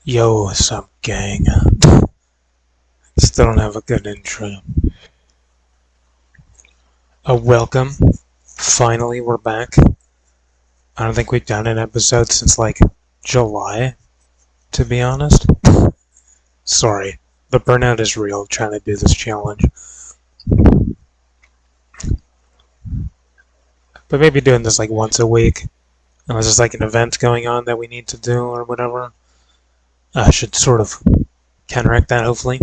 Yo, what's up, gang? Still don't have a good intro. Welcome. Finally, we're back. I don't think we've done an episode since, like, July. to be honest. Sorry, the burnout is real trying to do this challenge. But maybe doing this like once a week, unless there's like an event going on that we need to do or whatever, should sort of counteract that, hopefully.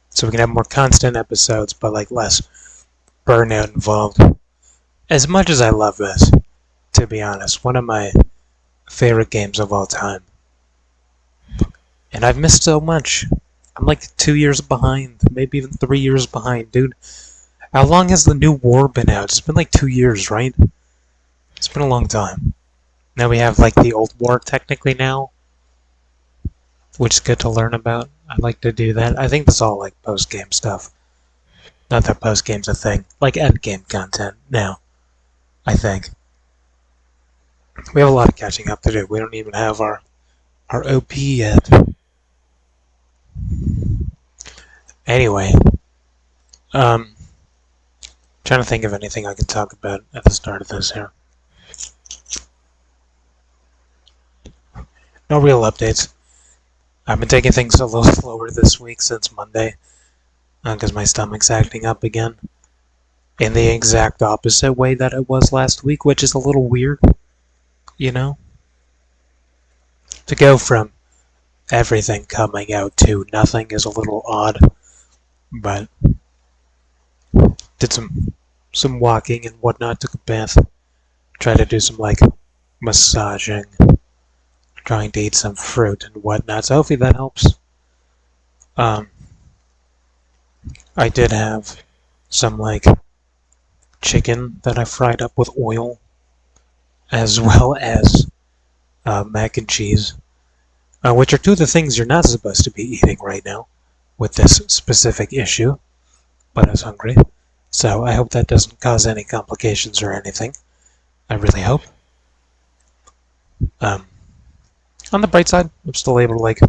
So we can have more constant episodes, but like less burnout involved. As much as I love this, to be honest, one of my favorite games of all time. And I've missed so much. I'm like 2 years behind, maybe even 3 years behind, dude. How long has the new war been out? It's been like 2 years, right? It's been a long time. Now we have like the old war technically now, which is good to learn about. I like to do that. I think that's all like post-game stuff. Not that post-game's a thing. Like end-game content now, I think. We have a lot of catching up to do. We don't even have our OP yet. Anyway, trying to think of anything I can talk about at the start of this here. No real updates. I've been taking things a little slower this week since Monday, because my stomach's acting up again. In the exact opposite way that it was last week, which is a little weird, you know? To go from everything coming out to nothing is a little odd, but did some walking and whatnot, took a bath, tried to do some like massaging, trying to eat some fruit and whatnot, so hopefully that helps. I did have some like chicken that I fried up with oil, as well as mac and cheese, which are two of the things you're not supposed to be eating right now with this specific issue, but I was hungry, so I hope that doesn't cause any complications or anything. I really hope. On the bright side, I'm still able to, like,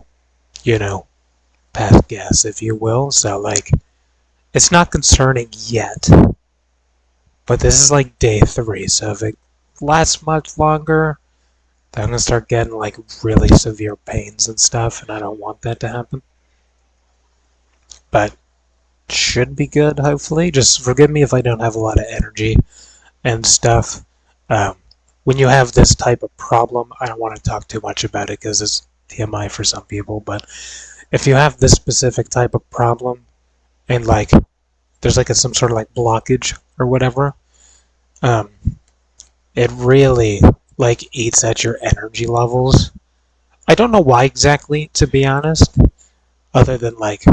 you know, pass gas, if you will, so, like, it's not concerning yet, but this is, like, day 3, so if it lasts much longer, then I'm gonna start getting, like, really severe pains and stuff, and I don't want that to happen. But should be good, hopefully. Just forgive me if I don't have a lot of energy and stuff. When you have this type of problem, I don't want to talk too much about it because it's TMI for some people, but if you have this specific type of problem and like there's like some sort of like blockage or whatever, it really like eats at your energy levels. I don't know why exactly, to be honest, other than like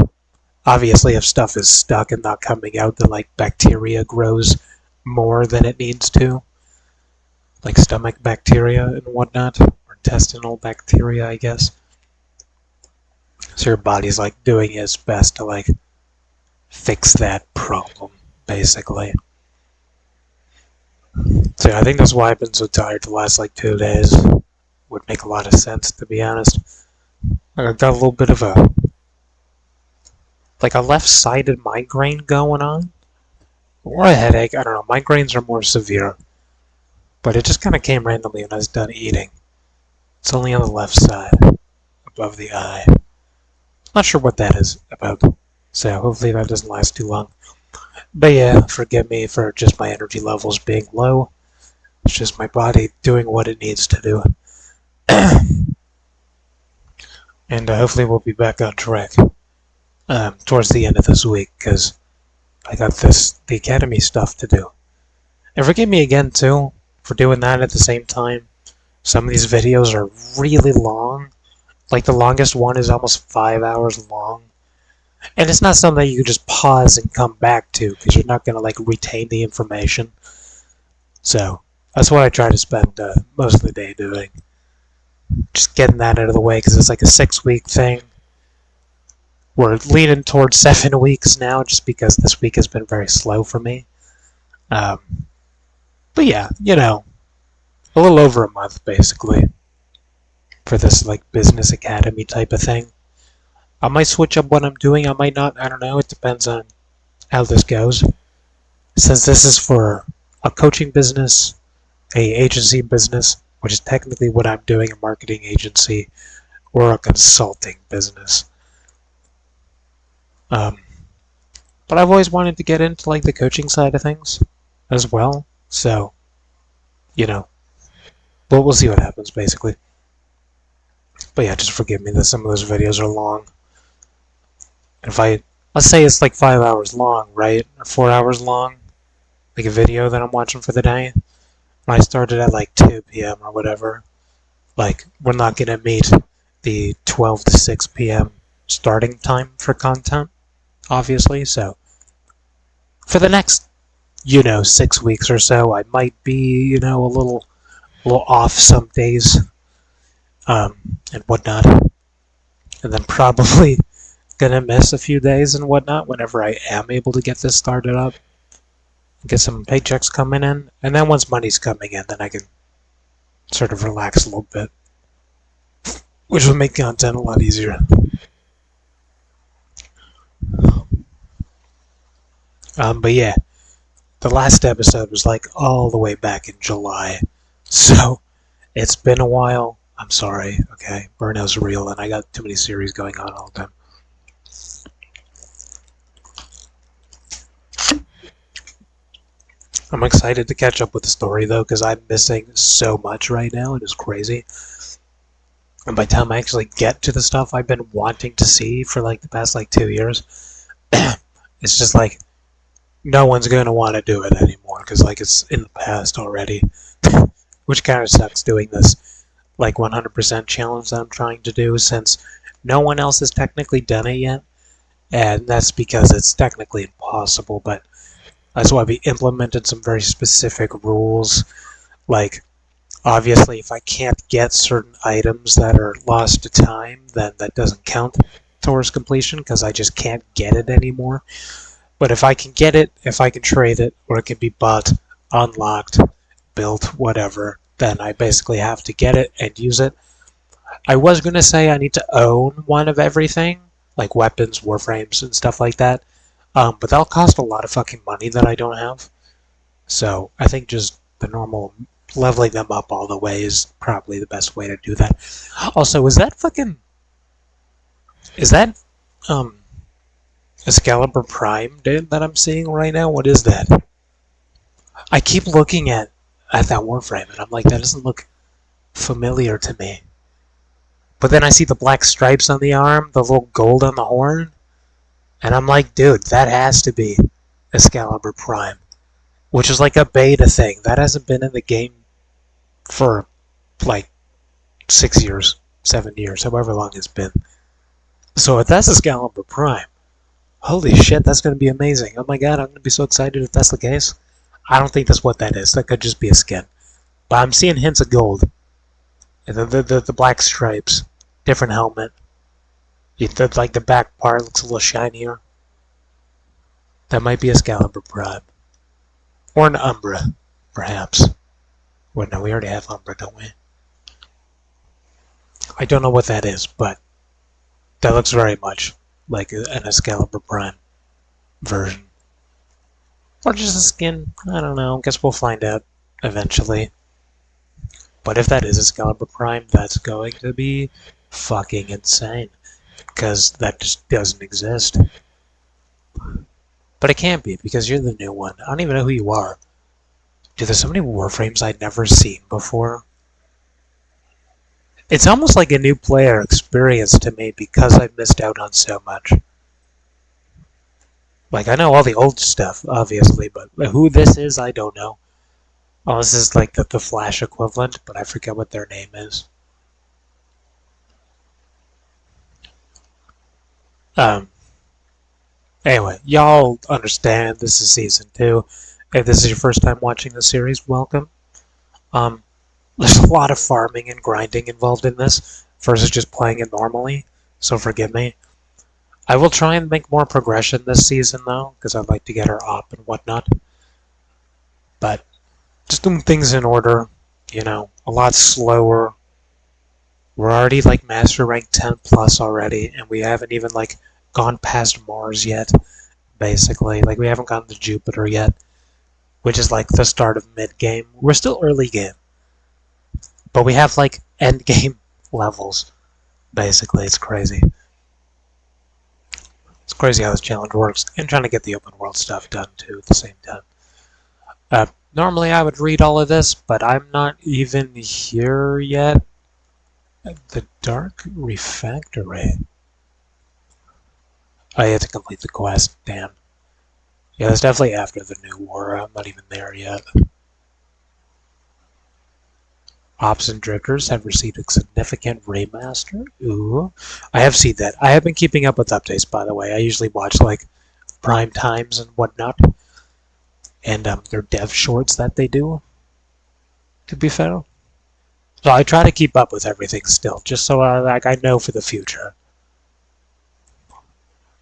obviously if stuff is stuck and not coming out, then like bacteria grows more than it needs to. Like stomach bacteria and whatnot, or intestinal bacteria, I guess. So your body's like doing its best to like fix that problem, basically. So yeah, I think that's why I've been so tired the last like 2 days. Would make a lot of sense, to be honest. I got a little bit of a left-sided migraine going on, or a headache. I don't know. Migraines are more severe. But it just kind of came randomly when I was done eating. It's only on the left side, above the eye. Not sure what that is about, so hopefully that doesn't last too long. But yeah, forgive me for just my energy levels being low. It's just my body doing what it needs to do. And hopefully we'll be back on track towards the end of this week, because I got the Academy stuff to do. And forgive me again, too, for doing that at the same time. Some of these videos are really long. Like the longest one is almost 5 hours long. And it's not something that you can just pause and come back to, because you're not going to like retain the information. So that's what I try to spend most of the day doing. Just getting that out of the way, because it's like a 6-week thing. We're leaning towards 7 weeks now, just because this week has been very slow for me. But yeah, you know, a little over a month, basically, for this, like, business academy type of thing. I might switch up what I'm doing, I might not, I don't know, it depends on how this goes. Since this is for a coaching business, a agency business, which is technically what I'm doing, a marketing agency, or a consulting business. But I've always wanted to get into like the coaching side of things as well. So, but we'll see what happens basically. But yeah, just forgive me that some of those videos are long. If let's say it's like 5 hours long, right? Or 4 hours long, like a video that I'm watching for the day. When I started at like 2 p.m. or whatever, like we're not gonna meet the 12 to 6 p.m. starting time for content, obviously. So for the next, 6 weeks or so, I might be, a little off some days, and whatnot, and then probably gonna miss a few days and whatnot whenever I am able to get this started up, get some paychecks coming in, and then once money's coming in, then I can sort of relax a little bit, which will make content a lot easier. But yeah, the last episode was like all the way back in July, so it's been a while. I'm sorry, okay? Burnout's real, and I got too many series going on all the time. I'm excited to catch up with the story, though, because I'm missing so much right now. It is crazy. And by the time I actually get to the stuff I've been wanting to see for like the past 2 years, it's just like no one's going to want to do it anymore because it's in the past already, which kind of sucks doing this 100% challenge that I'm trying to do since no one else has technically done it yet, and that's because it's technically impossible, but that's why we implemented some very specific rules, obviously if I can't get certain items that are lost to time, then that doesn't count towards completion because I just can't get it anymore. But if I can get it, if I can trade it, or it can be bought, unlocked, built, whatever, then I basically have to get it and use it. I was going to say I need to own one of everything, like weapons, warframes, and stuff like that. But that'll cost a lot of fucking money that I don't have. So I think just the normal leveling them up all the way is probably the best way to do that. Also, is that Excalibur Prime, dude, that I'm seeing right now? What is that? I keep looking at that Warframe, and I'm like, that doesn't look familiar to me. But then I see the black stripes on the arm, the little gold on the horn, and I'm like, dude, that has to be Excalibur Prime, which is like a beta thing. That hasn't been in the game for 6 years, 7 years, however long it's been. So if that's Excalibur Prime, holy shit, that's going to be amazing. Oh my god, I'm going to be so excited if that's the case. I don't think that's what that is. That could just be a skin. But I'm seeing hints of gold. And the black stripes. Different helmet. The back part looks a little shinier. That might be Excalibur Prime. Or an Umbra, perhaps. Well, no, we already have Umbra, don't we? I don't know what that is, but that looks very much like an Excalibur Prime version. Or just a skin. I don't know. Guess we'll find out eventually. But if that is Excalibur Prime, that's going to be fucking insane. Because that just doesn't exist. But it can't be, because you're the new one. I don't even know who you are. Dude, there's so many Warframes I'd never seen before. It's almost like a new player experience to me because I've missed out on so much. I know all the old stuff, obviously, but who this is, I don't know. Oh, this is like the Flash equivalent, but I forget what their name is. Anyway, y'all understand this is season 2. If this is your first time watching the series, welcome. There's a lot of farming and grinding involved in this versus just playing it normally, so forgive me. I will try and make more progression this season, though, because I'd like to get her up and whatnot. But just doing things in order, a lot slower. We're already Master Rank 10 plus already, and we haven't even gone past Mars yet, basically. We haven't gotten to Jupiter yet, which is the start of mid-game. We're still early game, but we have end game levels. Basically, it's crazy. It's crazy how this challenge works, and trying to get the open world stuff done too at the same time. Normally I would read all of this, but I'm not even here yet. The Dark Refactory. I had to complete the quest, damn. Yeah, that's definitely after the new war. I'm not even there yet. Ops and Drifters have received a significant remaster. Ooh. I have seen that. I have been keeping up with updates, by the way. I usually watch, like, prime times and whatnot. And their dev shorts that they do, to be fair. So I try to keep up with everything still, just so like I know for the future.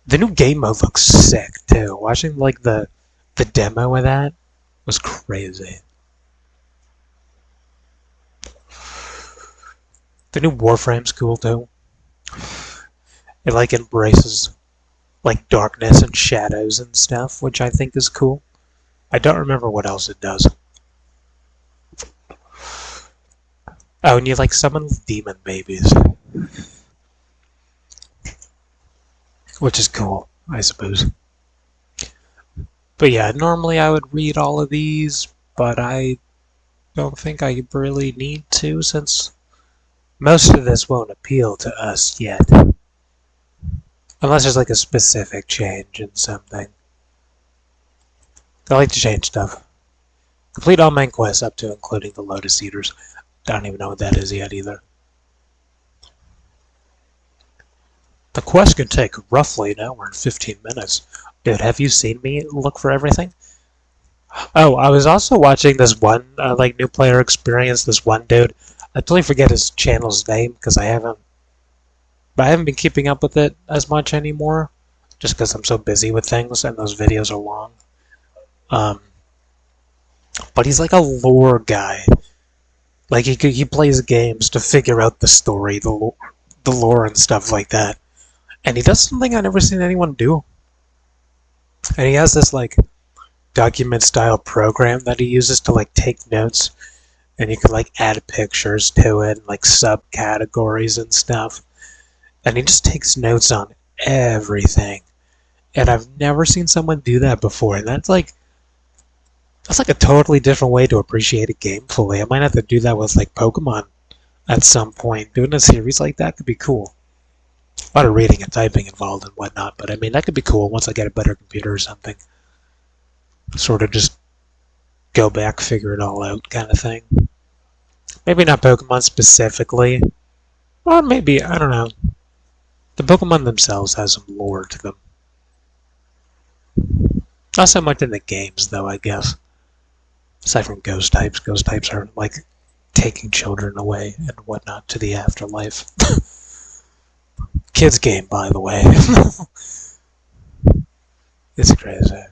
The new game mode looks sick too. Watching like the demo of that was crazy. The new Warframe's cool too. It like embraces like darkness and shadows and stuff, which I think is cool. I don't remember what else it does. Oh, and you like summon demon babies. Which is cool, I suppose. But yeah, normally I would read all of these, but I don't think I really need to, since most of this won't appeal to us yet. Unless there's like a specific change in something. I like to change stuff. Complete all main quests up to including the Lotus Eaters. Don't even know what that is yet either. The quest can take roughly an hour and 15 minutes. Dude, have you seen me look for everything? Oh, I was also watching this one, like, new player experience, this one dude. I totally forget his channel's name, because I haven't been keeping up with it as much anymore, just because I'm so busy with things, and those videos are long. But he's like a lore guy. Like, he plays games to figure out the story, the lore and stuff like that. And he does something I've never seen anyone do. And he has this, like, document-style program that he uses to, like, take notes. And you can, like, add pictures to it, and, like, subcategories and stuff. And he just takes notes on everything. And I've never seen someone do that before. And that's like a totally different way to appreciate a game fully. I might have to do that with, like, Pokemon at some point. Doing a series like that could be cool. A lot of reading and typing involved and whatnot, but I mean, that could be cool once I get a better computer or something. Sort of just go back, figure it all out kind of thing. Maybe not Pokemon specifically, or maybe, I don't know. The Pokemon themselves has some lore to them. Not so much in the games, though, I guess. Aside from ghost types are like taking children away and whatnot to the afterlife. Kids game, by the way. It's crazy.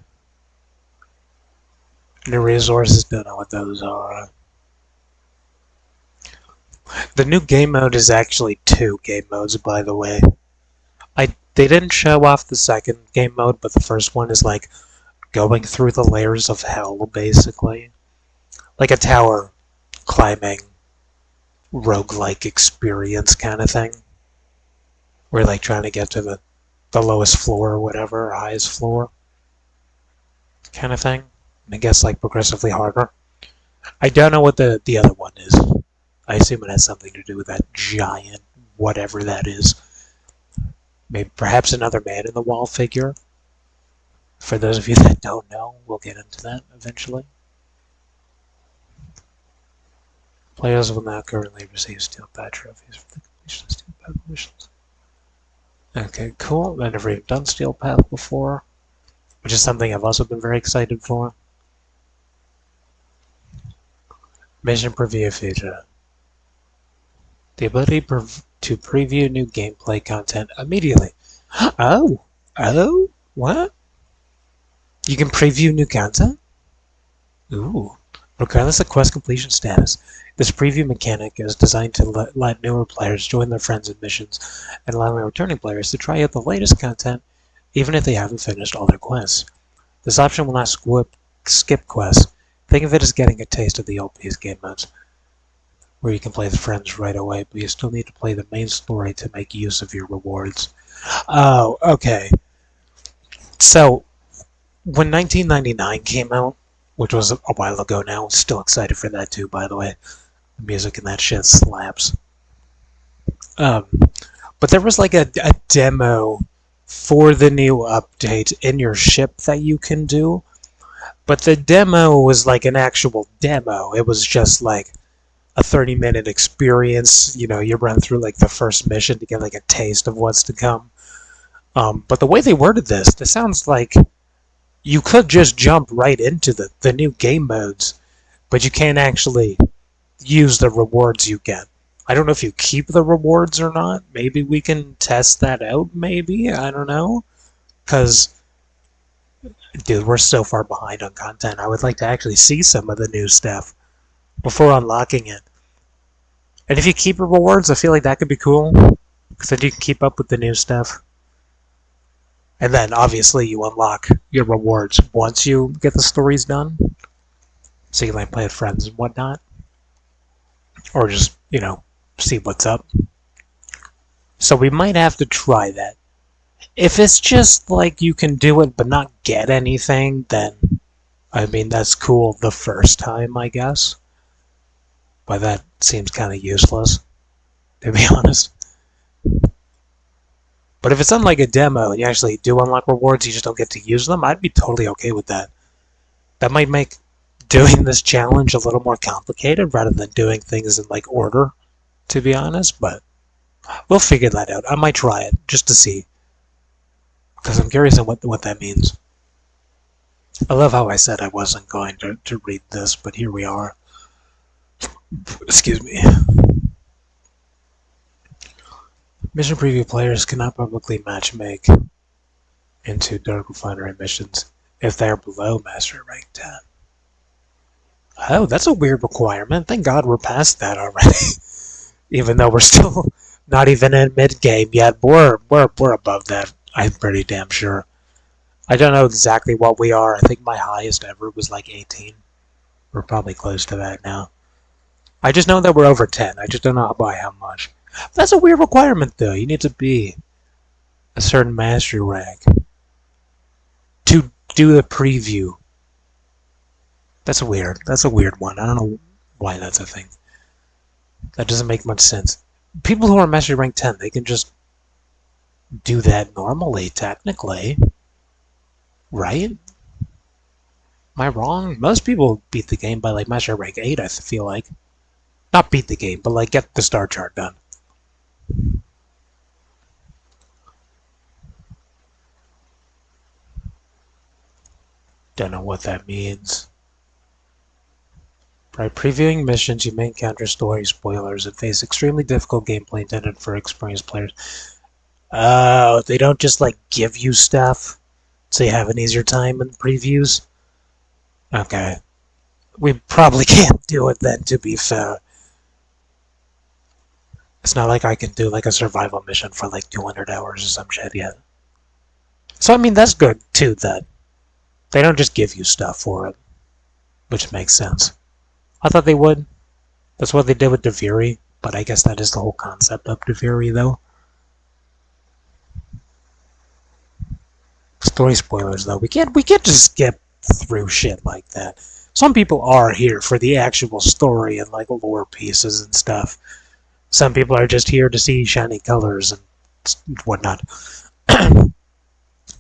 New resources, don't know what those are. The new game mode is actually 2 game modes, by the way. They didn't show off the second game mode, but the first one is like going through the layers of hell, basically. Like a tower climbing roguelike experience kind of thing. We're like trying to get to the lowest floor or whatever, or highest floor kind of thing. And it gets like progressively harder. I don't know what the other one is. I assume it has something to do with that giant whatever that is. Maybe perhaps another man-in-the-wall figure. For those of you that don't know, we'll get into that eventually. Players will now currently receive Steel Pad trophies for the completion of Steel Pad missions. Okay, cool. I've never even done Steel Path before, which is something I've also been very excited for. Mission preview feature. The ability to preview new gameplay content immediately. Oh, what? You can preview new content? Ooh. Regardless of quest completion status, this preview mechanic is designed to let newer players join their friends in missions and allowing returning players to try out the latest content even if they haven't finished all their quests. This option will not skip quests. Think of it as getting a taste of the old PS game modes. where you can play with friends right away, but you still need to play the main story to make use of your rewards. Oh, okay. So, when 1999 came out, which was a while ago now, still excited for that too, by the way. The music and that shit slaps. Um, but there was like a demo for the new update in your ship that you can do. But the demo was like an actual demo. It was just like a 30-minute experience. You know, you run through like the first mission to get like a taste of what's to come. But the way they worded this sounds like you could just jump right into the new game modes, but you can't actually use the rewards you get. I don't know if you keep the rewards or not. Maybe we can test that out, maybe? I don't know. Because, dude, we're so far behind on content. I would like to actually see some of the new stuff before unlocking it. And if you keep your rewards, I feel like that could be cool. Because then you can keep up with the new stuff. And then, obviously, you unlock your rewards once you get the stories done. So you can like play with friends and whatnot. Or just, you know, see what's up. So we might have to try that. If it's just like you can do it but not get anything, then, I mean, that's cool the first time, I guess. But that seems kind of useless, to be honest. But if it's unlike a demo and you actually do unlock rewards, you just don't get to use them, I'd be totally okay with that. That might make doing this challenge a little more complicated rather than doing things in like order, to be honest, but we'll figure that out. I might try it just to see, because I'm curious on what that means. I love how I said I wasn't going to read this, but here we are. Excuse me. Mission preview players cannot publicly matchmake into Dark Refinery missions if they are below Master Rank 10. Oh, that's a weird requirement. Thank God we're past that already. Even though we're still not even in mid-game yet, we're above that, I'm pretty damn sure. I don't know exactly what we are. I think my highest ever was like 18. We're probably close to that now. I just know that we're over 10. I just don't know by how much. That's a weird requirement, though. You need to be a certain mastery rank to do the preview. That's weird. That's a weird one. I don't know why that's a thing. That doesn't make much sense. People who are mastery rank 10, they can just do that normally, technically. Right? Am I wrong? Most people beat the game by like mastery rank 8, I feel like. Not beat the game, but like get the star chart done. Don't know what that means. By previewing missions, you may encounter story spoilers and face extremely difficult gameplay intended for experienced players. Oh, they don't just like give you stuff so you have an easier time in previews? Okay. We probably can't do it then, to be fair. It's not like I can do like a survival mission for like 200 hours or some shit yet. So I mean, that's good too, that they don't just give you stuff for it, which makes sense. I thought they would. That's what they did with Deviri, but I guess that is the whole concept of Deviri, though. Story spoilers, though. We can't just skip through shit like that. Some people are here for the actual story and like lore pieces and stuff. Some people are just here to see shiny colors and whatnot.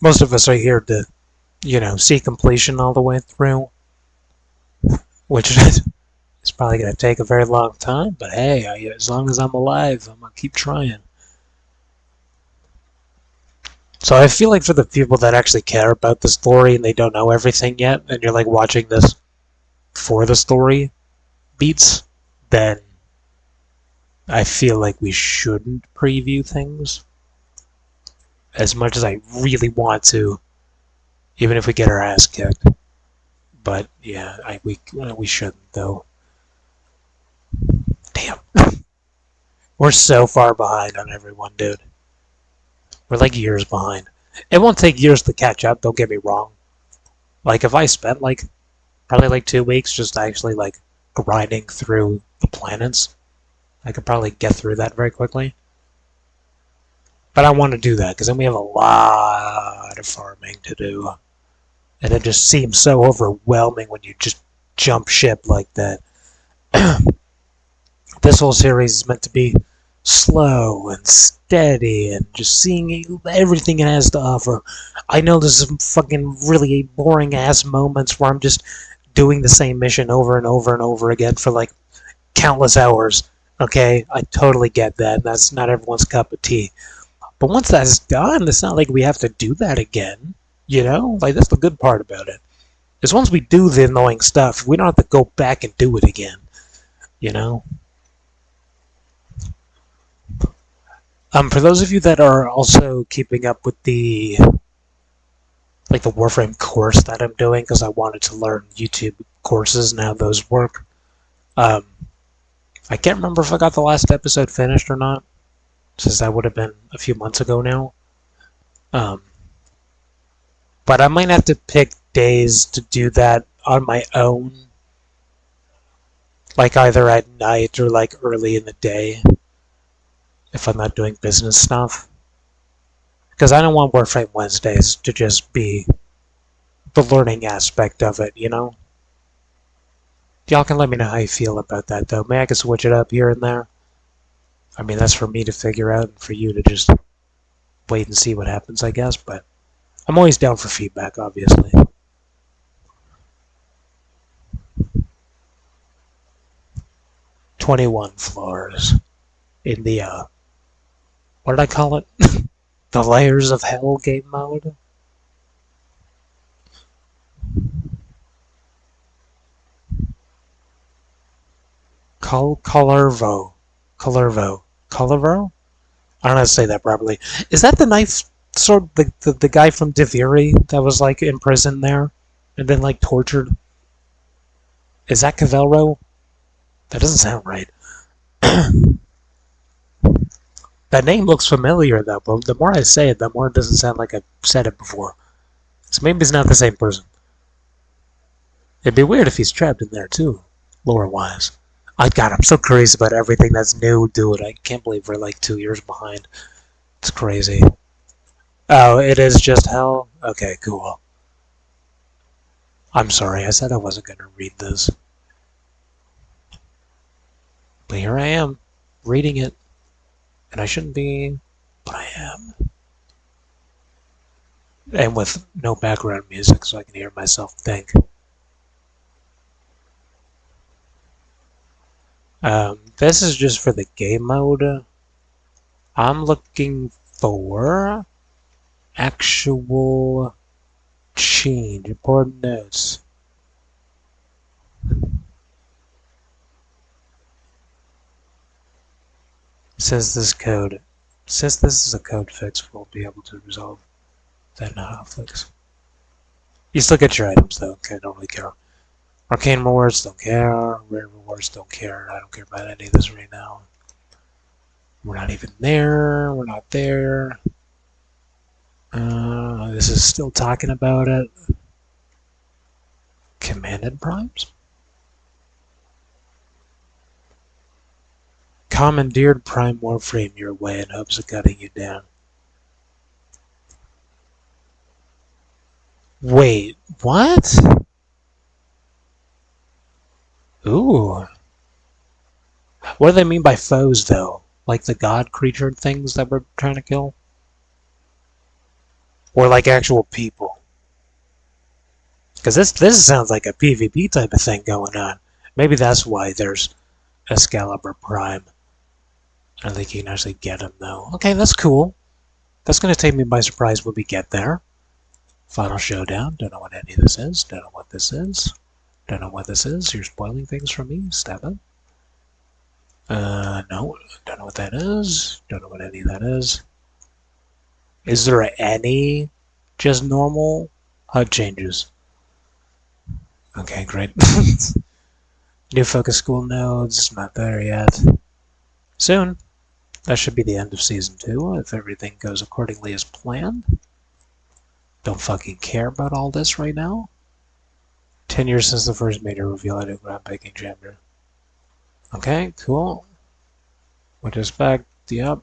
Most of us are here to, you know, see completion all the way through, which is probably going to take a very long time, but hey, as long as I'm alive, I'm going to keep trying. So I feel like for the people that actually care about the story and they don't know everything yet, and you're like watching this for the story beats, then I feel like we shouldn't preview things as much as I really want to, even if we get our ass kicked. But yeah, we shouldn't, though. Damn. We're so far behind on everyone, dude. We're like years behind. It won't take years to catch up, don't get me wrong. Like, if I spent probably 2 weeks just actually grinding through the planets, I could probably get through that very quickly. But I want to do that, because then we have a lot of farming to do. And it just seems so overwhelming when you just jump ship like that. This whole series is meant to be slow and steady and just seeing everything it has to offer. I know there's some fucking really boring ass moments where I'm just doing the same mission over and over and over again for like countless hours. Okay, I totally get that. That's not everyone's cup of tea. But once that's done, it's not like we have to do that again. You know? Like, that's the good part about it. Is once we do the annoying stuff, we don't have to go back and do it again. You know? For those of you that are also keeping up with the Warframe course that I'm doing, because I wanted to learn YouTube courses and how those work. I can't remember if I got the last episode finished or not, since that would have been a few months ago now. But I might have to pick days to do that on my own, like either at night or like early in the day, if I'm not doing business stuff. Because I don't want Warframe Wednesdays to just be the learning aspect of it, you know? Y'all can let me know how you feel about that, though. Maybe I can switch it up here and there. I mean, that's for me to figure out and for you to just wait and see what happens, I guess. But I'm always down for feedback, obviously. "21 floors in the, what did I call it? The Layers of Hell game mode? Colorvo. I don't know how to say that properly. Is that the knife sword, the guy from Deviri that was like in prison there and then like tortured? Is that Cavelro? That doesn't sound right. That name looks familiar though, but the more I say it, the more it doesn't sound like I've said it before. So maybe it's not the same person. It'd be weird if he's trapped in there too, lore-wise. God, I'm so curious about everything that's new, dude. I can't believe we're like 2 years behind. It's crazy. Oh, it is just hell? Okay, cool. I'm sorry, I said I wasn't going to read this. But here I am, reading it. And I shouldn't be, but I am. And with no background music so I can hear myself think. This is just for the game mode. I'm looking for actual change. Important notes. Since this is a code fix, we'll be able to resolve that hotfix. You still get your items though. Okay, don't really care. Arcane rewards, don't care. Rare rewards, don't care. I don't care about any of this right now. We're not even there. We're not there. This is still talking about it. Commanded primes? Commandeered prime warframe your way in hopes of cutting you down. Wait, what? Ooh. What do they mean by foes, though? Like the god creature things that we're trying to kill? Or like actual people? Because this sounds like a PvP type of thing going on. Maybe that's why there's Excalibur Prime. I don't think you can actually get him, though. Okay, that's cool. That's going to take me by surprise when we get there. Final Showdown. Don't know what any of this is. Don't know what this is. Don't know what this is. You're spoiling things for me. Stop it. No. Don't know what that is. Don't know what any of that is. Is there any just normal HUD changes? Okay, great. New focus school nodes. Not there yet. Soon. That should be the end of Season 2, if everything goes accordingly as planned. Don't fucking care about all this right now. 10 years since the first major reveal at a groundbreaking chapter. Okay, cool. With respect, yep.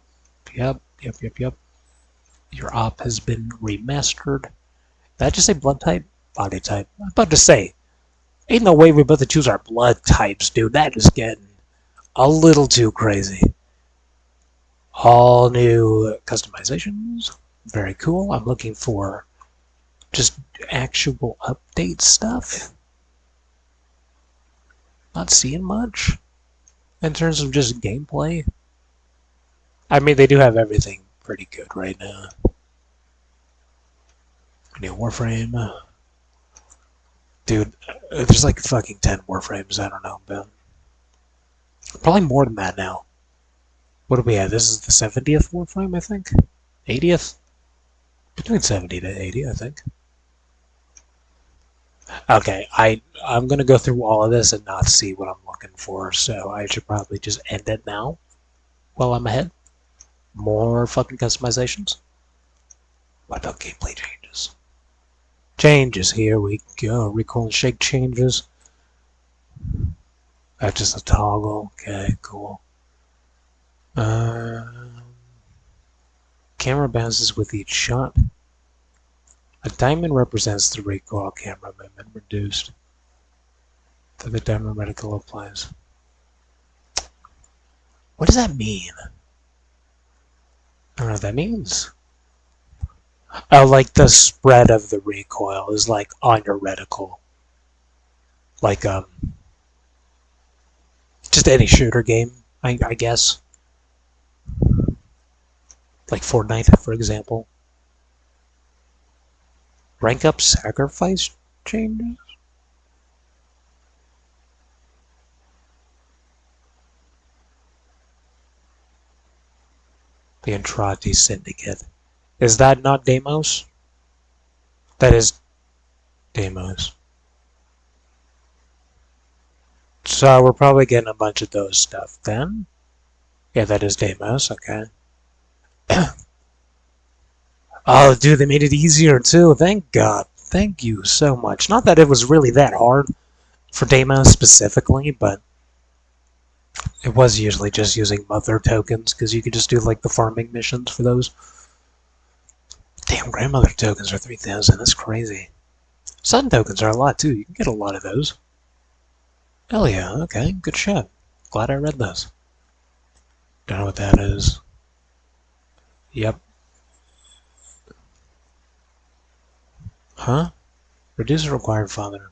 Your op has been remastered. Did I just say blood type? Body type. I'm about to say, ain't no way we're about to choose our blood types, dude. That is getting a little too crazy. All new customizations. Very cool. I'm looking for just actual update stuff. Not seeing much in terms of just gameplay. I mean, they do have everything pretty good right now. New Warframe. Dude, there's like fucking 10 Warframes, I don't know, but probably more than that now. What do we have? This is the 70th Warframe, I think? 80th? Between 70 to 80, I think. Okay, I'm gonna go through all of this and not see what I'm looking for, so I should probably just end it now while I'm ahead. More fucking customizations. What about gameplay changes? Changes, here we go. Recoil and shake changes. That's just a toggle. Okay, cool. Camera bounces with each shot. A diamond represents the recoil camera movement reduced to the diamond reticle applies. What does that mean? I don't know what that means. Oh, like the spread of the recoil is like on your reticle. Like just any shooter game, I guess. Like Fortnite, for example. Rank up sacrifice changes? The Entrati Syndicate. Is that not Deimos? That is Deimos. So we're probably getting a bunch of those stuff then. Yeah, that is Deimos, okay. Oh, dude, they made it easier too. Thank God. Thank you so much. Not that it was really that hard for Deimos specifically, but it was usually just using mother tokens because you could just do like the farming missions for those. Damn, grandmother tokens are 3,000. That's crazy. Sun tokens are a lot too. You can get a lot of those. Hell yeah, okay, good shit. Glad I read those. Don't know what that is. Yep. Huh? Reduce required father.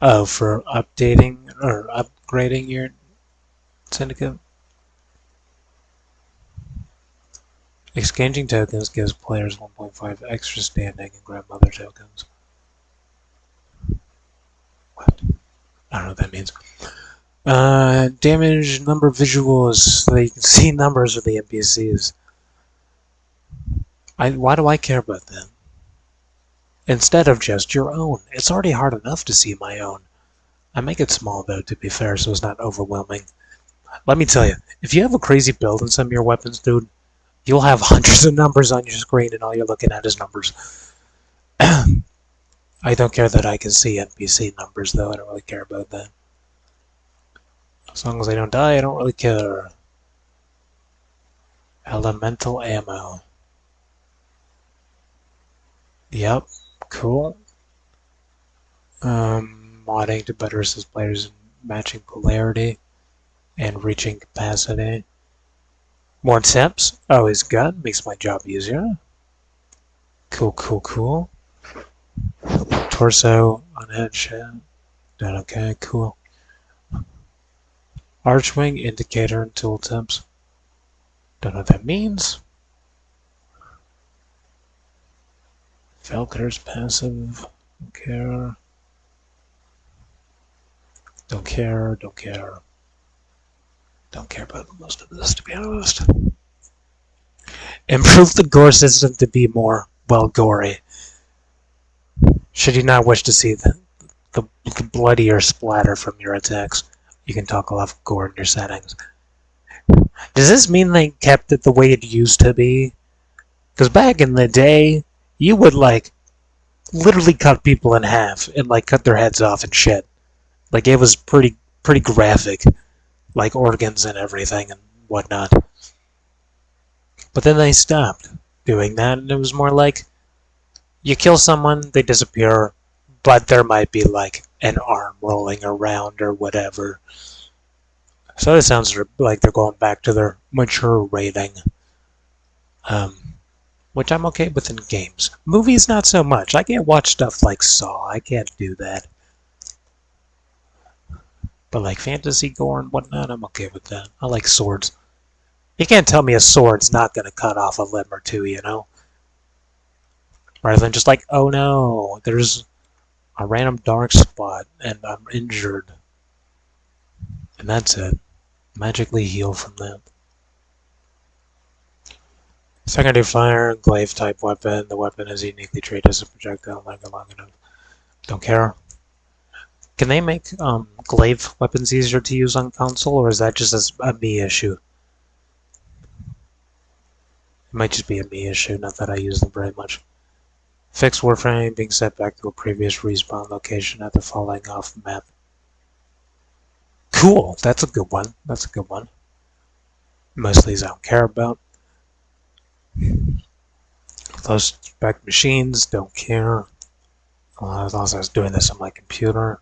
Oh, for updating or upgrading your syndicate? Exchanging tokens gives players 1.5 extra standing in grandmother tokens. What? I don't know what that means. Damage number visuals so that you can see numbers of the NPCs. Why do I care about that? Instead of just your own. It's already hard enough to see my own. I make it small though, to be fair, so it's not overwhelming. Let me tell you, if you have a crazy build in some of your weapons, dude, you'll have hundreds of numbers on your screen and all you're looking at is numbers. I don't care that I can see NPC numbers though, I don't really care about that. As long as I don't die, I don't really care. Elemental ammo. Yep, cool. Modding to better assist players in matching polarity and reaching capacity. More tips. Oh, his gun makes my job easier. Cool. Torso on headshot. Done okay, cool. Archwing, indicator, and tooltips. Don't know what that means. Falconer's passive. Don't care. Don't care about most of this, to be honest. Improve the gore system to be more, well, gory. Should you not wish to see the bloodier splatter from your attacks, you can toggle off gore in your settings. Does this mean they kept it the way it used to be? Because back in the day, you would, like, literally cut people in half and, like, cut their heads off and shit. Like, it was pretty graphic. like organs and everything and whatnot. But then they stopped doing that, and it was more like you kill someone, they disappear, but there might be like an arm rolling around or whatever. So it sounds like they're going back to their mature rating, which I'm okay with in games. Movies, not so much. I can't watch stuff like Saw. I can't do that. But like fantasy gore and whatnot, I'm okay with that. I like swords. You can't tell me a sword's not going to cut off a limb or two, you know? Rather than just like, oh no, there's a random dark spot and I'm injured. And that's it. Magically heal from that. Secondary fire, glaive type weapon. The weapon is uniquely treated as a projectile long enough. Don't care. Can they make glaive weapons easier to use on console, or is that just a me issue? It might just be a me issue, not that I use them very much. Fix Warframe being set back to a previous respawn location at the falling off map. Cool, that's a good one. That's a good one. Most of these I don't care about. Close spec machines, don't care. As long as I was doing this on my computer.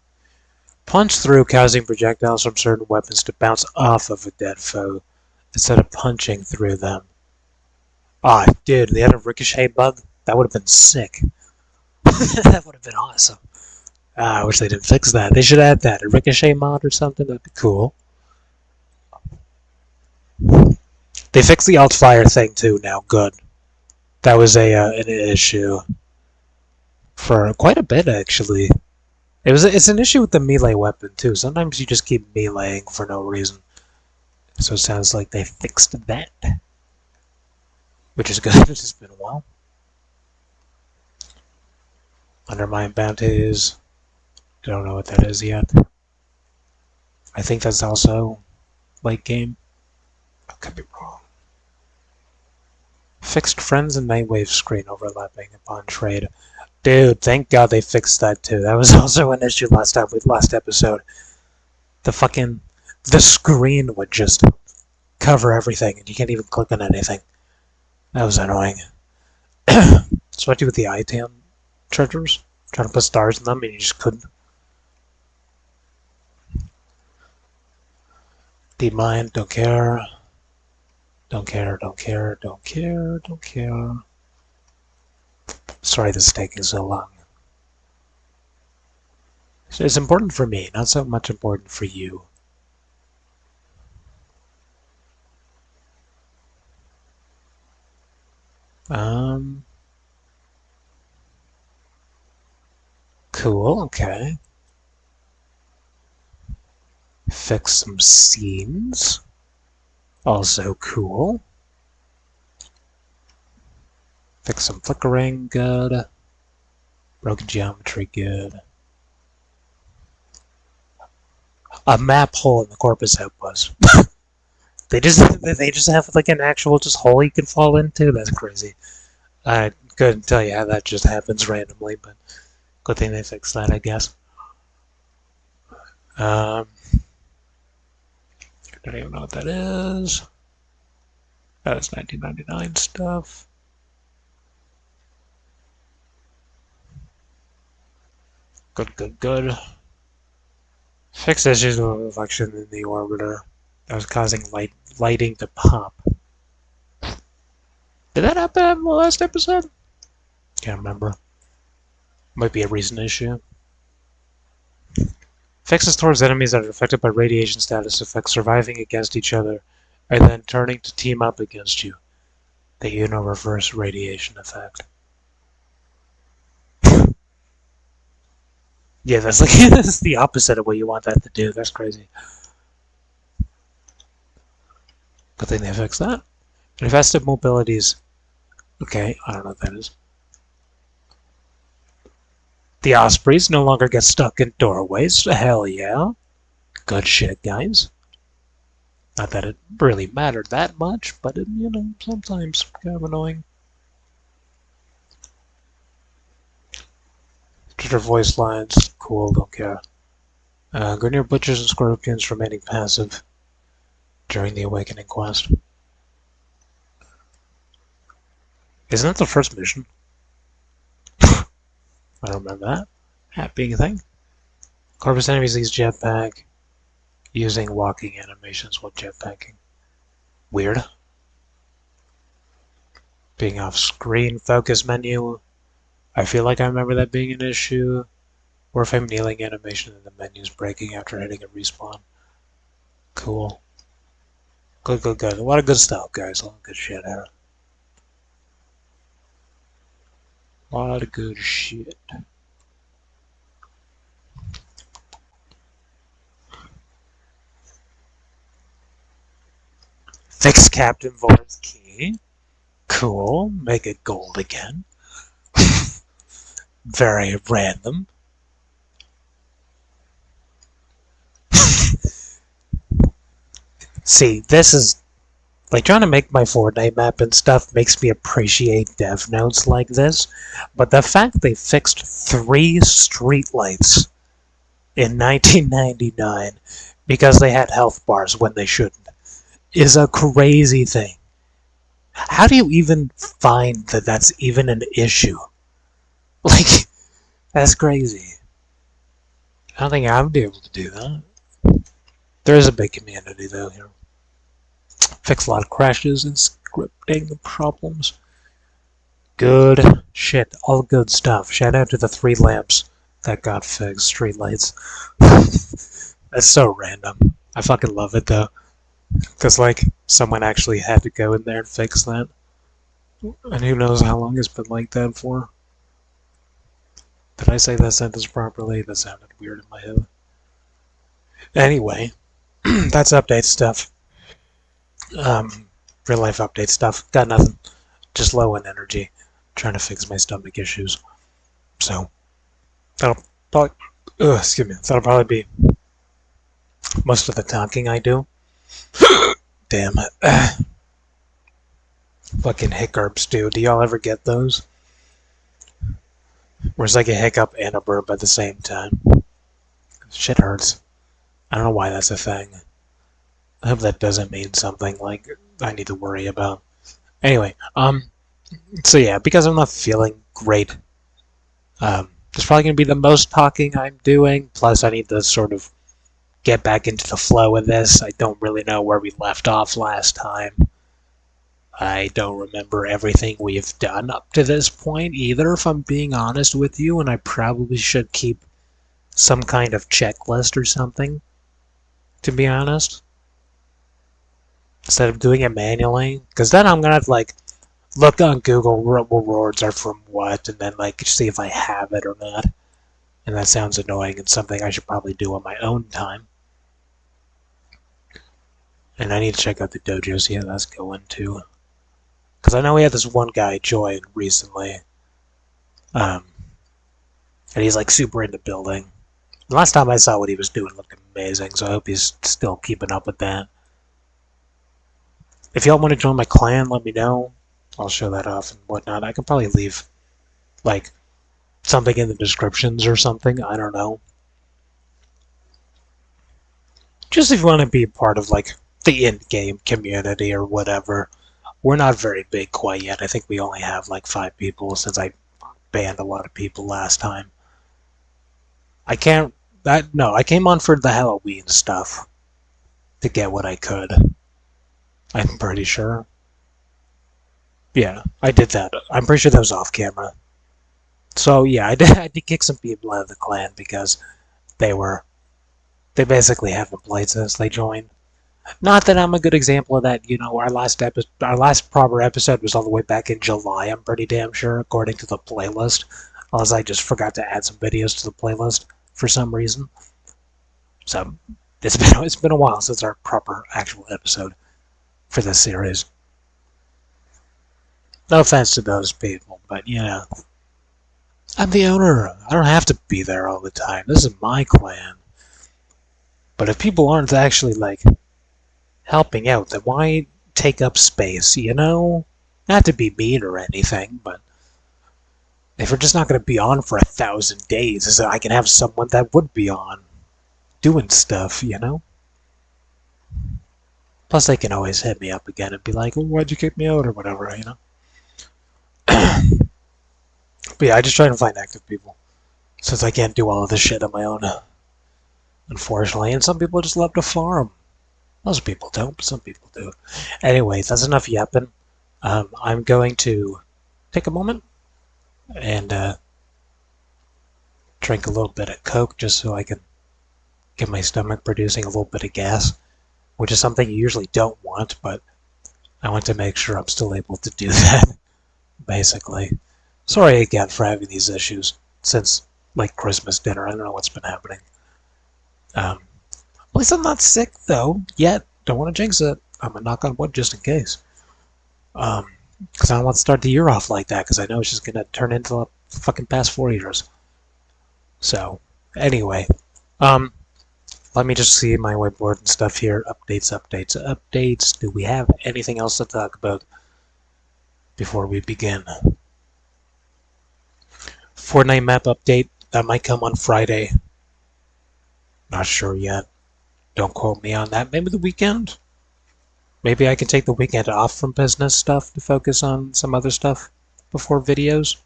Punch through, causing projectiles from certain weapons to bounce off of a dead foe instead of punching through them. Ah, dude, they had a ricochet bug? That would have been sick. That would have been awesome. I wish they didn't fix that. They should add that. A ricochet mod or something? That'd be cool. They fixed the alt fire thing too now. Good. That was an issue for quite a bit, actually. It's an issue with the melee weapon too. Sometimes you just keep meleeing for no reason. So it sounds like they fixed that, which is good. It's been a while. Undermine bounties. Don't know what that is yet. I think that's also late game. I could be wrong. Fixed friends and Nightwave screen overlapping upon trade. Dude, thank God they fixed that too. That was also an issue last episode. The screen would just cover everything and you can't even click on anything. That was annoying. So what do you with the item treasures? Trying to put stars in them and you just couldn't. Deep mind, don't care. Don't care, don't care, don't care, don't care. Sorry this is taking so long. It's important for me, not so much important for you. Cool, okay. Fix some scenes. Also cool. Fix some flickering, good. Broken geometry, good. A map hole in the corpus outpost. They just have like an actual just hole you can fall into? That's crazy. I couldn't tell you how that just happens randomly, but good thing they fixed that, I guess. I don't even know what that is. That is 1999 stuff. Good, good, good. Fix issues with reflection in the orbiter that was causing lighting to pop. Did that happen in the last episode? Can't remember. Might be a recent issue. Fixes towards enemies that are affected by radiation status effects surviving against each other and then turning to team up against you. The reverse radiation effect. Yeah, that's like that's the opposite of what you want that to do. That's crazy. Good thing they fixed that. Infested mobilities. Okay, I don't know what that is. The Ospreys no longer get stuck in doorways. Hell yeah. Good shit, guys. Not that it really mattered that much, but it, sometimes kind of annoying. Their voice lines, cool, don't care. Grenadier Butchers and Scorpions remaining passive. during the Awakening quest. Isn't that the first mission? I don't remember that. That being a thing. Corpus enemies use jetpack, using walking animations while jetpacking. Weird. Being off screen, focus menu. I feel like I remember that being an issue. Warframe kneeling animation and the menus breaking after hitting a respawn. Cool. Good, good, good. A lot of good stuff, guys. A lot of good shit here. A lot of good shit. Fix Captain Vor's key. Cool. Make it gold again. Very random. See, this is like trying to make my Fortnite map and stuff makes me appreciate dev notes like this, but the fact they fixed 3 streetlights in 1999 because they had health bars when they shouldn't is a crazy thing. How do you even find that that's even an issue? Like, that's crazy. I don't think I would be able to do that. There is a big community though here. Fix a lot of crashes and scripting problems. Good shit. All good stuff. Shout out to the 3 lamps that got fixed. Streetlights. That's so random. I fucking love it though. Because like, someone actually had to go in there and fix that. And who knows how long it's been like that for. Did I say that sentence properly? That sounded weird in my head. Anyway, that's update stuff. Real life update stuff. Got nothing. Just low in energy. Trying to fix my stomach issues. So, that'll probably, excuse me, that'll probably be most of the talking I do. Damn it. Fucking hiccups, dude. Do y'all ever get those? Where it's like a hiccup and a burp at the same time. Shit hurts. I don't know why that's a thing. I hope that doesn't mean something like I need to worry about. Anyway, so yeah, because I'm not feeling great, there's probably going to be the most talking I'm doing, plus I need to sort of get back into the flow of this. I don't really know where we left off last time. I don't remember everything we've done up to this point either, if I'm being honest with you, and I probably should keep some kind of checklist or something, to be honest. Instead of doing it manually, because then I'm gonna have to like look on Google what rewards are from what, and then like see if I have it or not. And that sounds annoying and something I should probably do on my own time. And I need to check out the dojo, see how that's going too. Because I know we had this one guy join recently, and he's like super into building. The last time I saw what he was doing looked amazing, so I hope he's still keeping up with that. If y'all want to join my clan, let me know. I'll show that off and whatnot. I can probably leave, like, something in the descriptions or something. I don't know. Just if you want to be part of, like, the in-game community or whatever. We're not very big quite yet. I think we only have, like, 5 people since I banned a lot of people last time. I came on for the Halloween stuff to get what I could. I'm pretty sure. Yeah, I did that. I'm pretty sure that was off camera. So yeah, I did kick some people out of the clan because they basically haven't played since they joined. Not that I'm a good example of that. You know, our last proper episode was all the way back in July. I'm pretty damn sure, according to the playlist. Unless I just forgot to add some videos to the playlist for some reason. So it's been a while since our proper actual episode for this series. No offense to those people, but you know, I'm the owner. I don't have to be there all the time. This is my clan. But if people aren't actually like helping out, then why take up space, you know? Not to be mean or anything, but if we're just not going to be on for 1,000 days, so I can have someone that would be on doing stuff, you know? Plus, they can always hit me up again and be like, oh, why'd you kick me out or whatever, you know? But yeah, I just try to find active people, since I can't do all of this shit on my own, unfortunately. And some people just love to farm. Most people don't, but some people do. Anyway, that's enough yapping. I'm going to take a moment and drink a little bit of Coke just so I can get my stomach producing a little bit of gas, which is something you usually don't want, but I want to make sure I'm still able to do that, basically. Sorry again for having these issues since, like, Christmas dinner. I don't know what's been happening. At least I'm not sick, though, yet. Don't want to jinx it. I'm going to knock on wood just in case. Because I don't want to start the year off like that, because I know it's just going to turn into the fucking past 4 years. So, anyway. Let me just see my whiteboard and stuff here. Updates. Do we have anything else to talk about before we begin? Fortnite map update. That might come on Friday. Not sure yet. Don't quote me on that. Maybe the weekend? Maybe I can take the weekend off from business stuff to focus on some other stuff before videos.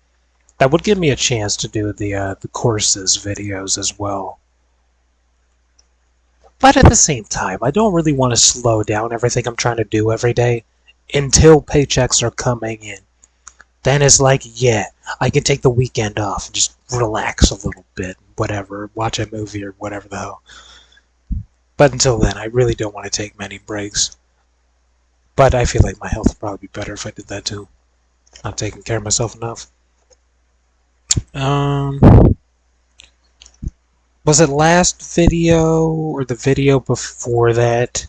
That would give me a chance to do the courses videos as well. But at the same time, I don't really want to slow down everything I'm trying to do every day until paychecks are coming in. Then it's like, yeah, I can take the weekend off and just relax a little bit, whatever, watch a movie or whatever the hell. But until then, I really don't want to take many breaks. But I feel like my health would probably be better if I did that too. Not taking care of myself enough. Was it last video or the video before that?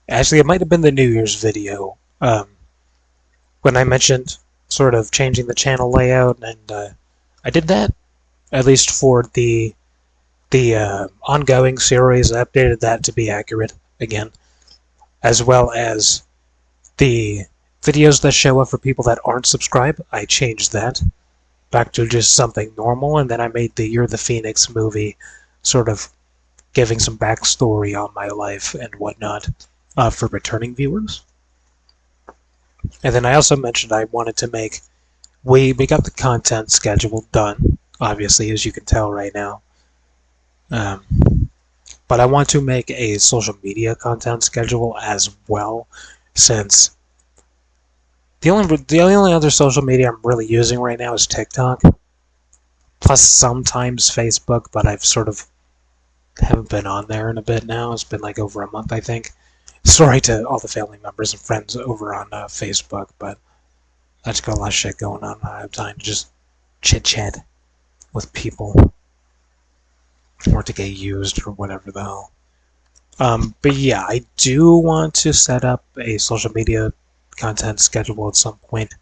Actually, it might have been the New Year's video. When I mentioned sort of changing the channel layout, and I did that, at least for the ongoing series. I updated that to be accurate again, as well as the videos that show up for people that aren't subscribed. I changed that back to just something normal, and then I made the You're the Phoenix movie, sort of giving some backstory on my life and whatnot for returning viewers. And then I also mentioned I wanted to make, we got the content schedule done, obviously, as you can tell right now. But I want to make a social media content schedule as well, since the only other social media I'm really using right now is TikTok, plus sometimes Facebook, but I've sort of haven't been on there in a bit now. It's been like over a month, I think. Sorry to all the family members and friends over on Facebook, but I just got a lot of shit going on. I have time to just chit-chat with people, or to get used, or whatever the hell. But yeah, I do want to set up a social media content schedule at some point.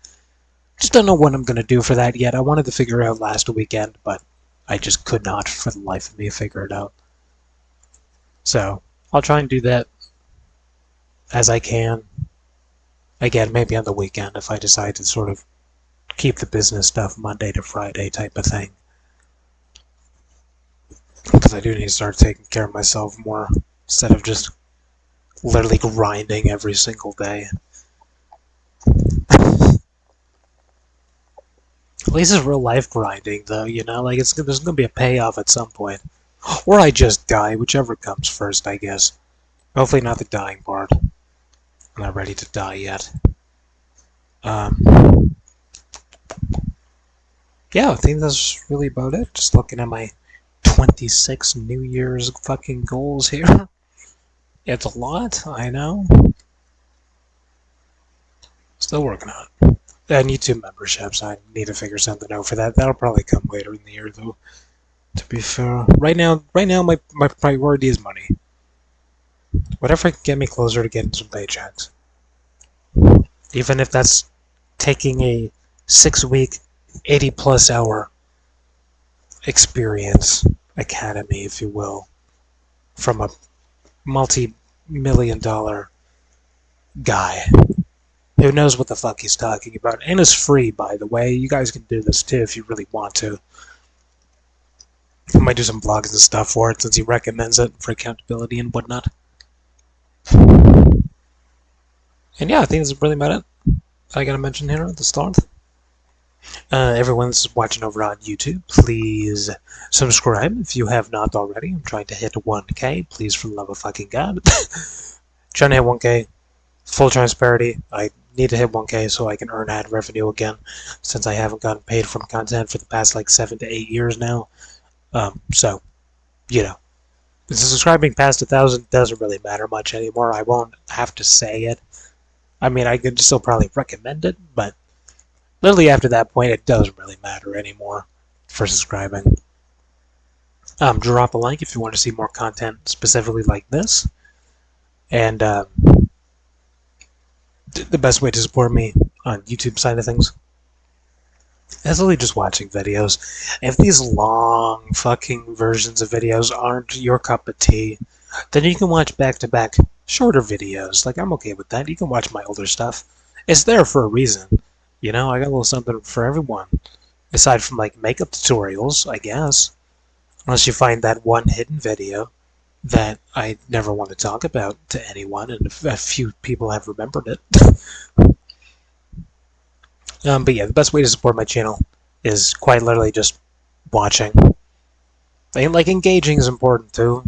Just don't know what I'm going to do for that yet. I wanted to figure it out last weekend, but I just could not for the life of me figure it out. So, I'll try and do that as I can. Again, maybe on the weekend if I decide to sort of keep the business stuff Monday to Friday type of thing. Because I do need to start taking care of myself more, instead of just literally grinding every single day. At least it's real life grinding, though, you know? Like, there's gonna be a payoff at some point. Or I just die, whichever comes first, I guess. Hopefully not the dying part. I'm not ready to die yet. Yeah, I think that's really about it. Just looking at my 26 New Year's fucking goals here. It's a lot, I know. Still working on it. I need 2 memberships. I need to figure something out for that. That'll probably come later in the year, though. To be fair, right now, my priority is money. Whatever can get me closer to getting some paychecks. Even if that's taking a 6-week, 80+ hour experience academy, if you will, from a multi-million-dollar guy who knows what the fuck he's talking about, and is free, by the way. You guys can do this too if you really want to. I might do some vlogs and stuff for it, since he recommends it for accountability and whatnot. And yeah, I think that's really about it I gotta mention here at the start. Everyone's watching over on YouTube, please subscribe if you have not already. I'm trying to hit 1K, please, for the love of fucking God. Trying to hit 1K, full transparency. I need to hit 1K so I can earn ad revenue again, since I haven't gotten paid from content for the past like 7 to 8 years now. So, you know, subscribing past 1,000 doesn't really matter much anymore. I won't have to say it. I mean, I could still probably recommend it, but literally after that point, it doesn't really matter anymore for subscribing. Drop a like if you want to see more content specifically like this. And the best way to support me on YouTube side of things is literally just watching videos. If these long fucking versions of videos aren't your cup of tea, then you can watch back-to-back shorter videos. Like, I'm okay with that. You can watch my older stuff. It's there for a reason. You know, I got a little something for everyone. Aside from, like, makeup tutorials, I guess. Unless you find that one hidden video that I never want to talk about to anyone, and a few people have remembered it. But yeah, the best way to support my channel is quite literally just watching. Like, engaging is important too,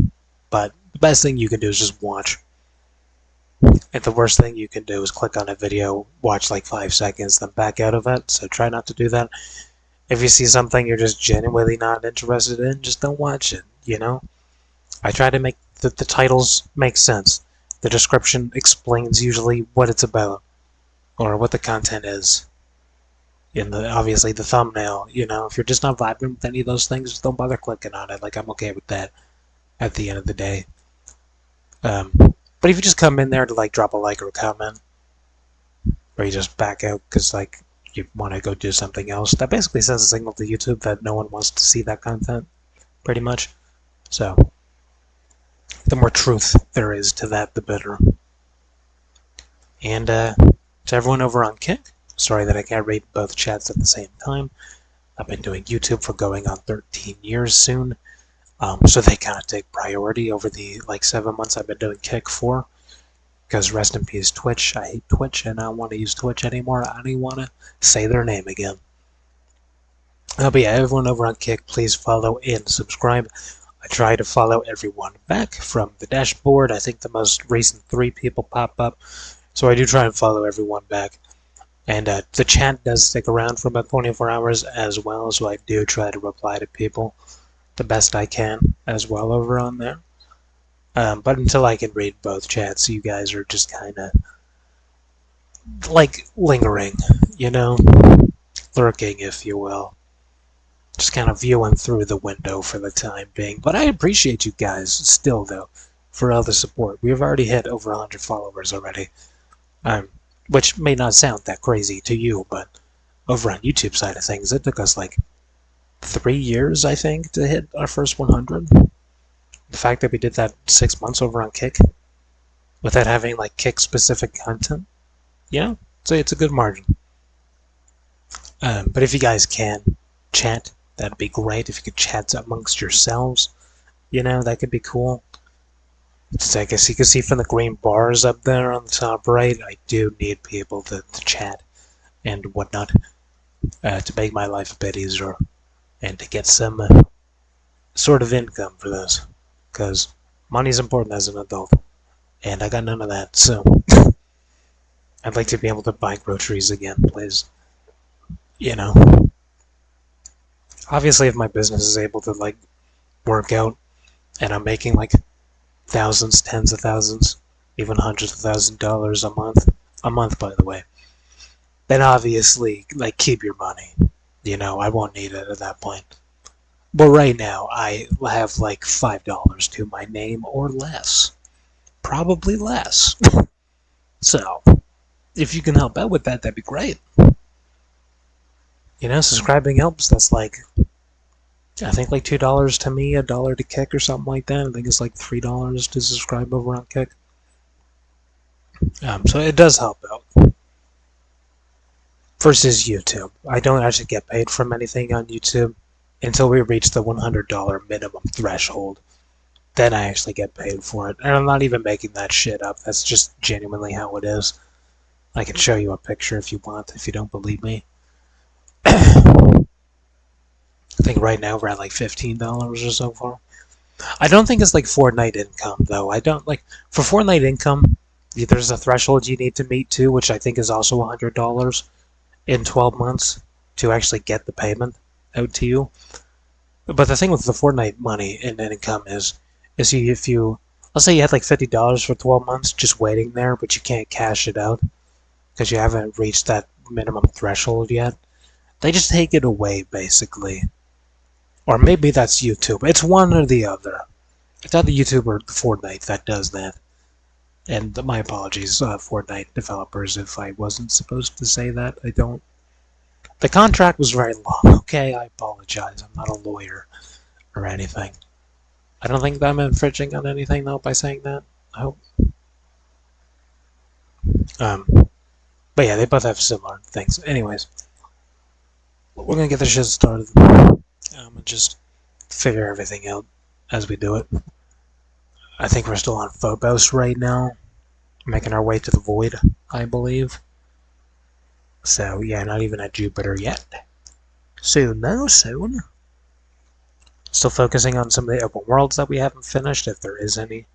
but the best thing you can do is just watch. And the worst thing you can do is click on a video, watch like 5 seconds, then back out of it, so try not to do that. If you see something you're just genuinely not interested in, just don't watch it, you know? I try to make the titles make sense. The description explains usually what it's about, or what the content is. In obviously the thumbnail, you know, if you're just not vibing with any of those things, just don't bother clicking on it. Like, I'm okay with that at the end of the day. But if you just come in there to like drop a like or a comment, or you just back out because like you want to go do something else, that basically sends a signal to YouTube that no one wants to see that content, pretty much. So the more truth there is to that, the better. And to everyone over on Kick, sorry that I can't read both chats at the same time. I've been doing YouTube for going on 13 years soon. So they kind of take priority over the like 7 months I've been doing Kick for. Because rest in peace Twitch. I hate Twitch and I don't want to use Twitch anymore. I don't even want to say their name again. But yeah, everyone over on Kick, please follow and subscribe. I try to follow everyone back from the dashboard. I think the most recent 3 people pop up. So I do try and follow everyone back. And the chat does stick around for about 24 hours as well. So I do try to reply to people the best I can as well over on there. But until I can read both chats, you guys are just kind of like lingering, you know, lurking, if you will. Just kind of viewing through the window for the time being. But I appreciate you guys still, though, for all the support. We've already hit over 100 followers already, which may not sound that crazy to you, but over on YouTube side of things, it took us like 3 years, I think, to hit our first 100. The fact that we did that 6 months over on Kick, without having like Kick-specific content, yeah, so it's a good margin. But if you guys can chat, that'd be great. If you could chat amongst yourselves, you know, that could be cool. It's, I guess you can see from the green bars up there on the top right, I do need people to chat and whatnot to make my life a bit easier and to get some sort of income for this. Because money's important as an adult, and I got none of that, so I'd like to be able to buy groceries again, please. You know, obviously if my business is able to like work out and I'm making like thousands, tens of thousands, even hundreds of $1,000s a month by the way, then obviously like keep your money, you know, I won't need it at that point. But right now I have like $5 to my name or less, probably less. So if you can help out with that, that'd be great. You know, subscribing helps. That's like, I think like $2 to me, $1 to Kick or something like that. I think it's like $3 to subscribe over on Kick. So it does help out. Versus YouTube. I don't actually get paid from anything on YouTube until we reach the $100 minimum threshold. Then I actually get paid for it. And I'm not even making that shit up. That's just genuinely how it is. I can show you a picture if you want, if you don't believe me. I think right now we're at like $15 or so far. I don't think it's like Fortnite income though. I don't like for Fortnite income. There's a threshold you need to meet too, which I think is also $100 in 12 months to actually get the payment out to you. But the thing with the Fortnite money and income is if you let's say you had like $50 for 12 months just waiting there, but you can't cash it out because you haven't reached that minimum threshold yet. They just take it away basically. Or maybe that's YouTube. It's one or the other. It's either YouTube or Fortnite that does that. And my apologies, Fortnite developers, if I wasn't supposed to say that. I don't. The contract was very long, okay? I apologize. I'm not a lawyer or anything. I don't think that I'm infringing on anything, though, by saying that. I hope. But yeah, they both have similar things. Anyways, we're gonna get this shit started. And just figure everything out as we do it. I think we're still on Phobos right now, making our way to the Void, I believe. So yeah, not even at Jupiter yet. Soon though, soon. Still focusing on some of the open worlds that we haven't finished, if there is any.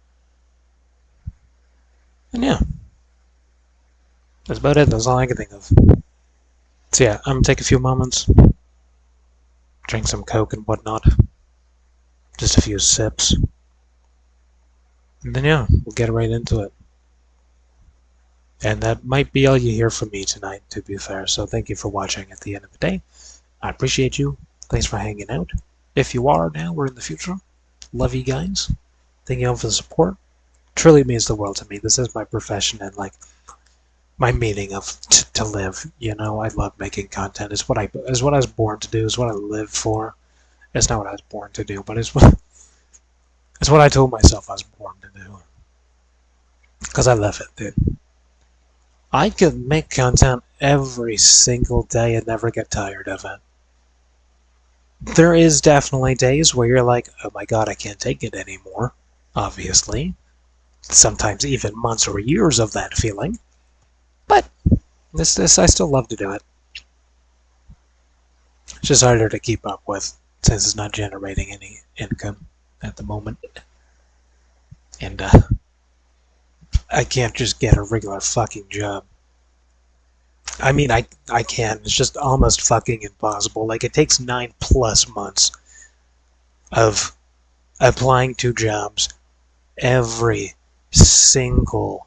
And yeah, that's about it. That's all I can think of. So yeah, I'm gonna take a few moments, drink some Coke and whatnot. Just a few sips. And then yeah, we'll get right into it. And that might be all you hear from me tonight, to be fair. So thank you for watching at the end of the day. I appreciate you. Thanks for hanging out. If you are now or in the future, love you guys. Thank you all for the support. Truly means the world to me. This is my profession and like my meaning of to live. You know, I love making content. It's what I was born to do. It's what I live for. It's not what I was born to do, but it's what I told myself I was born to do. Because I love it, dude. I could make content every single day and never get tired of it. There is definitely days where you're like, oh my god, I can't take it anymore, obviously. Sometimes even months or years of that feeling. But this I still love to do it. It's just harder to keep up with since it's not generating any income at the moment. And I can't just get a regular fucking job. I mean, I can. It's just almost fucking impossible. Like, it takes 9+ months of applying to jobs every single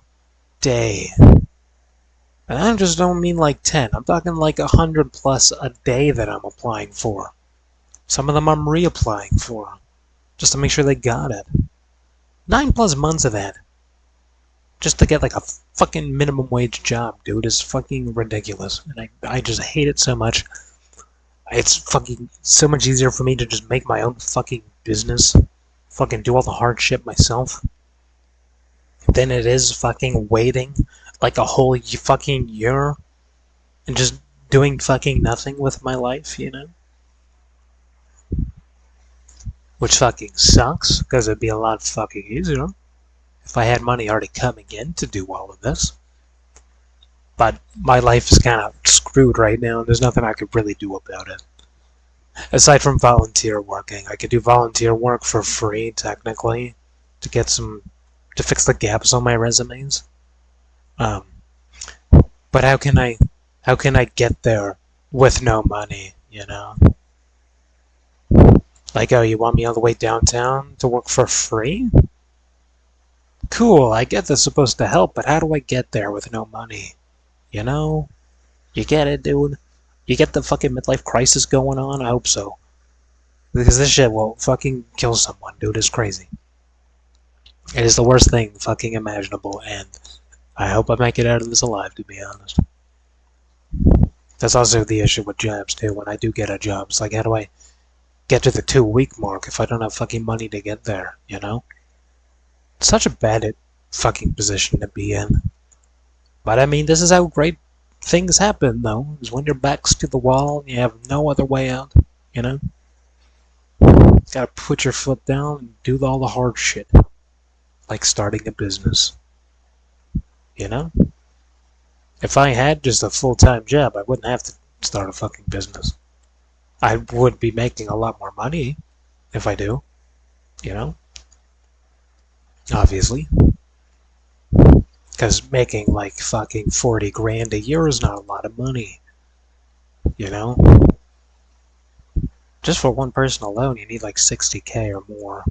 day. And I just don't mean like 10. I'm talking like 100+ a day that I'm applying for. Some of them I'm reapplying for, just to make sure they got it. 9+ months of that. Just to get like a fucking minimum wage job, dude, is fucking ridiculous. And I just hate it so much. It's fucking so much easier for me to just make my own fucking business. Fucking do all the hard shit myself. Than it is fucking waiting like a whole fucking year. And just doing fucking nothing with my life, you know? Which fucking sucks, because it'd be a lot fucking easier if I had money already coming in to do all of this. But my life is kind of screwed right now, and there's nothing I could really do about it. Aside from volunteer working, I could do volunteer work for free, technically, to get to fix the gaps on my resumes. But how can I get there with no money, you know? Like, oh, you want me all the way downtown to work for free? Cool, I get this supposed to help, but how do I get there with no money? You know? You get it, dude? You get the fucking midlife crisis going on? I hope so. Because this shit will fucking kill someone, dude. It's crazy. It is the worst thing fucking imaginable, and I hope I make it out of this alive, to be honest. That's also the issue with jobs, too. When I do get a job, it's like, how do I get to the 2-week mark if I don't have fucking money to get there, you know? Such a bad fucking position to be in. But I mean, this is how great things happen, though. Is when your back's to the wall and you have no other way out, you know? Gotta put your foot down and do all the hard shit. Like starting a business. You know? If I had just a full-time job, I wouldn't have to start a fucking business. I would be making a lot more money if I do, you know? Obviously. Because making like fucking 40 grand a year is not a lot of money, you know? Just for one person alone, you need like 60K or more.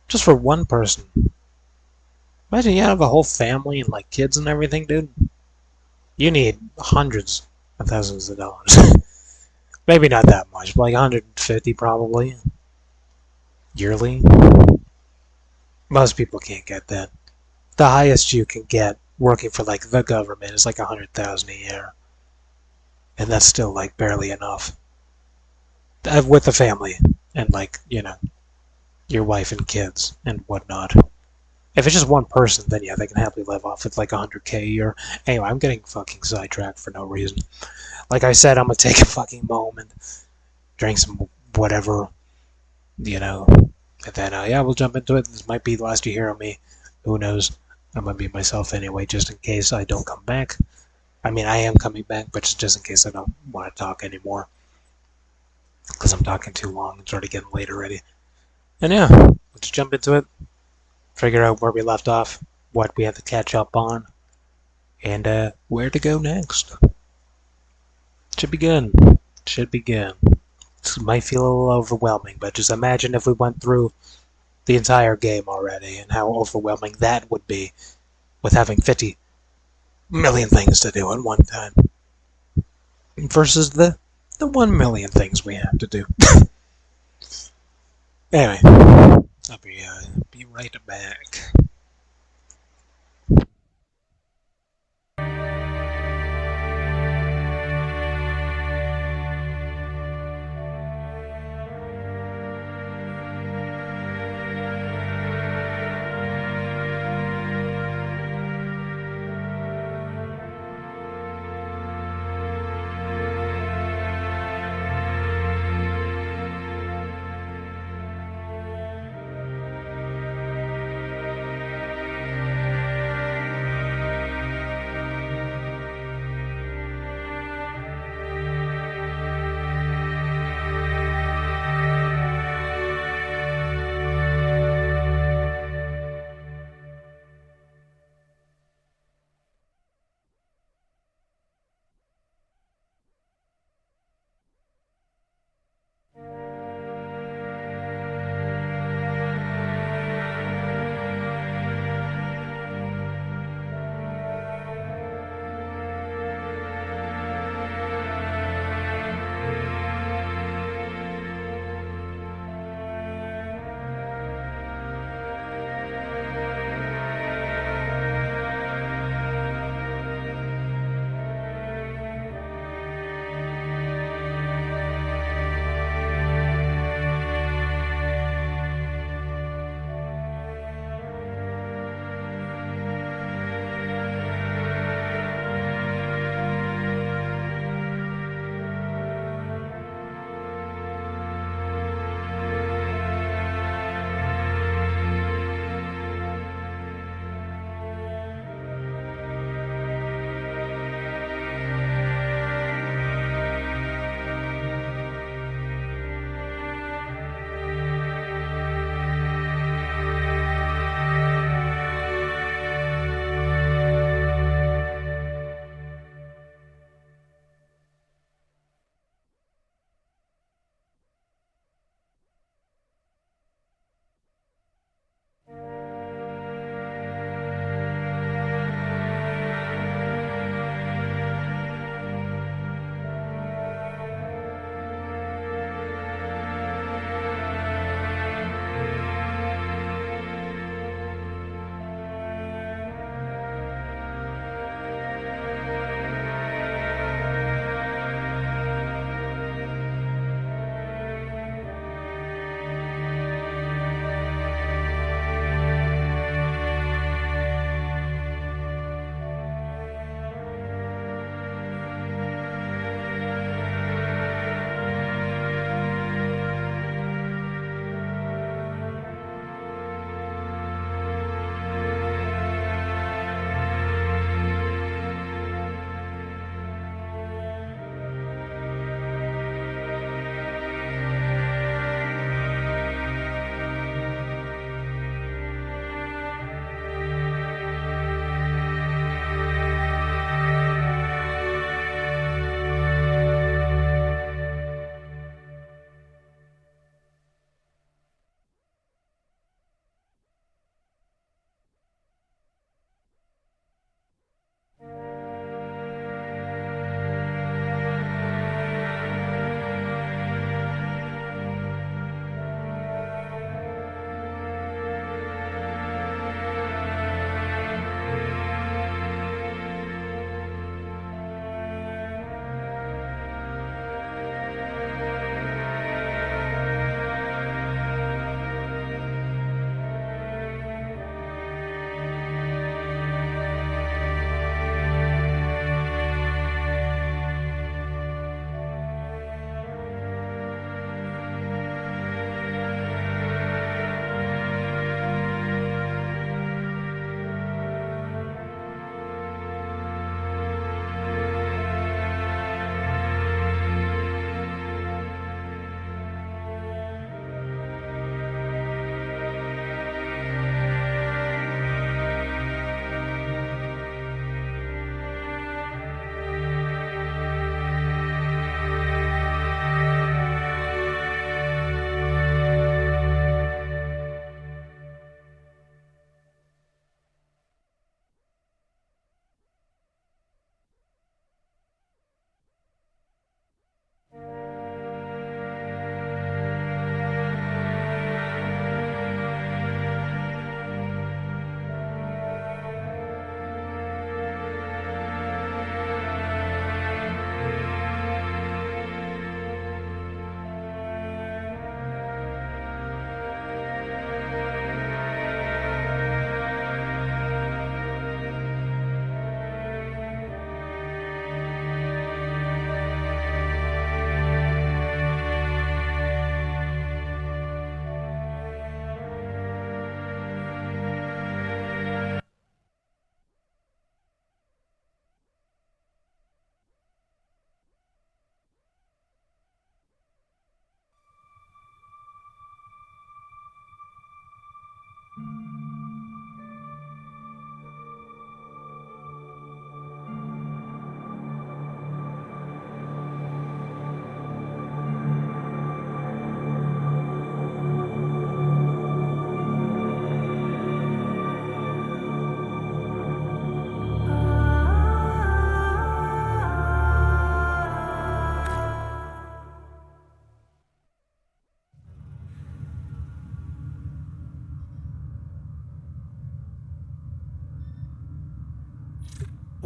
Just for one person. Imagine you have a whole family and like kids and everything, dude. You need hundreds of thousands of dollars. Maybe not that much, but like 150 probably. Yearly. Most people can't get that. The highest you can get working for like the government is like 100,000 a year. And that's still like barely enough. With the family and like, you know, your wife and kids and whatnot. If it's just one person, then yeah, they can happily live off with like 100K a year. Anyway, I'm getting fucking sidetracked for no reason. Like I said, I'm gonna take a fucking moment, drink some whatever, you know, and then yeah, we'll jump into it. This might be the last you hear of me. Who knows? I'm gonna be myself anyway, just in case I don't come back. I mean, I am coming back, but just in case I don't want to talk anymore, because I'm talking too long. It's already getting late already. And yeah, let's jump into it. Figure out where we left off, what we have to catch up on, and where to go next. Should be good. Should be good. This might feel a little overwhelming, but just imagine if we went through the entire game already and how overwhelming that would be with having 50 million things to do at one time versus the 1 million things we have to do. Anyway, I'll be right back.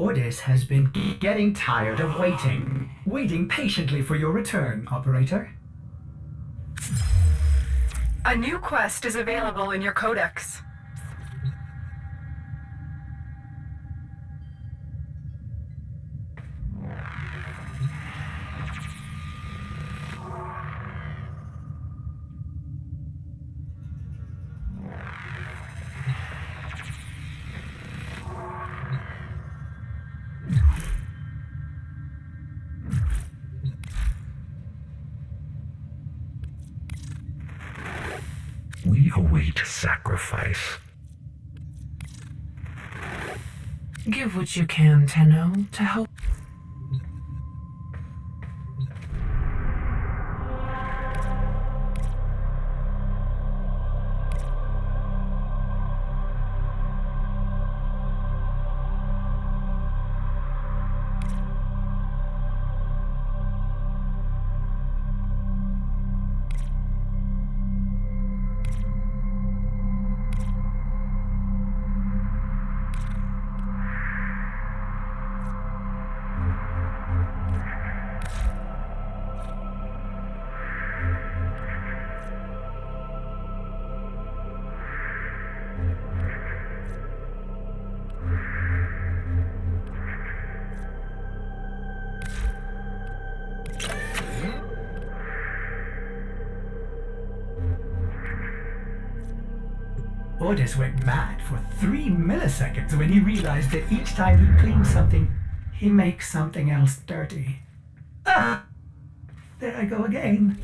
Ordis has been getting tired of waiting patiently for your return, operator. A new quest is available in your codex. We await sacrifice. Give what you can, Tenno, to help. Ordis went mad for 3 milliseconds when he realized that each time he cleans something, he makes something else dirty. Ah! There I go again.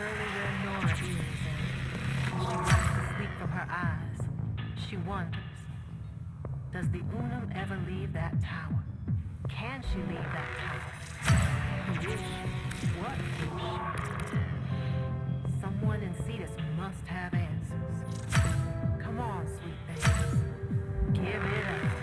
early where Nora is, and she wipes the sleep from her eyes. She wonders, does the Unum ever leave that tower? Can she leave that tower? Who is she? What is she? Someone in Cetus must have answers. Come on, sweet things. Give it up.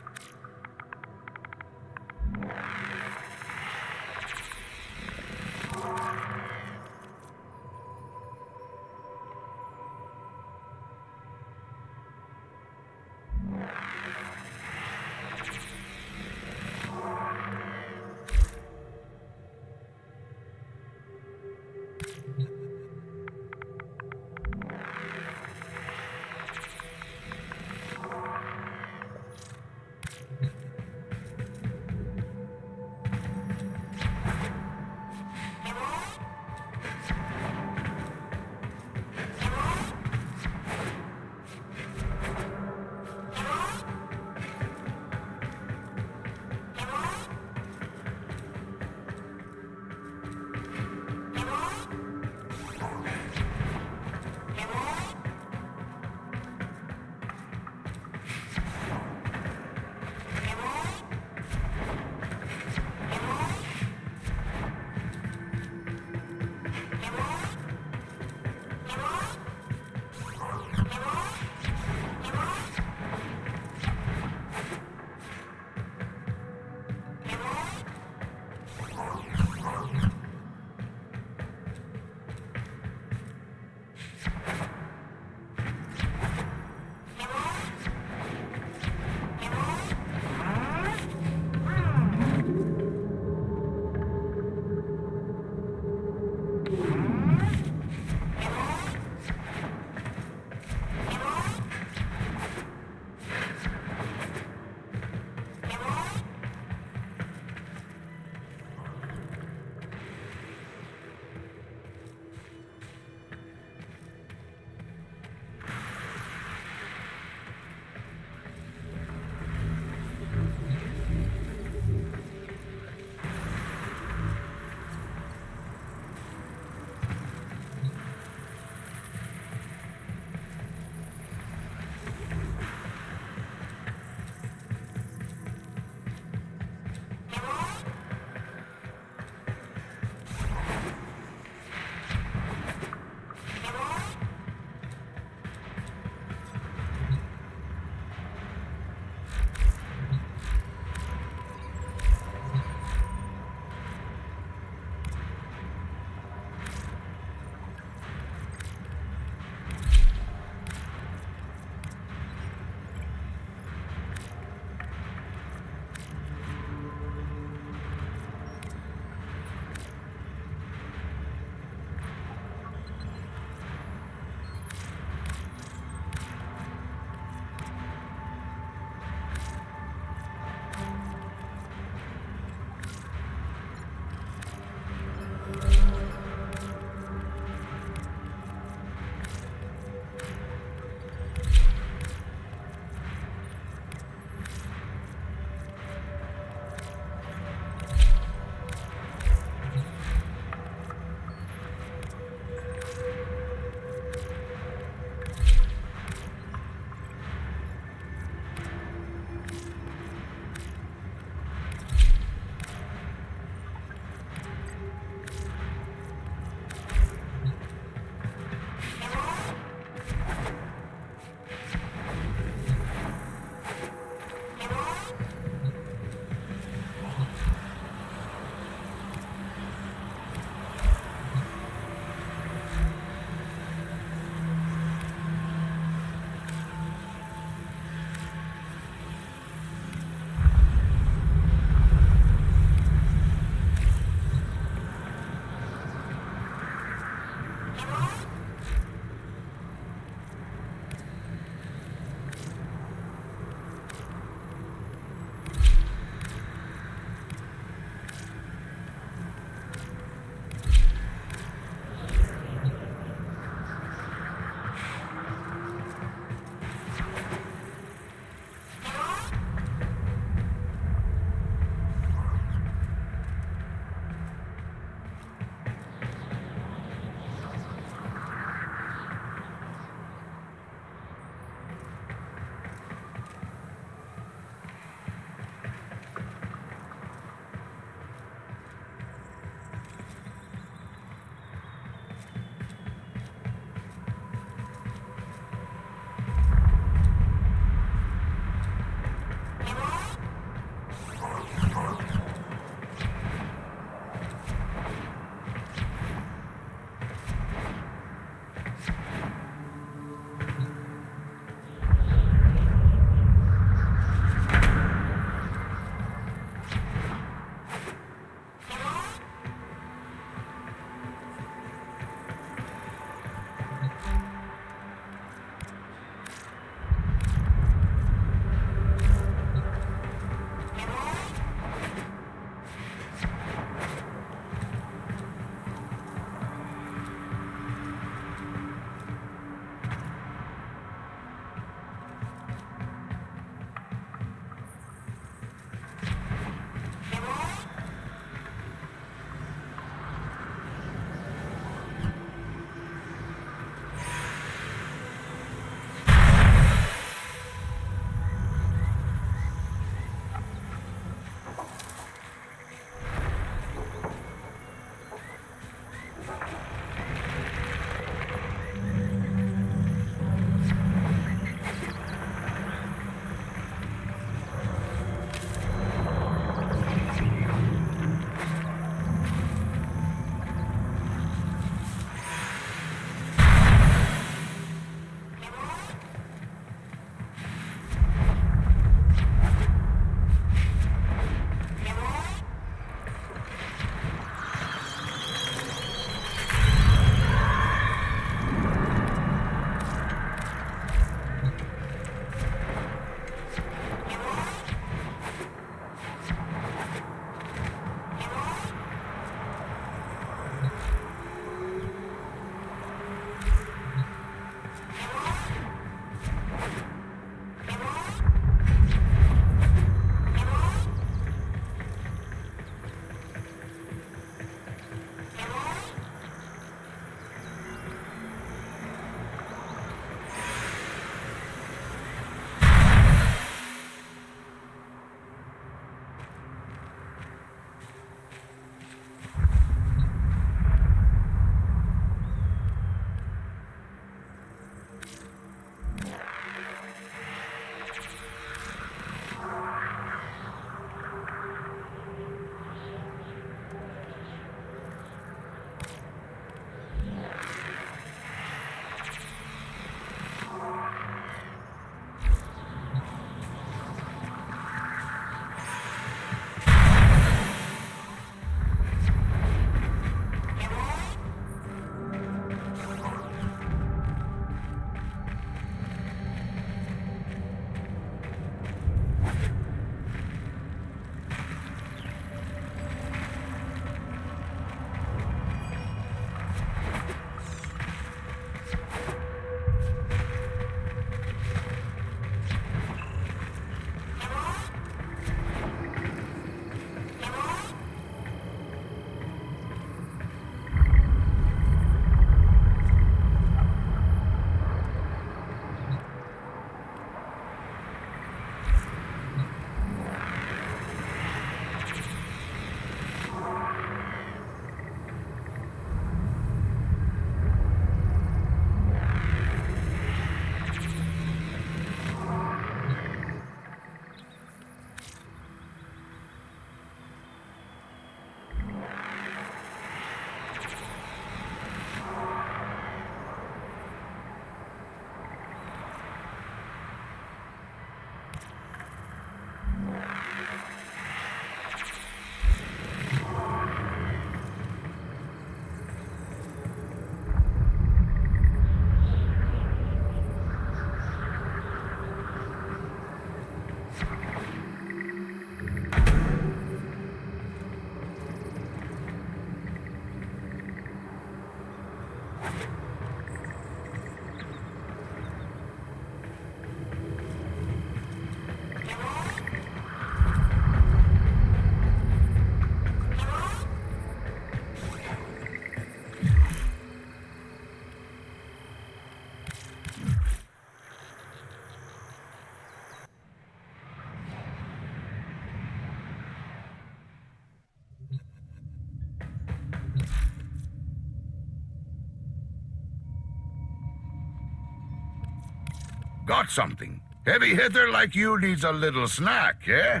Got something? Heavy hitter like you needs a little snack, yeah?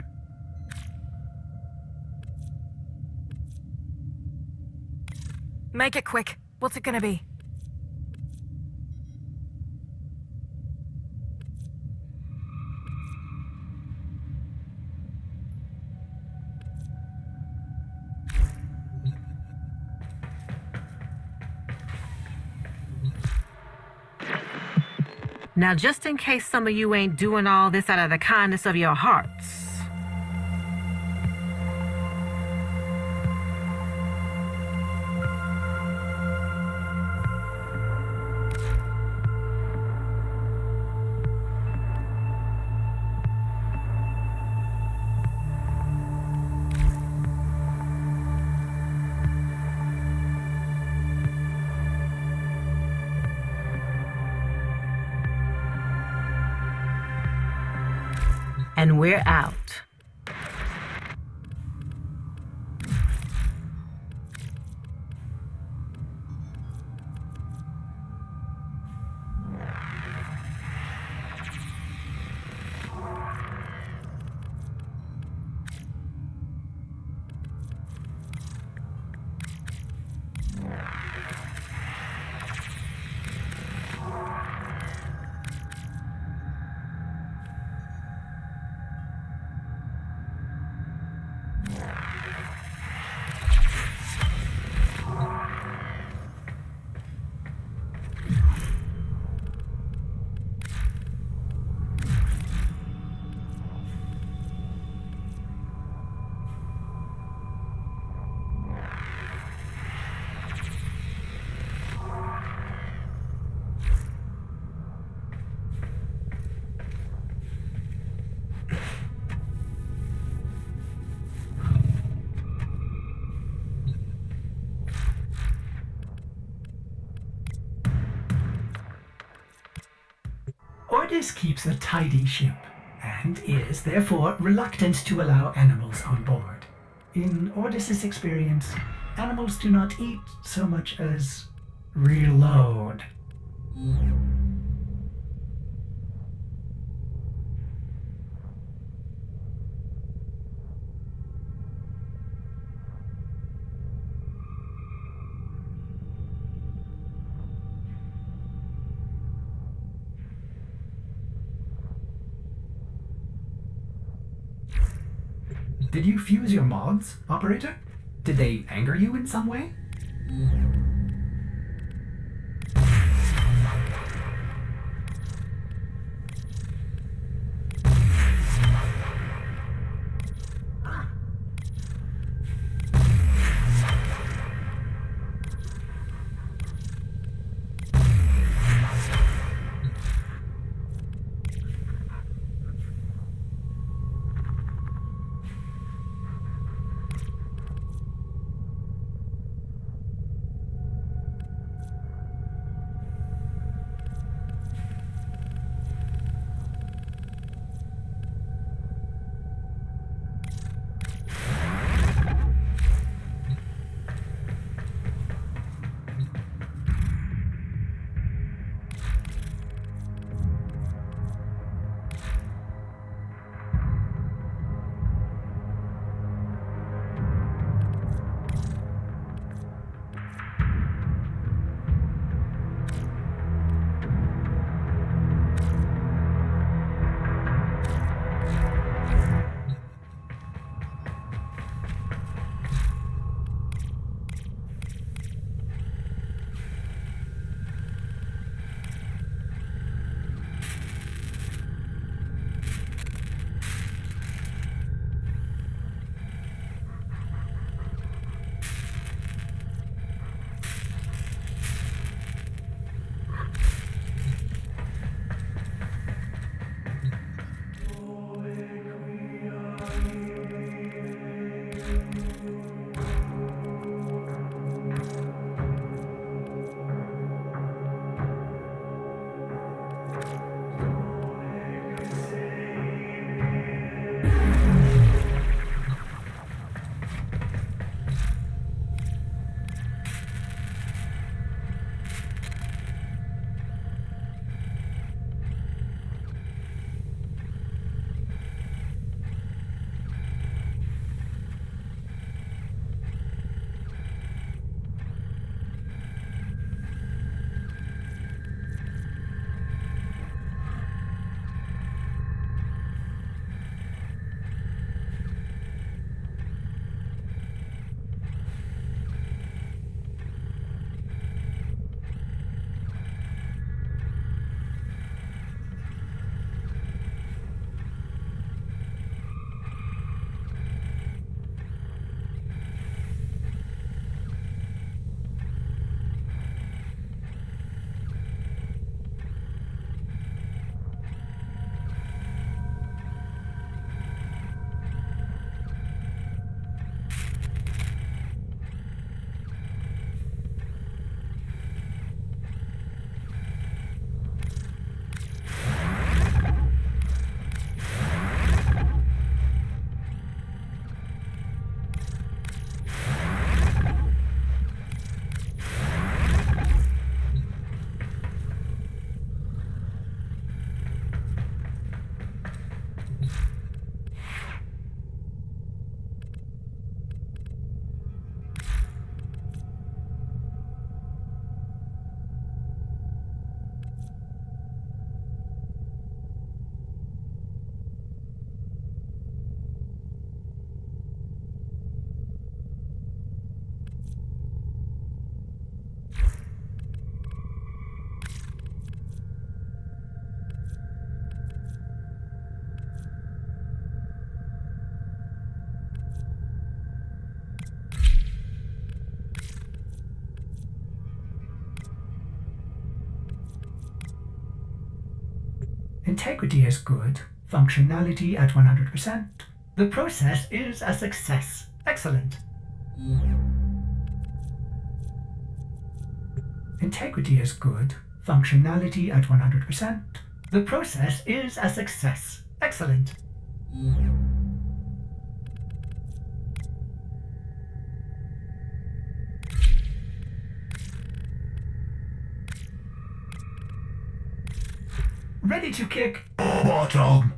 Make it quick. What's it gonna be? Now, just in case some of you ain't doing all this out of the kindness of your hearts, and we're out. Ordis keeps a tidy ship, and is therefore reluctant to allow animals on board. In Ordis's experience, animals do not eat so much as reload. Did you fuse your mods, operator? Did they anger you in some way? Integrity is good. Functionality at 100%. The process is a success. Excellent. Integrity is good. Functionality at 100%. The process is a success. Excellent. Ready to kick bottom.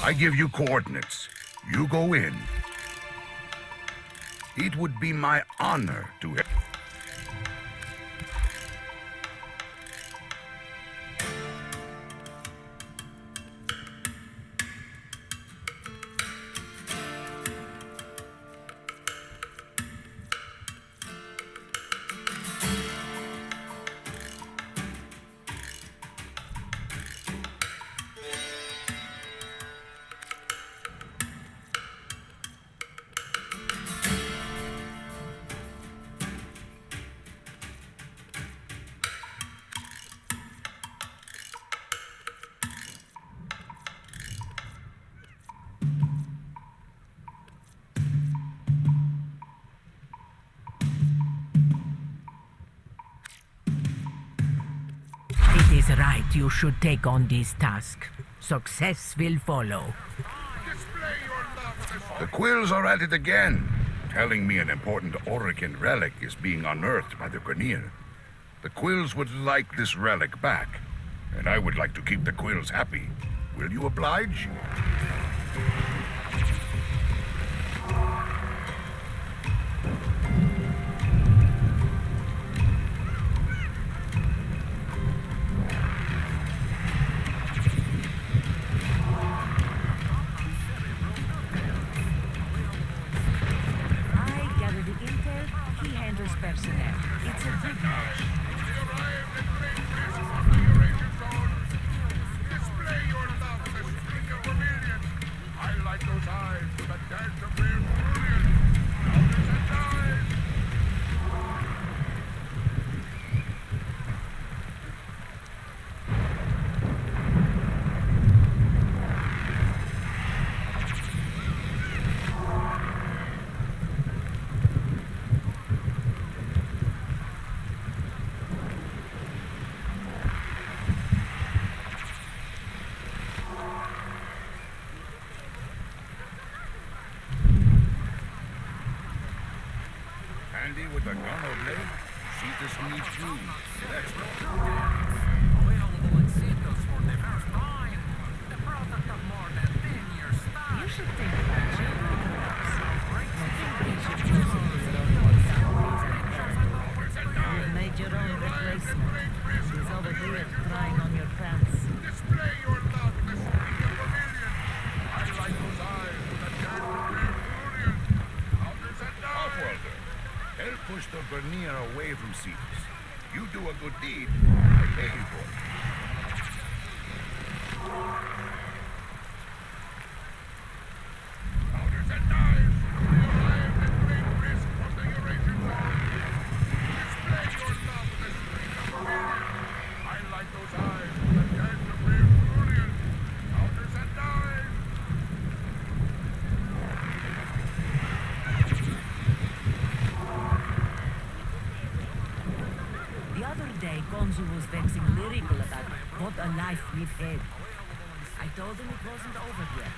I give you coordinates. You go in. It would be my honor to help. It is right you should take on this task. Success will follow. The Quills are at it again, telling me an important Orican relic is being unearthed by the Grineer. The Quills would like this relic back, and I would like to keep the Quills happy. Will you oblige? I gather the intel, he handles personnel. It's a good match. Display your love for the Spring of Vermilion. I like those eyes with a dash of real brilliance. Others and eyes. Handy with a gun or blade? See this needs you. Let's go. You should think about You've made your own replacement. He's over here crying on your pants. Display your love for the Spring of Vermilion. I like those eyes with a dash of real brilliance. Others and eyes. Help push the Grineer away from Cetus. You do a good deed, I pay you for it. Powders and knives, we arrive at great risk from the Eurasian Zone. Display your love for the Spring of Vermilion. I like those eyes with a dash of real brilliance. Powders and knives. The other day, Gonzu was vexing lyrical about what a life we've had. I told him it wasn't over yet.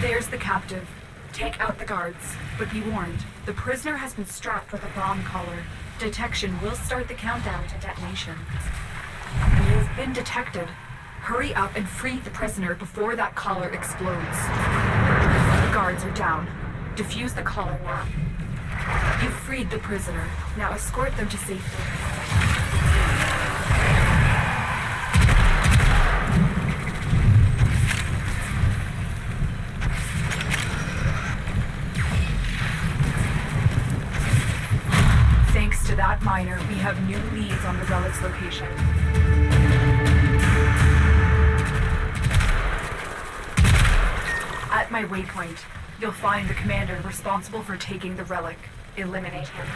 There's the captive. Take out the guards. But be warned, the prisoner has been strapped with a bomb collar. Detection will start the countdown to detonation. You've been detected. Hurry up and free the prisoner before that collar explodes. The guards are down. Defuse the collar now. You've freed the prisoner. Now escort them to safety. Thanks to that miner, we have new leads on the relic's location. At my waypoint, you'll find the commander responsible for taking the relic. Eliminate him.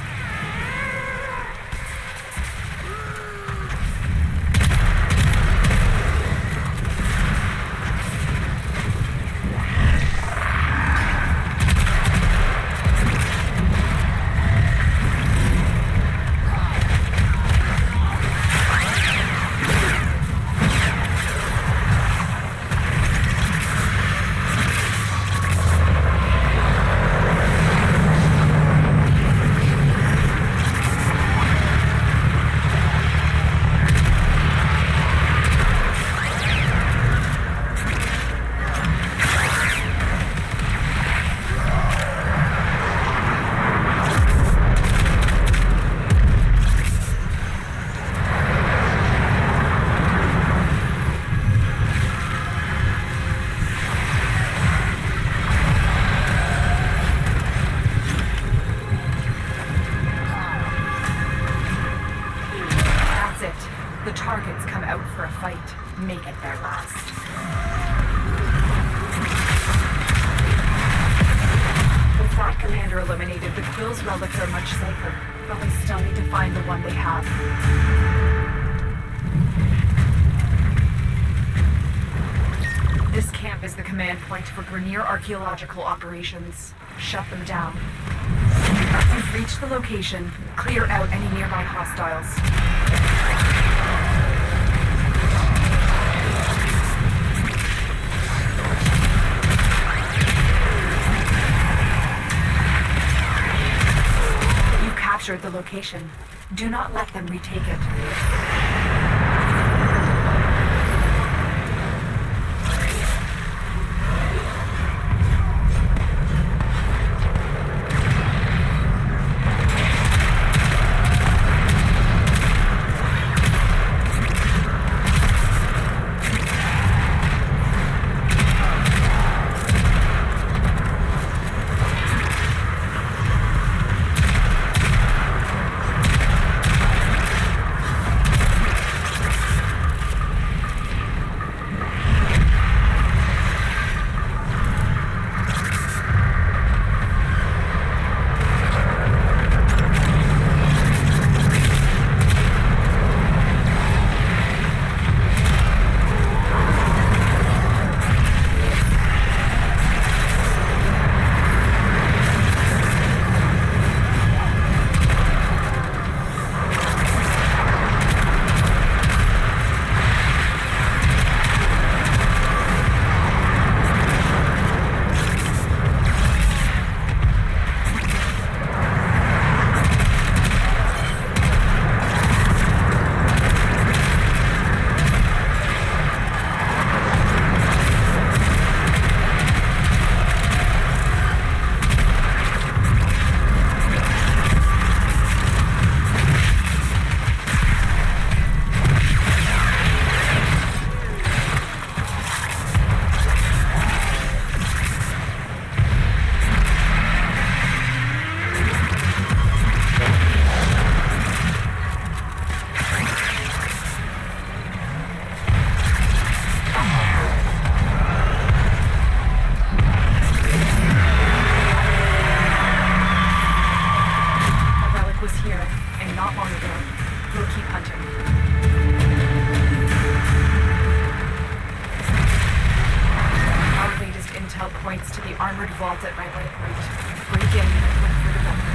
The targets come out for a fight. Make it their last. With that commander eliminated, the Quill's relics are much safer, but we still need to find the one they have. This camp is the command point for Grenier archaeological operations. Shut them down. You've reached the location. Clear out any nearby hostiles. Captured the location. Do not let them retake it. Vault at my right. Break in and look for the weapon.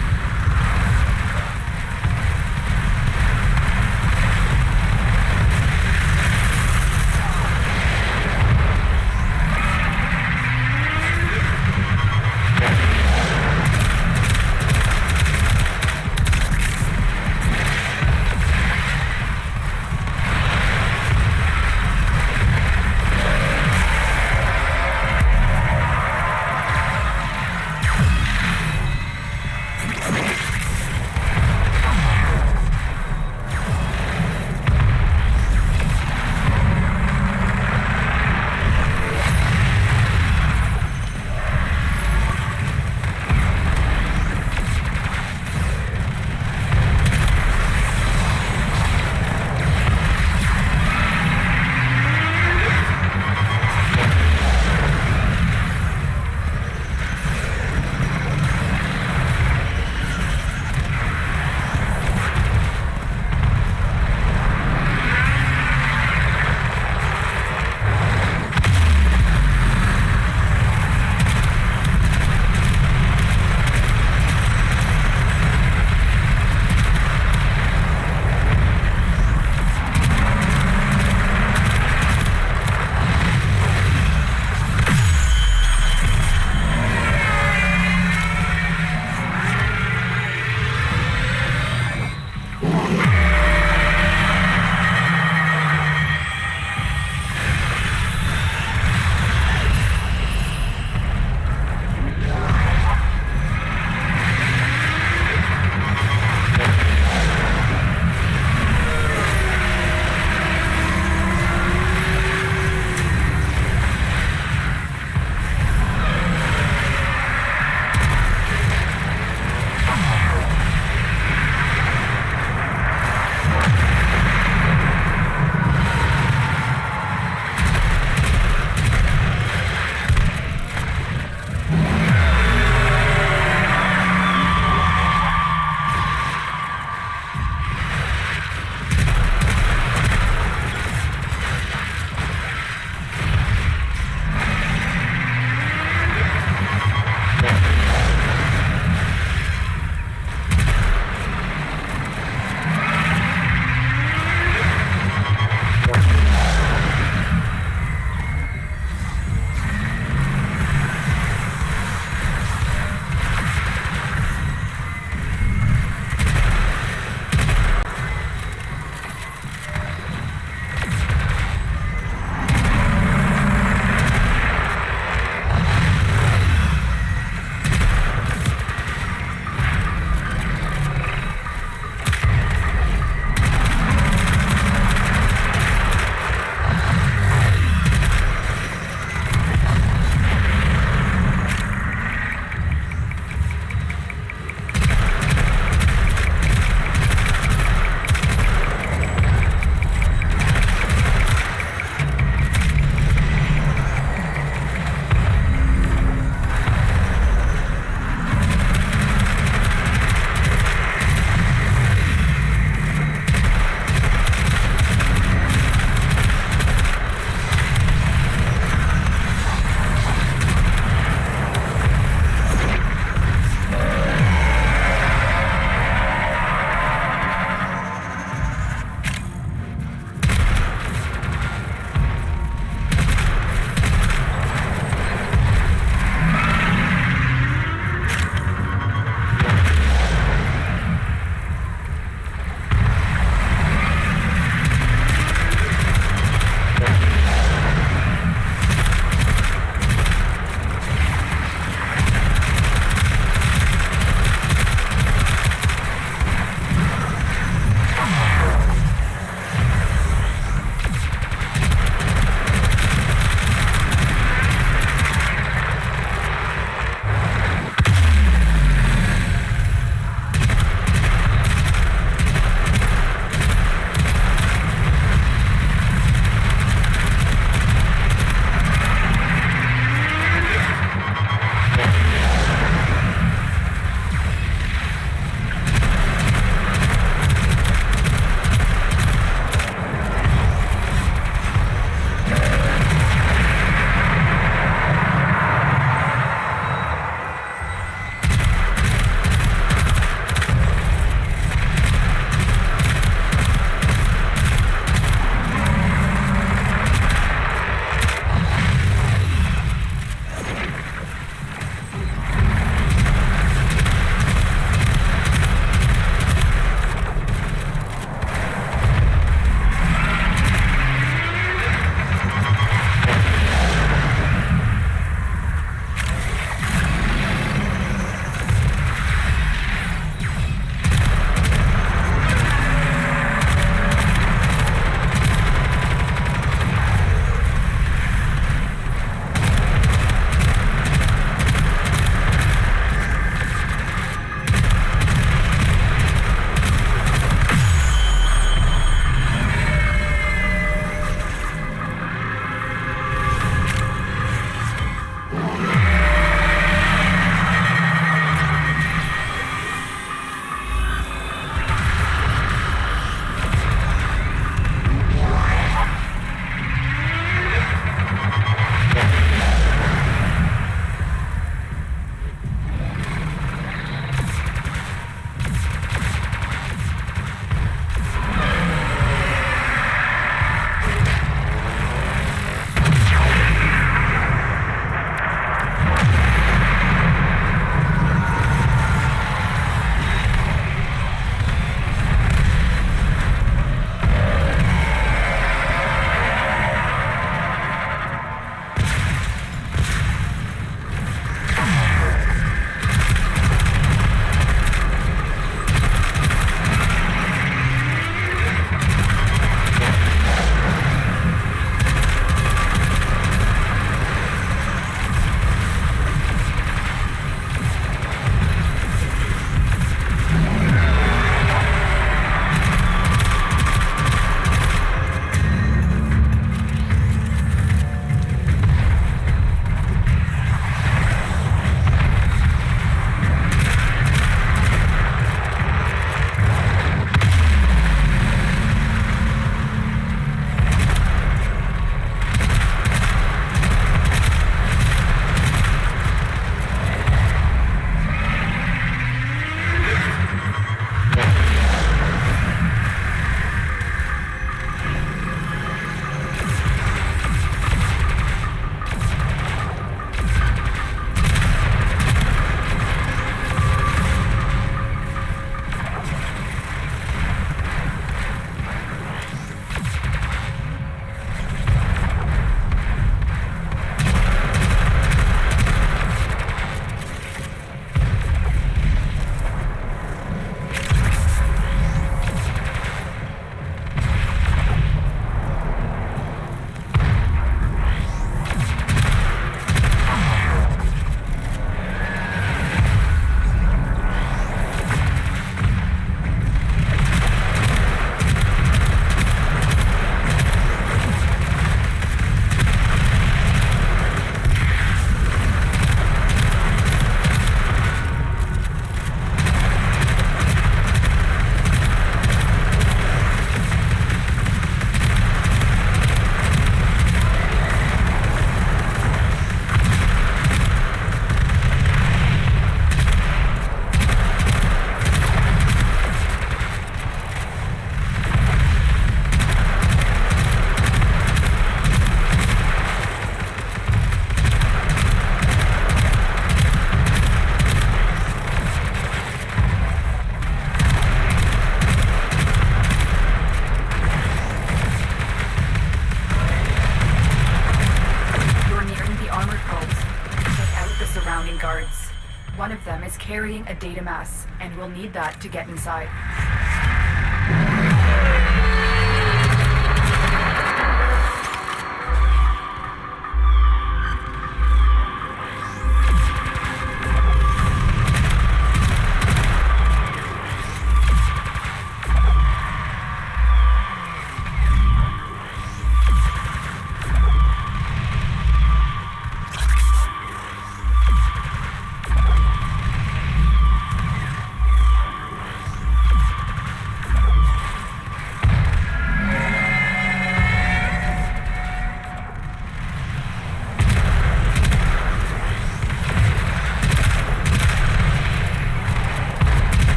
guards. One of them is carrying a data mass, and we'll need that to get inside.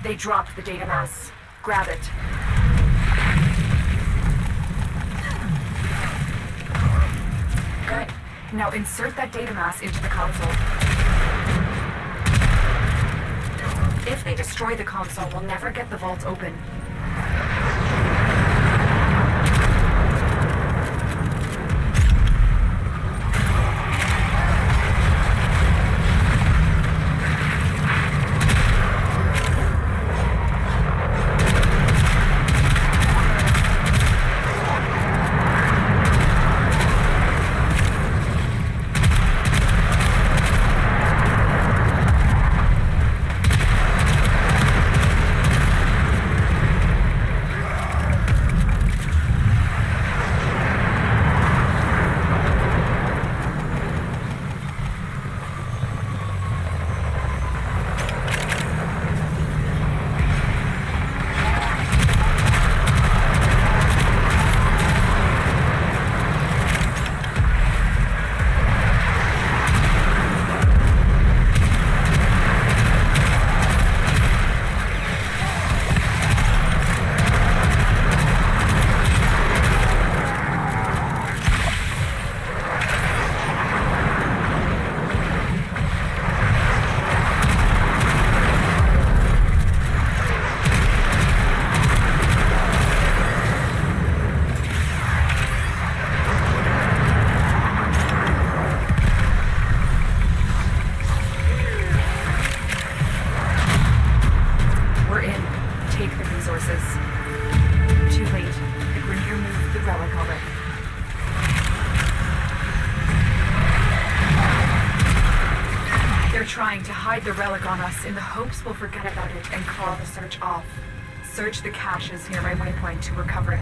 They dropped the data mass. Grab it. Good. Now insert that data mass into the console. If they destroy the console, we'll never get the vault open. Trying to hide the relic on us in the hopes we'll forget about it and call the search off. Search the caches near my waypoint to recover it.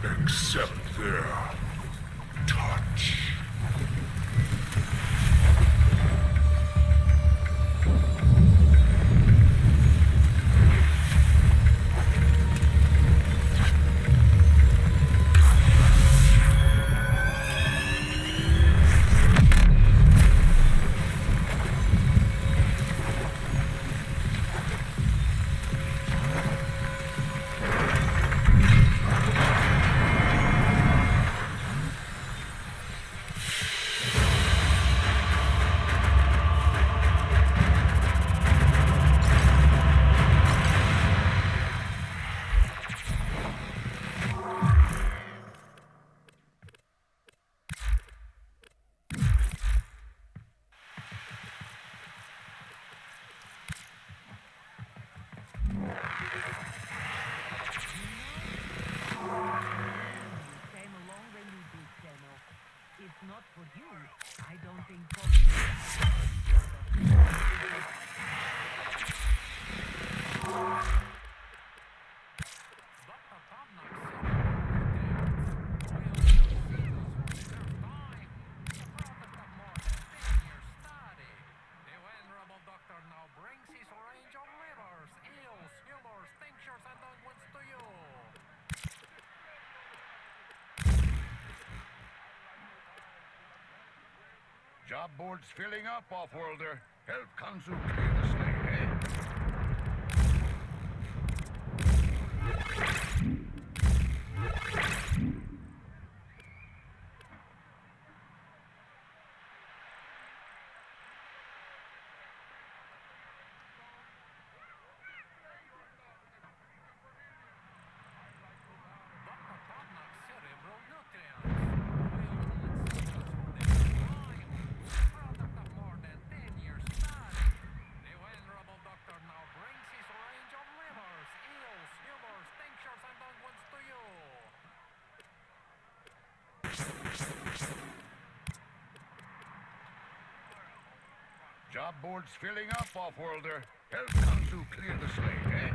Accept their touch. Came along when you did, Tenno. If not for you, I don't think Job board's filling up, Offworlder. Help Kanzu clear the slate, eh? Job board's filling up, Offworlder. Help Kanzu clear the slate, eh?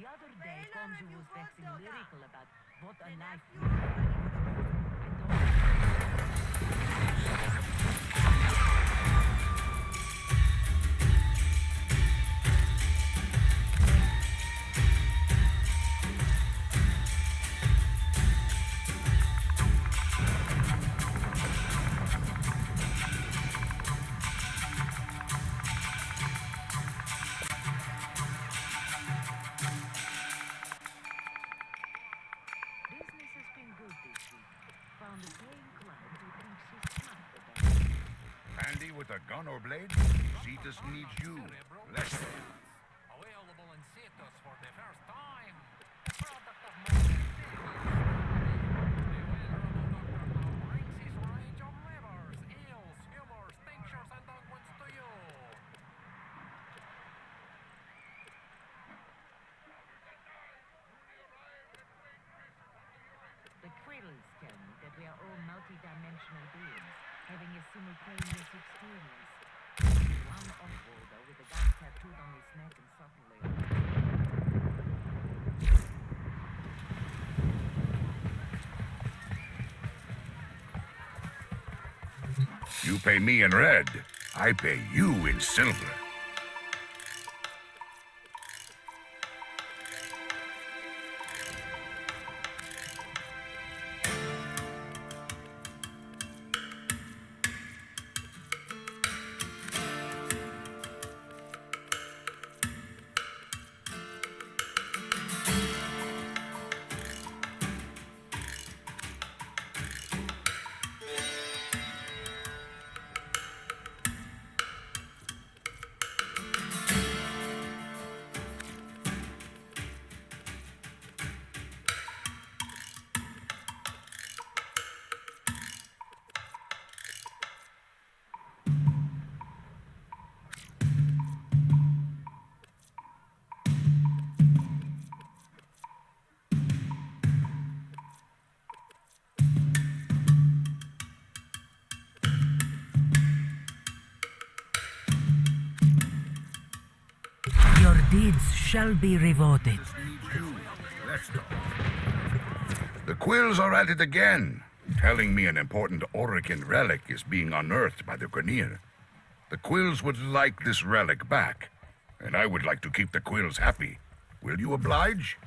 the other day Konzu was vexing lyrical about what a life we had. Business has been good this week. Found a paying client who thinks he's smarter than me. Handy with a gun or blade? Cetus needs you. Let's go. Available in Cetus for the first time. The product of more than 10 years. The venerable doctor now brings his range of levers, eels, humors, tinctures, and unguents to you. The Quills tell me that we are all multi-dimensional beings, having a simultaneous experience. One off-worlder with a gun tattooed on his neck and suddenly... You pay me in red. I pay you in silver. deeds shall be rewarded. Let's talk. The Quills are at it again, telling me an important Orican relic is being unearthed by the Grineer. The Quills would like this relic back, and I would like to keep the Quills happy. Will you oblige?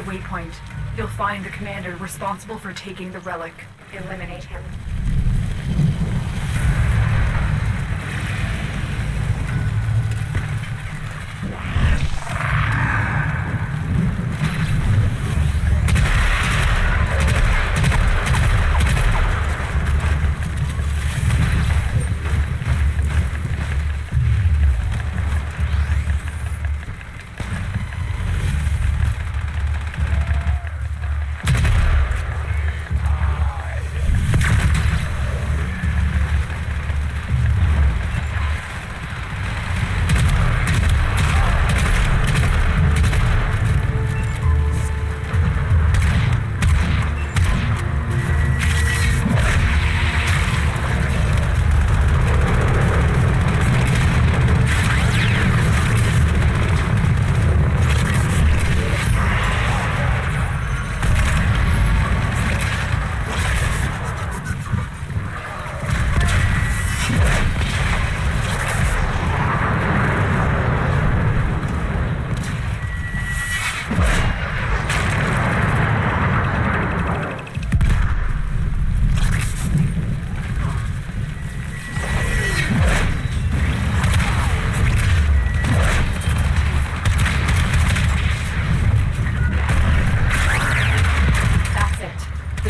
Waypoint. You'll find the commander responsible for taking the relic. Eliminate him.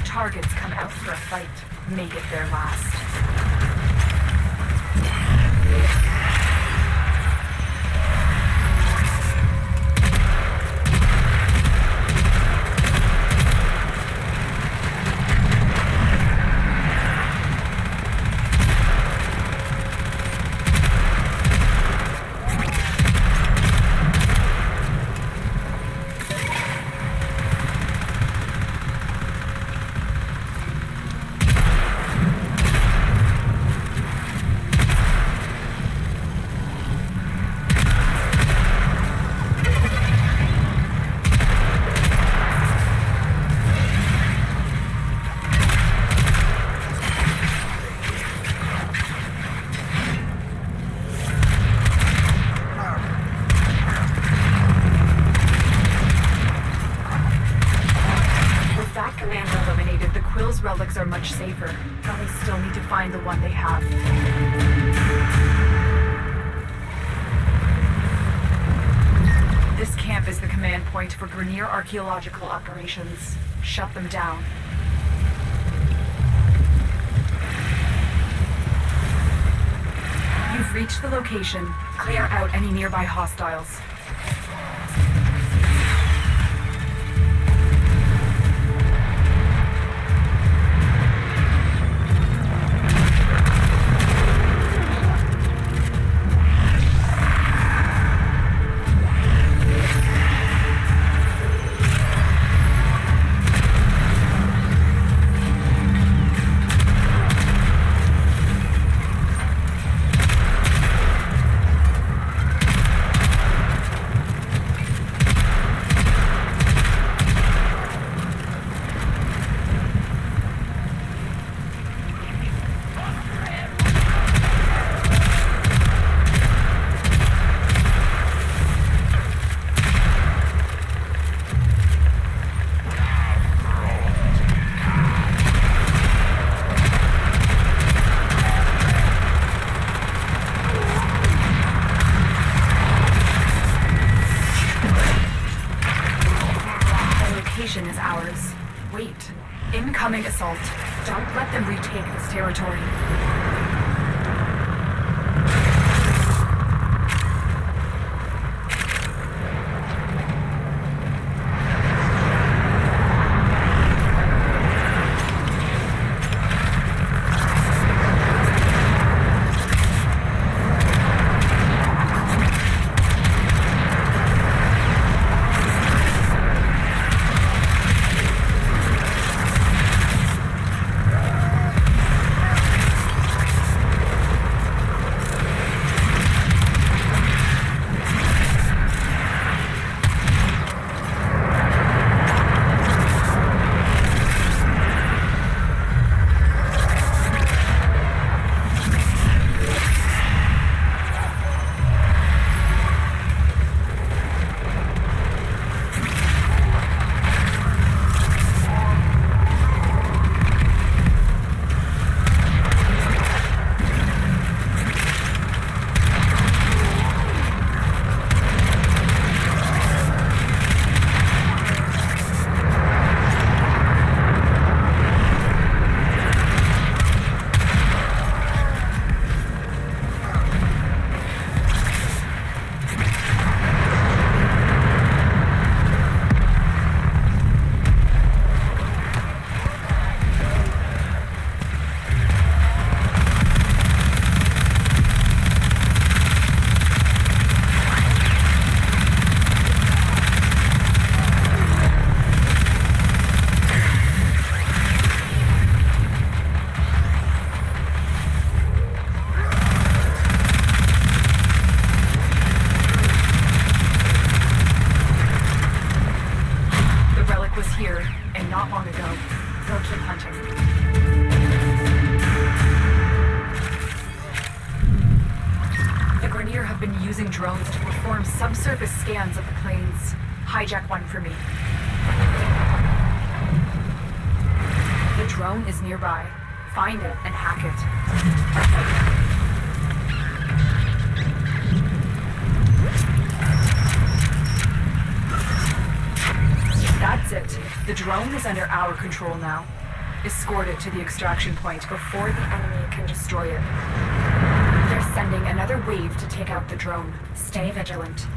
Targets come out for a fight. Make it their last. Relics are much safer, but we still need to find the one they have. This camp is the command point for Grineer archaeological operations. Shut them down. You've reached the location. Clear out any nearby hostiles. Incoming assault. Don't let them retake this territory. Drones to perform subsurface scans of the plains. Hijack one for me. The drone is nearby. Find it and hack it. That's it. The drone is under our control now. Escort it to the extraction point before the enemy can destroy it. They're sending another wave to take out the drone. Stay vigilant.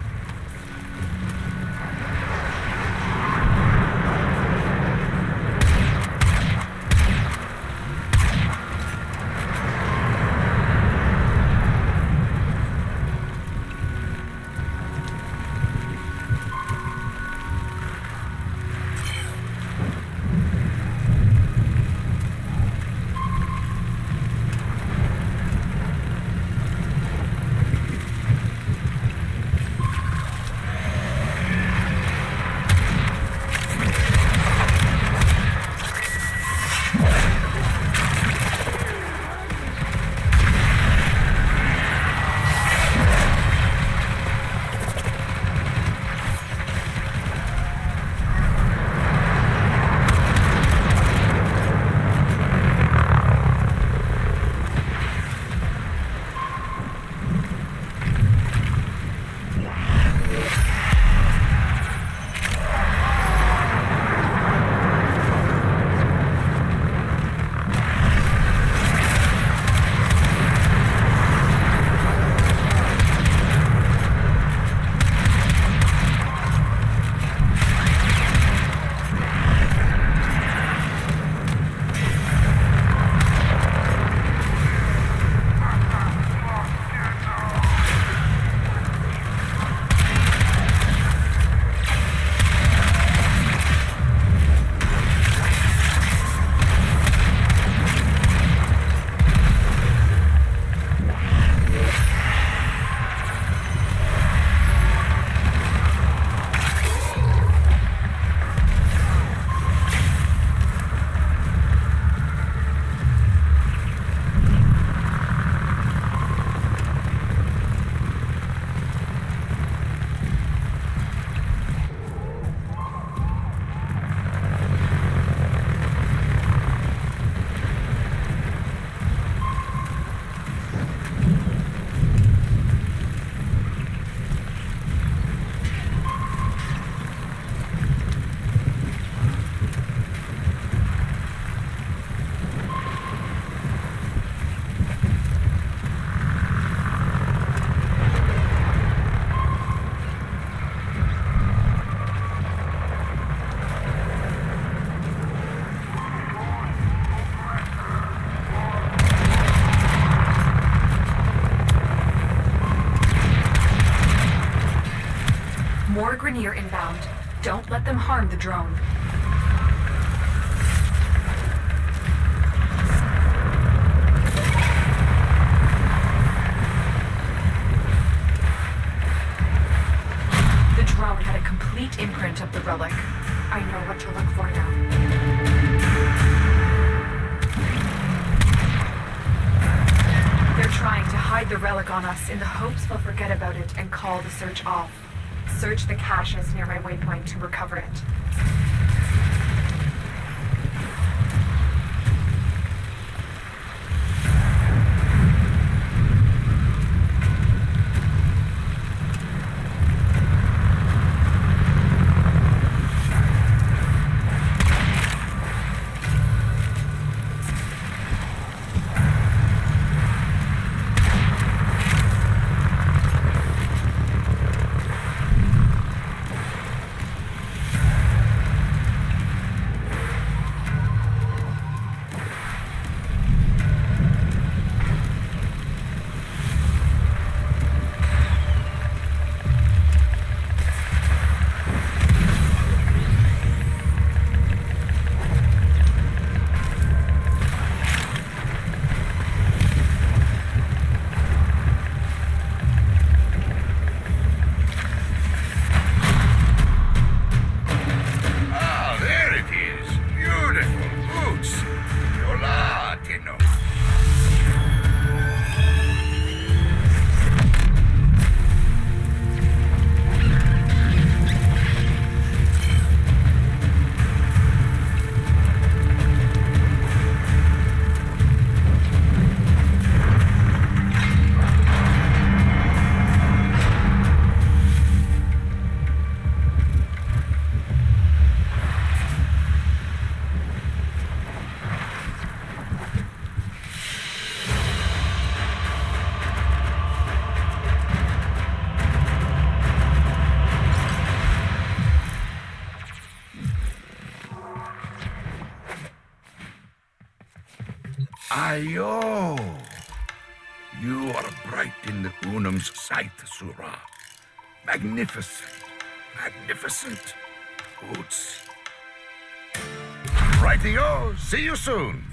Don't let them harm the drone. The drone had a complete imprint of the relic. I know what to look for now. They're trying to hide the relic on us in the hopes we'll forget about it and call the search off. Search the caches near my waypoint to recover it. Ayo! You are bright in the Unum's sight, Sura. Magnificent. Magnificent. Hoots. Rightio, see you soon.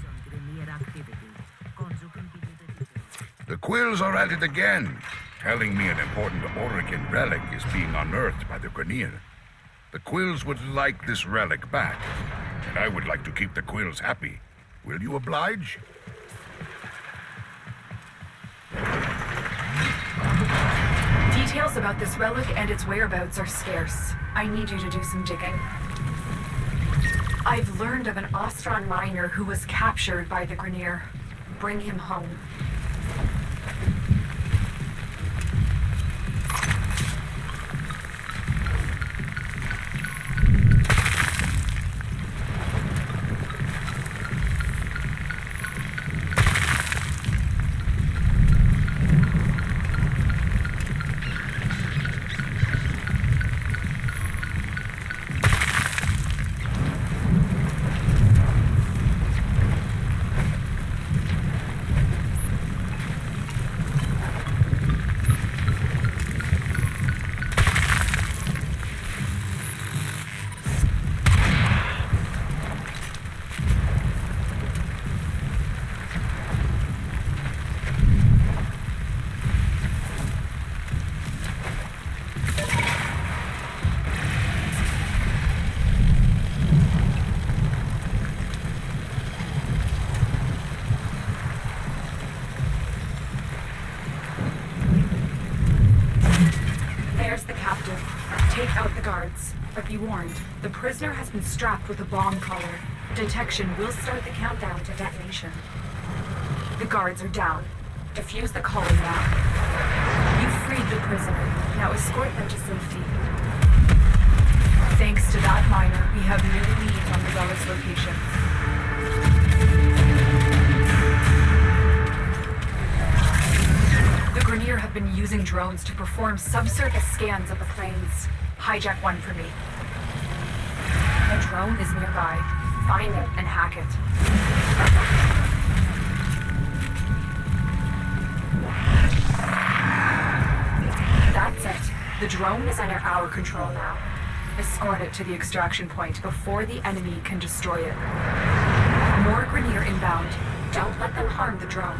The quills are at it again, telling me an important Orican relic is being unearthed by the Grineer. The quills would like this relic back, and I would like to keep the quills happy. Will you oblige? Details about this relic and its whereabouts are scarce. I need you to do some digging. I've learned of an Ostron miner who was captured by the Grineer. Bring him home. Take out the guards, but be warned, the prisoner has been strapped with a bomb collar. Detection will start the countdown to detonation. The guards are down. Defuse the collar now. You freed the prisoner. Now escort them to safety. Thanks to that miner, we have new leads on the relic's location. The Grineer have been using drones to perform subsurface scans of the plains. Hijack one for me. The drone is nearby. Find it and hack it. That's it. The drone is under our control now. Escort it to the extraction point before the enemy can destroy it. More Grineer inbound. Don't let them harm the drone.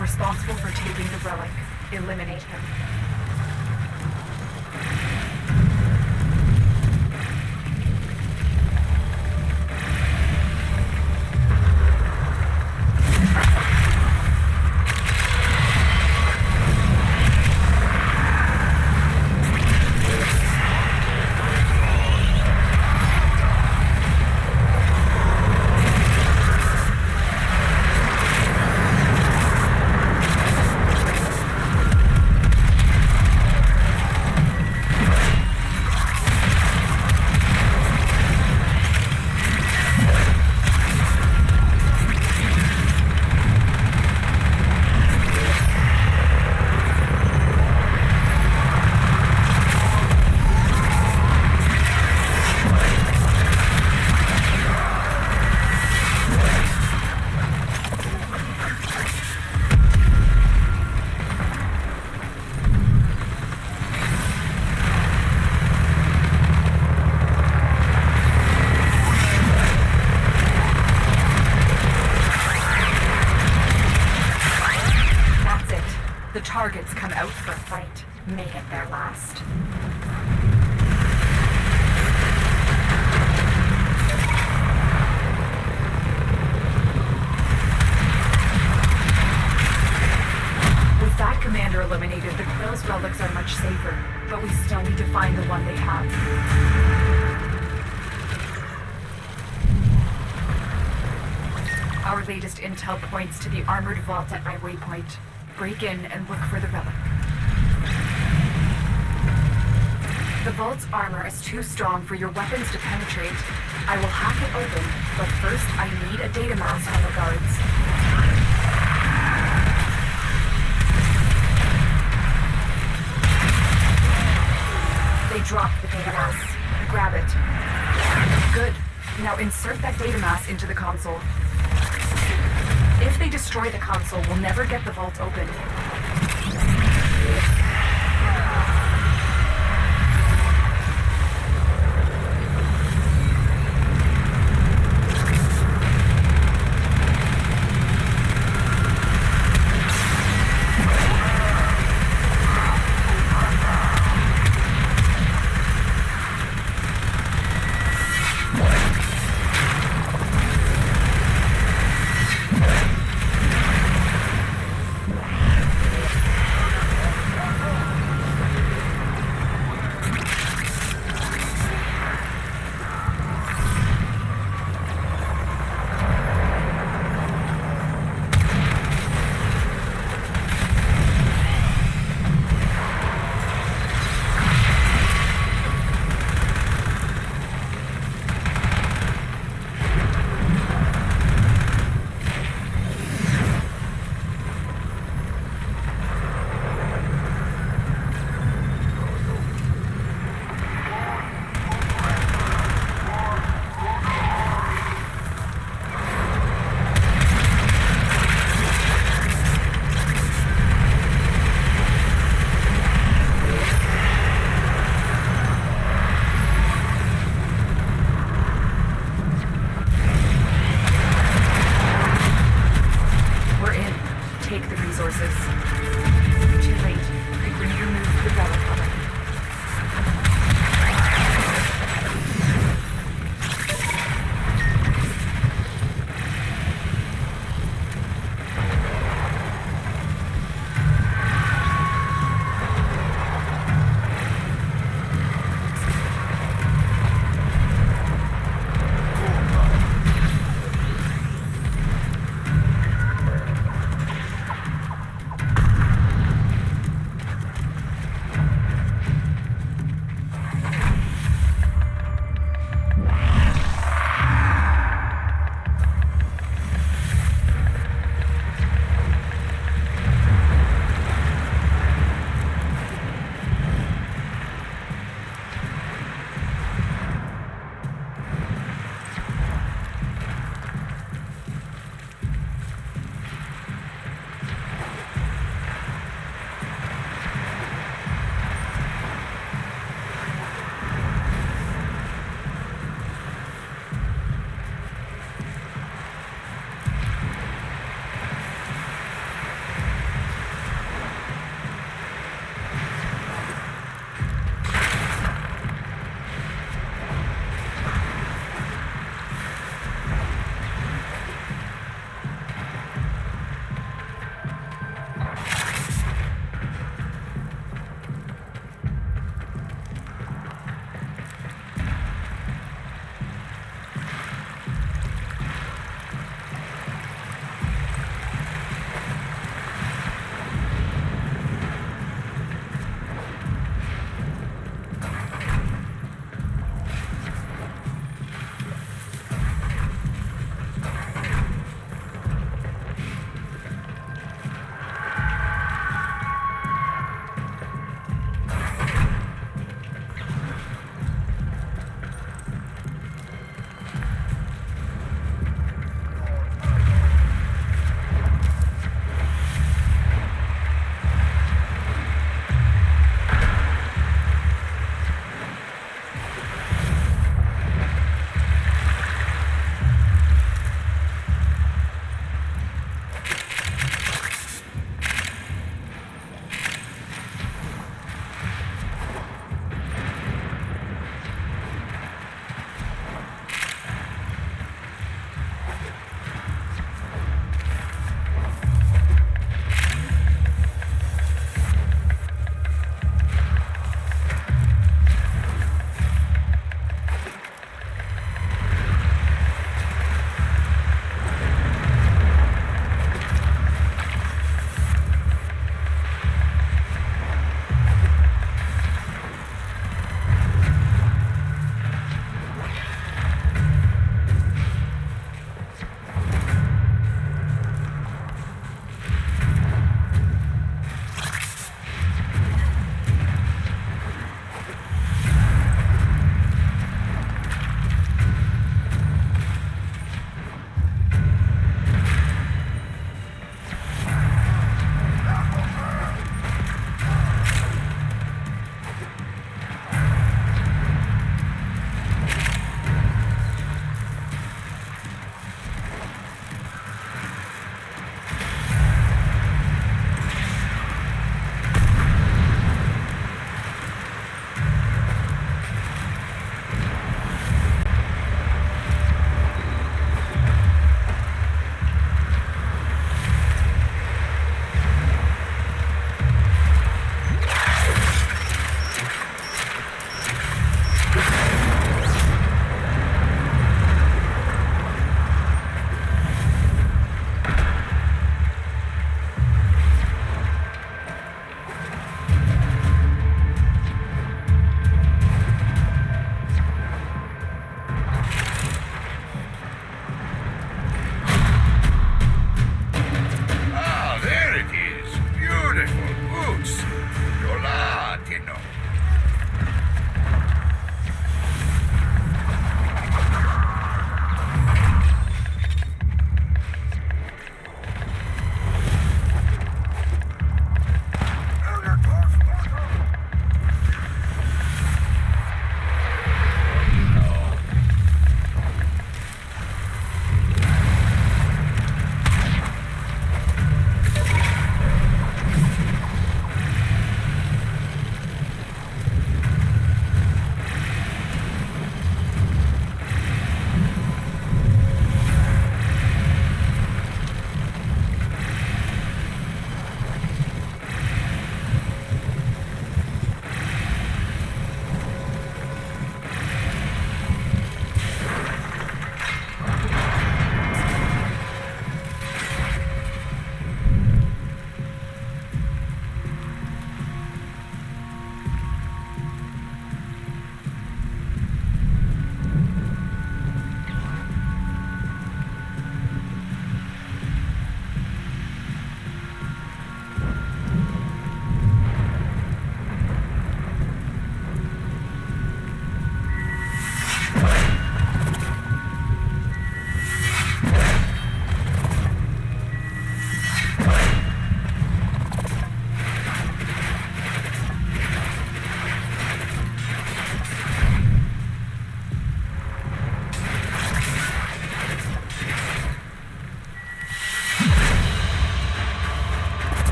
Responsible for taking the relic. Eliminate him. Targets come out for a fight. Make it their last. With that commander eliminated, the Quill's relics are much safer, but we still need to find the one they have. Our latest intel points to the armored vault at my waypoint. Break in and look for the relic. The vault's armor is too strong for your weapons to penetrate. I will hack it open, but first I need a data mass on the guards. They dropped the data mass. Grab it. Good. Now insert that data mass into the console. If they destroy the console, we'll never get the vault open.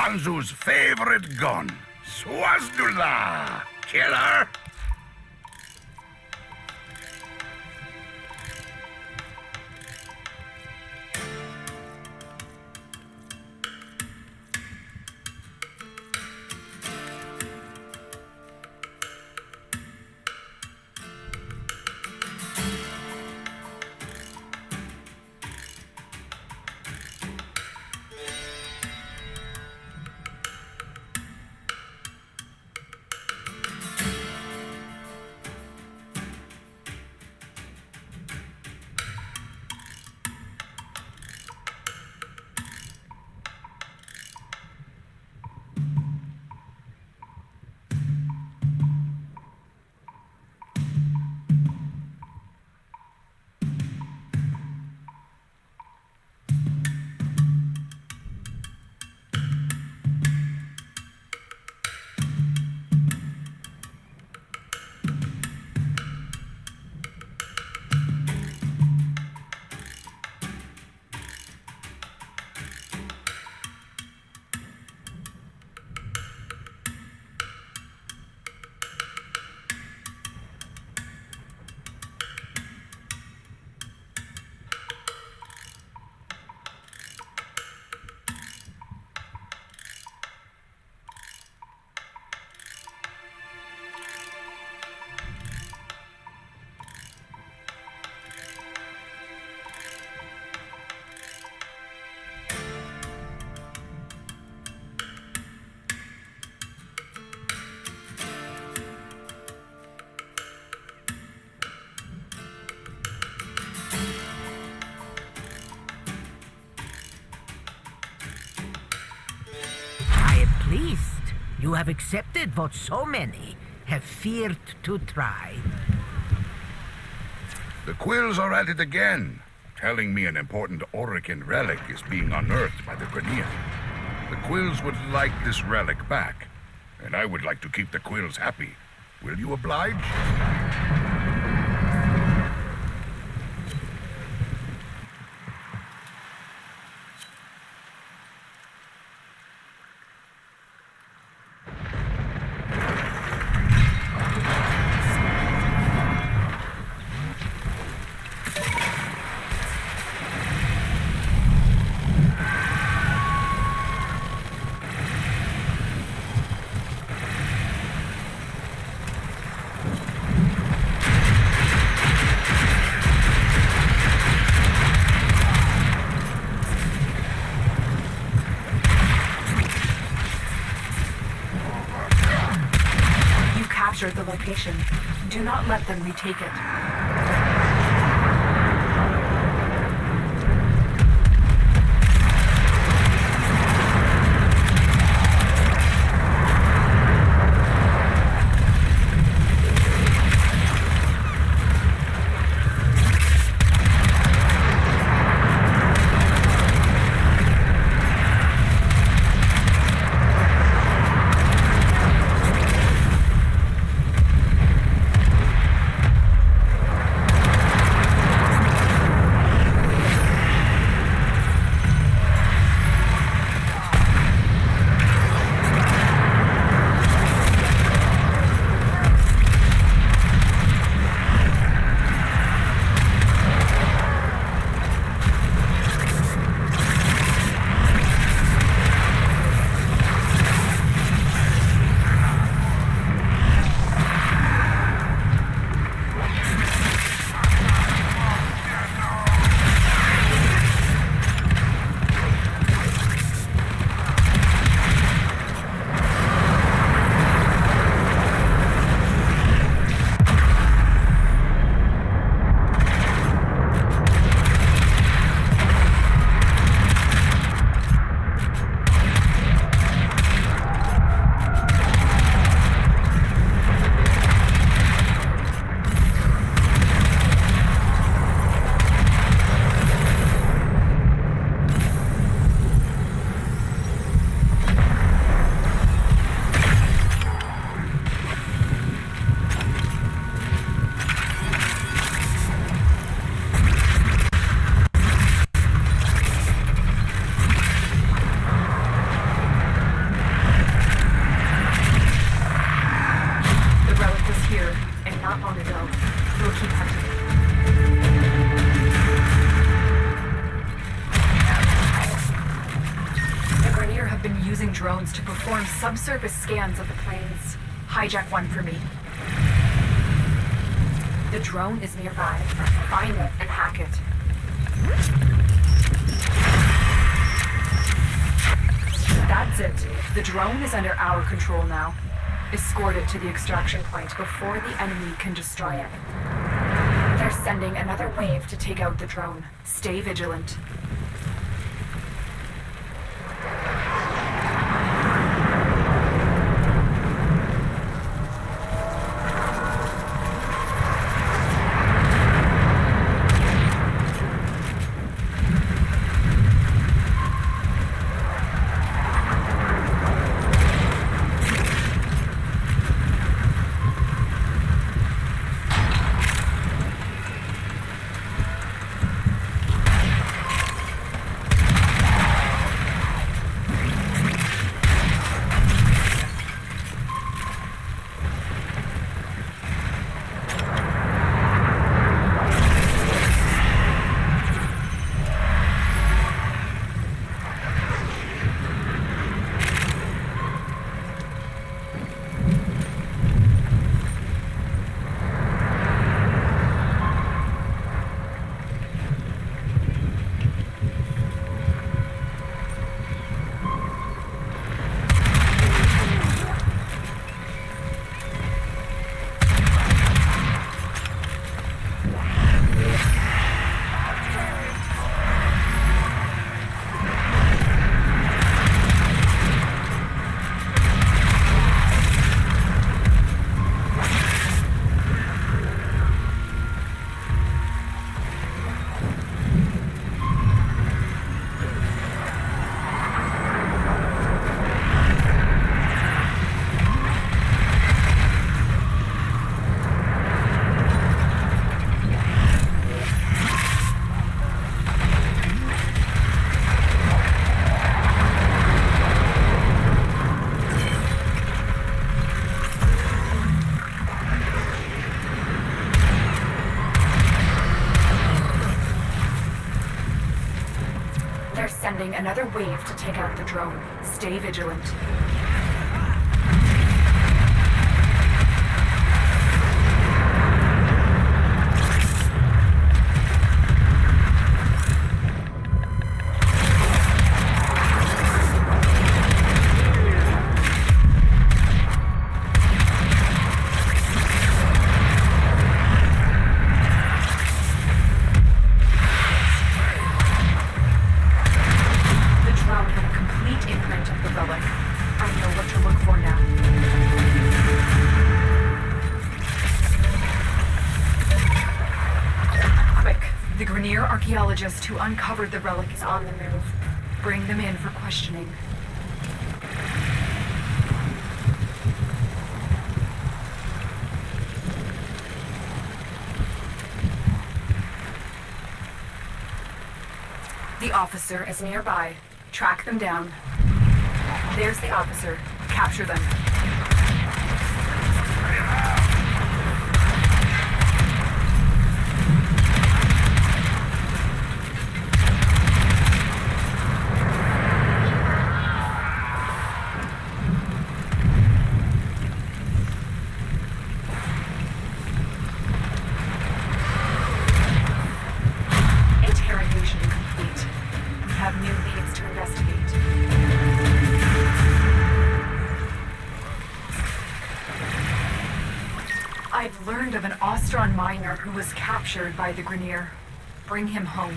Banzu's favorite gun. Swazdula! Killer! Pleased you have accepted what so many have feared to try. The Quills are at it again, telling me an important Orican relic is being unearthed by the Grineer. The Quills would like this relic back, and I would like to keep the Quills happy. Will you oblige? The location. Do not let them retake it. up on the go. We'll keep hunting. The Grenier have been using drones to perform subsurface scans of the plains. Hijack one for me. The drone is nearby. Find it and hack it. That's it. The drone is under our control now. Escort it to the extraction point before the enemy can destroy it. They're sending another wave to take out the drone. Stay vigilant. Sending another wave to take out the drone. Stay vigilant. Archaeologist who uncovered the relic is on the move. Bring them in for questioning. The officer is nearby. Track them down. There's the officer. Capture them. I've learned of an Ostron miner who was captured by the Grenier. Bring him home.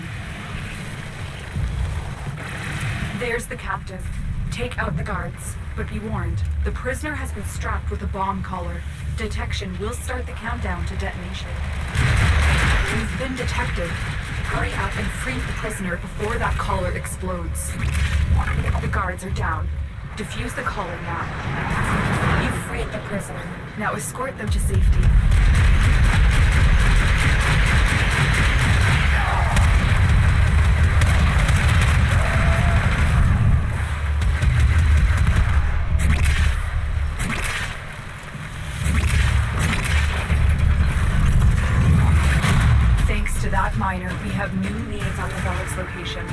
There's the captive. Take out the guards, but be warned, the prisoner has been strapped with a bomb collar. Detection will start the countdown to detonation. You've been detected. Hurry up and free the prisoner before that collar explodes. The guards are down. Defuse the collar now. You've freed the prisoner. Now escort them to safety. Minor, we have new leads on the Velik's location.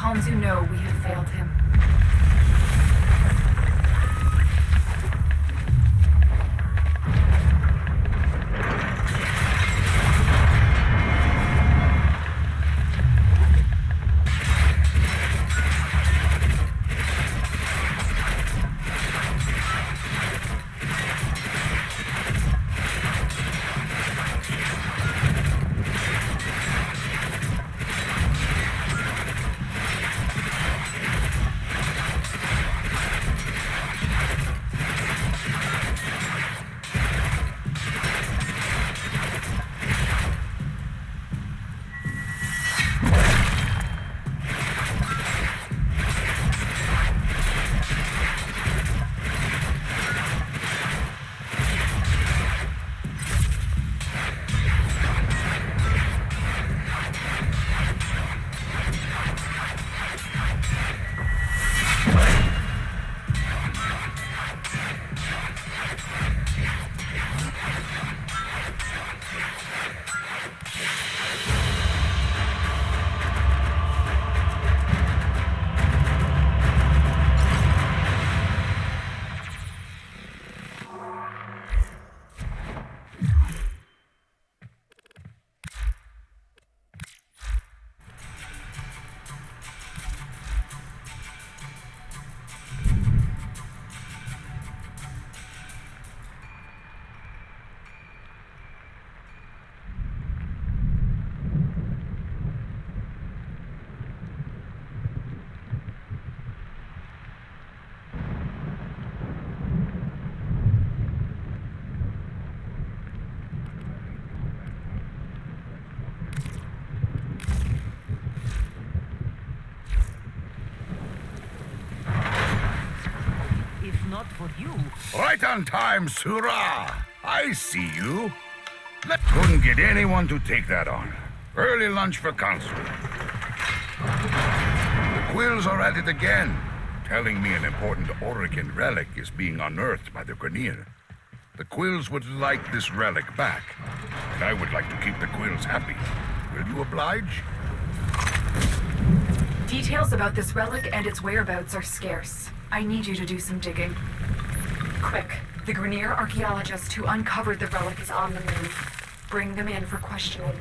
Hanzu know we have failed him. Not for you. Right on time, Surah. I see you. Couldn't get anyone to take that on. Early lunch for council. The Quills are at it again, telling me an important Orican relic is being unearthed by the Grineer. The Quills would like this relic back, and I would like to keep the Quills happy. Will you oblige? Details about this relic and its whereabouts are scarce. I need you to do some digging. Quick. The Grineer archaeologist who uncovered the relic is on the move. Bring them in for questioning.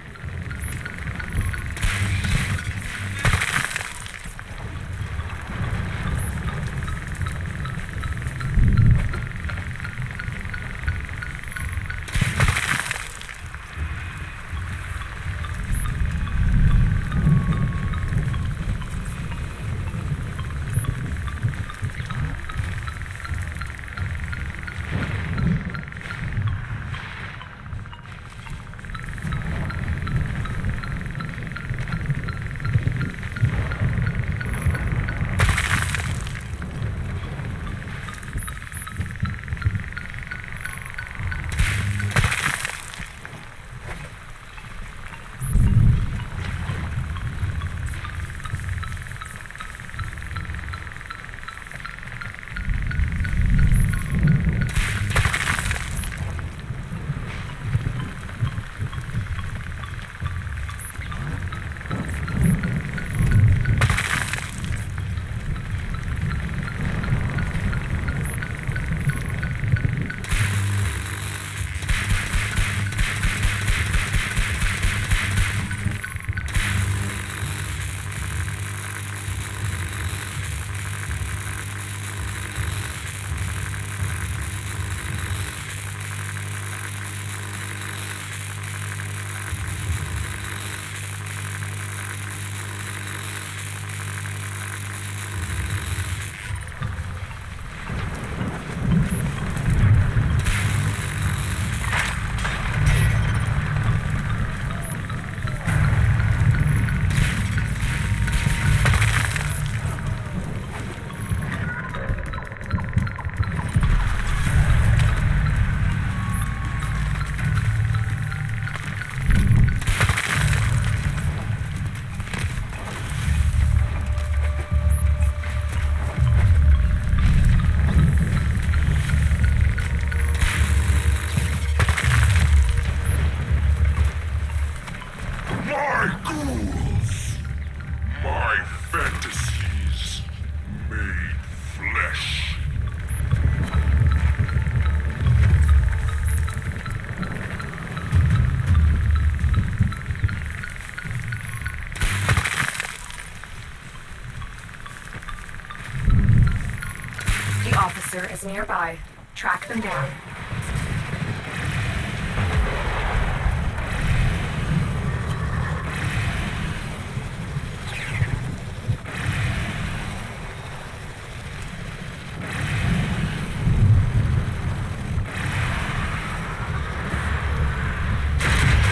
is nearby. Track them down.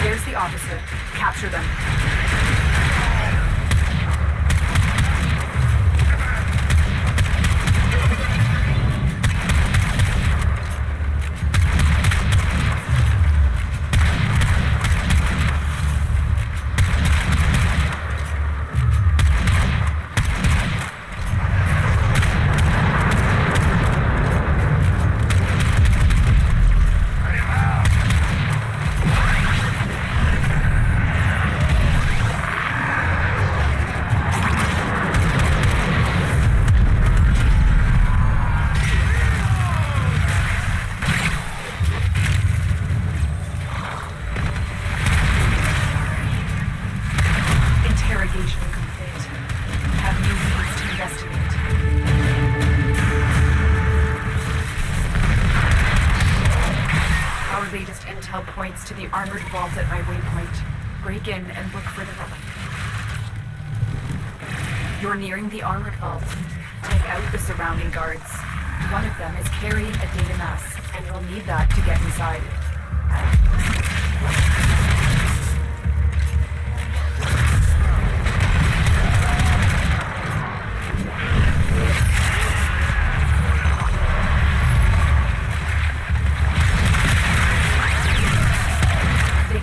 There's the officer. Capture them. To the armored vault at my waypoint. Break in and look for the relic. You're nearing the armored vault. Take out the surrounding guards. One of them is carrying a data mass, and you'll need that to get inside.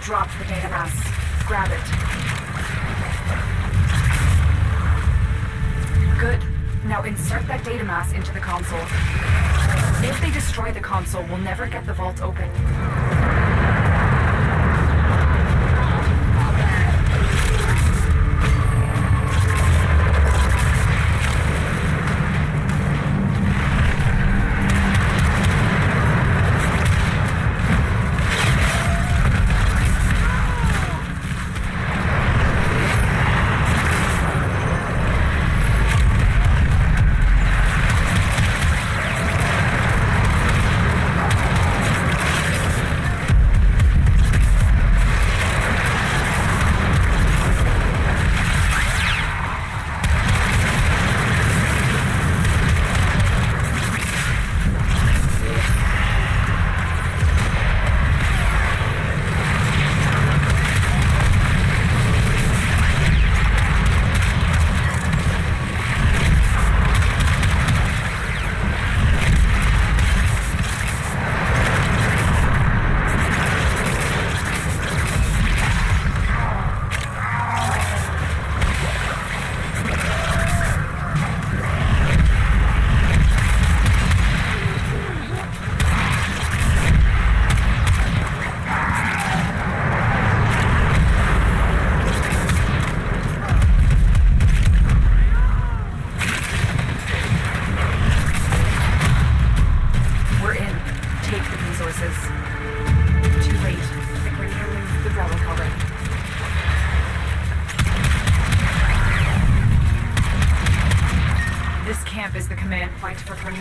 Dropped the data mass. Grab it. Good. Now insert that data mass into the console. If they destroy the console, we'll never get the vault open.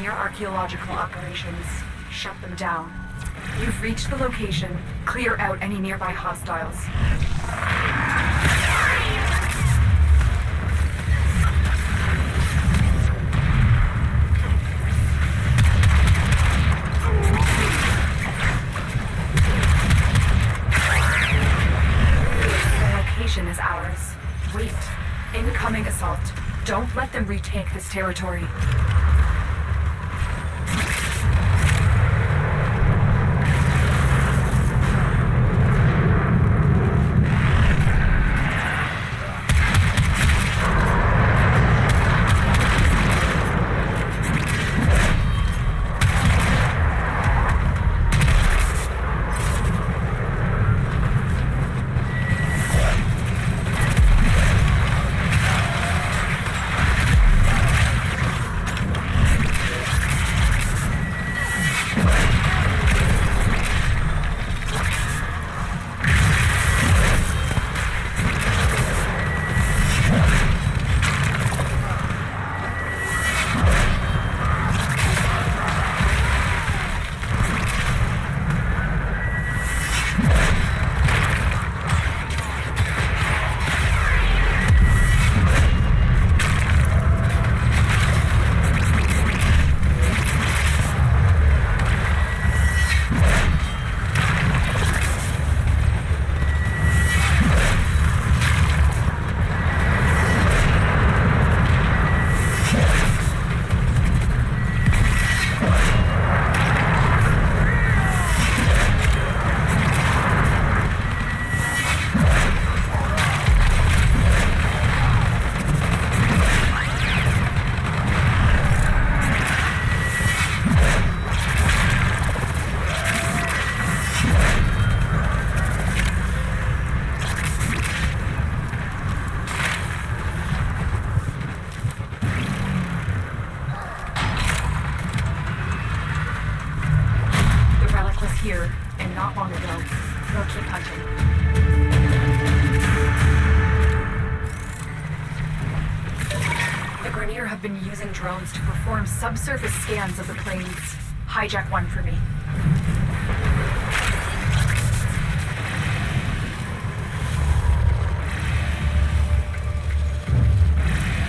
Archaeological operations. Shut them down. You've reached the location. Clear out any nearby hostiles. The location is ours. Wait. Incoming assault. Don't let them retake this territory. We'll keep hunting. The Grenier have been using drones to perform subsurface scans of the plains. Hijack one for me.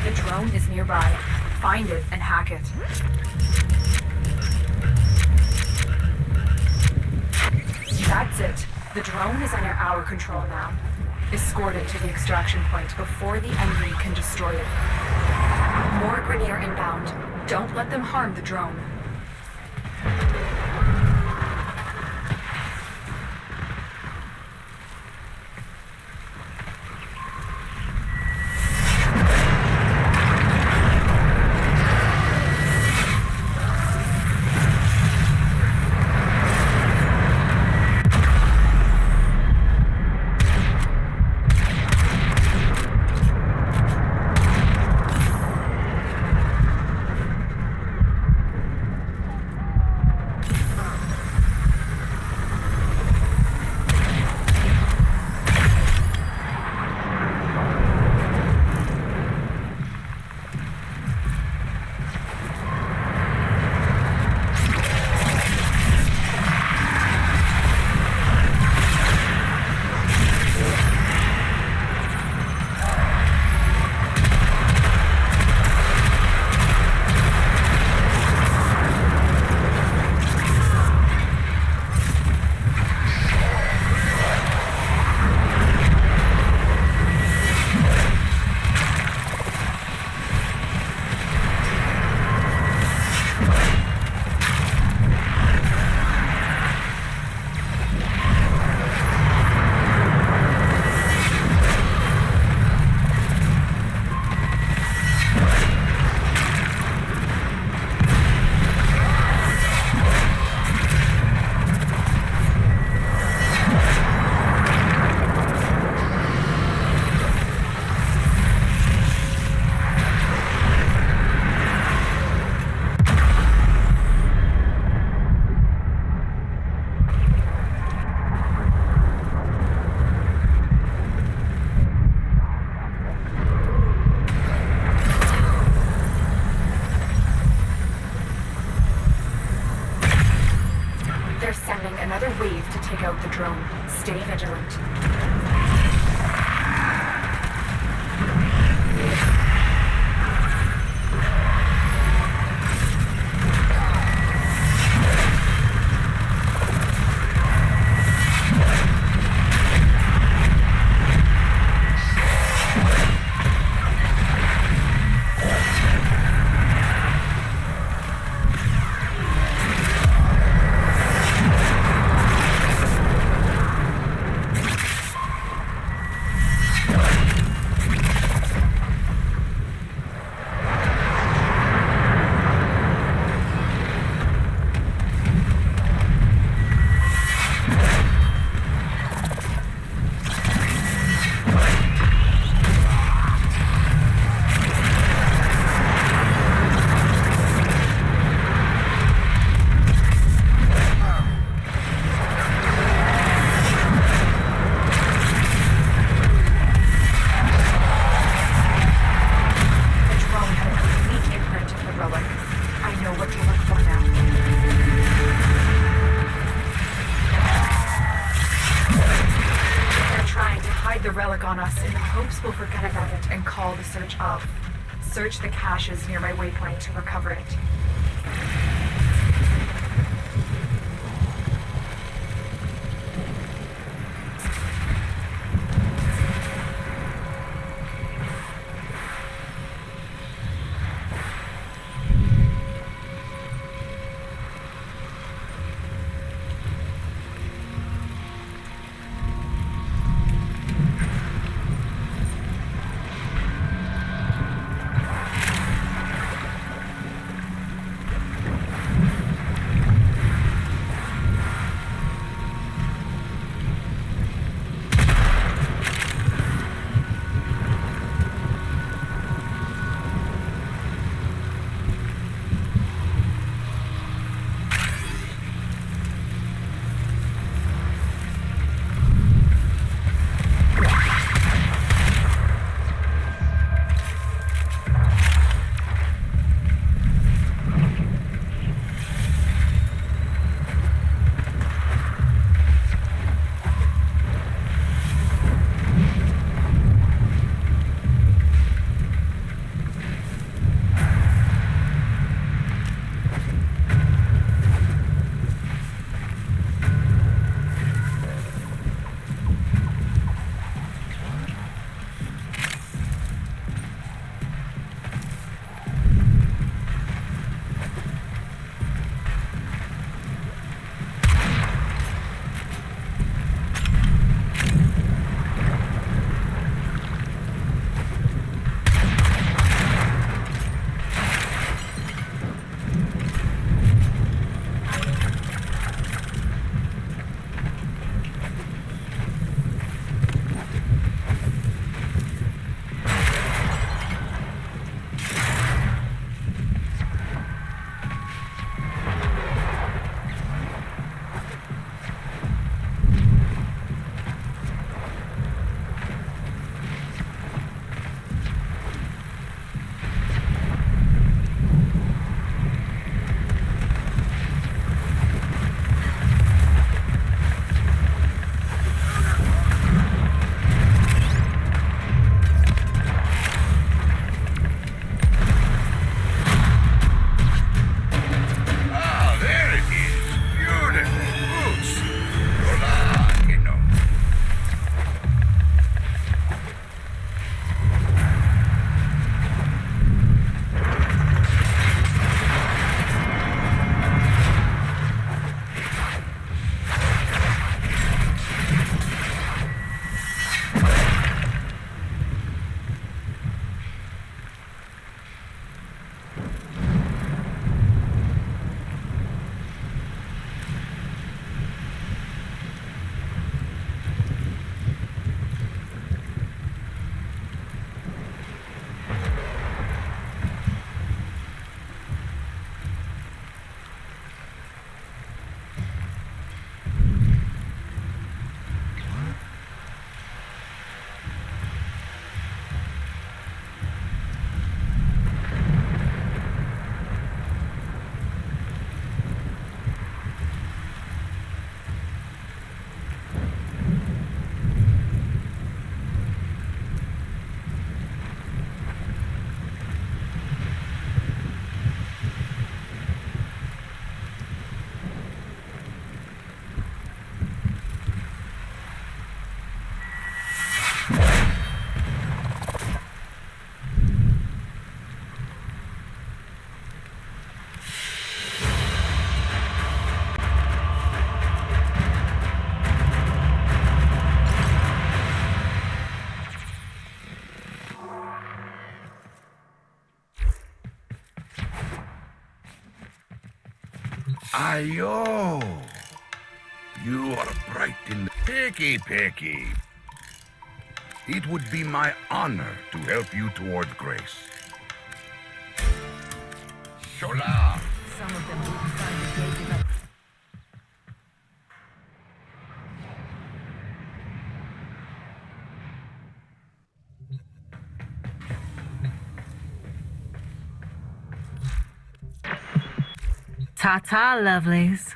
The drone is nearby. Find it and hack it. That's it. The drone is under our control now. Escort it to the extraction point before the enemy can destroy it. More Grenier inbound. Don't let them harm the drone. Another wave to take out the drone. Stay vigilant. On us in the hopes we'll forget about it and call the search off. Search the caches near my waypoint to recover it. Ayo! You are bright in the picky. It would be my honor to help you toward grace. Shola! Some of them wouldn't find the gate without. Ta-ta, lovelies.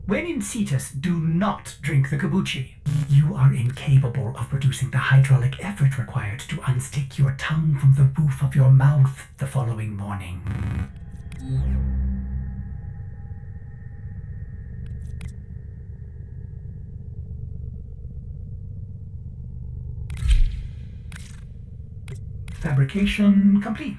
When in Cetus, do not drink the kombucha. You are incapable of producing the hydraulic effort required to unstick your tongue from the roof of your mouth the following morning. Fabrication complete.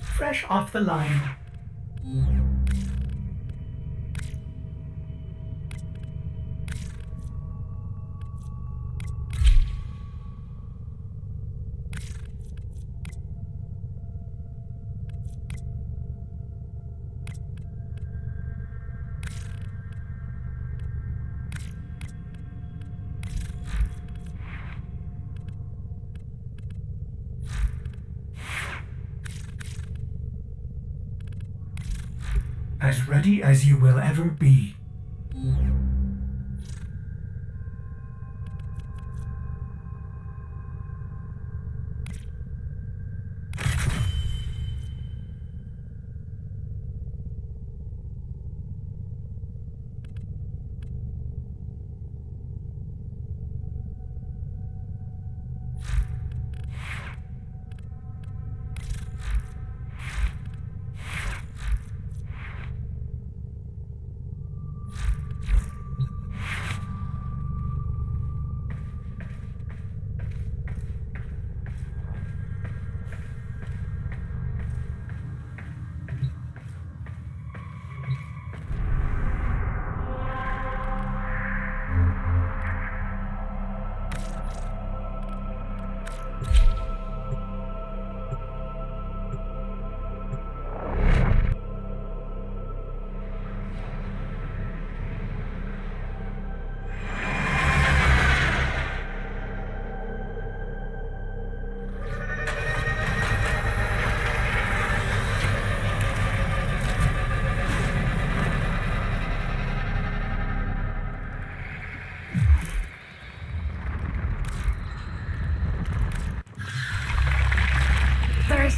Fresh off the line. As ready as you will ever be.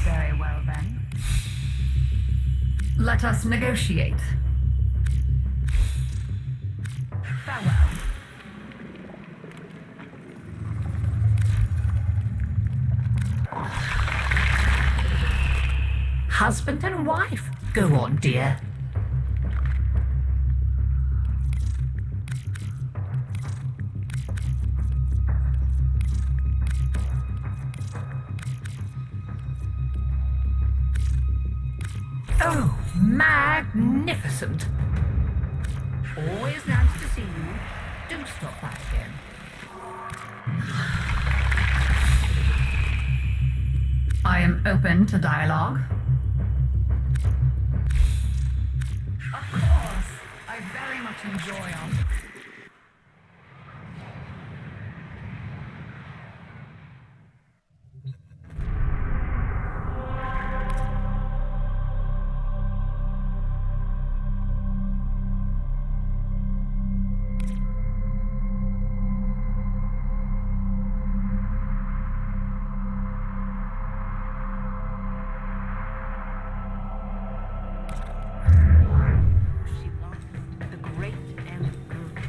Very well then. Let us negotiate. Farewell. Husband and wife. Go on, dear. Oh, magnificent. Always nice to see you. Do stop by again. I am open to dialogue. Of course. I very much enjoy them. She lost the great and the good.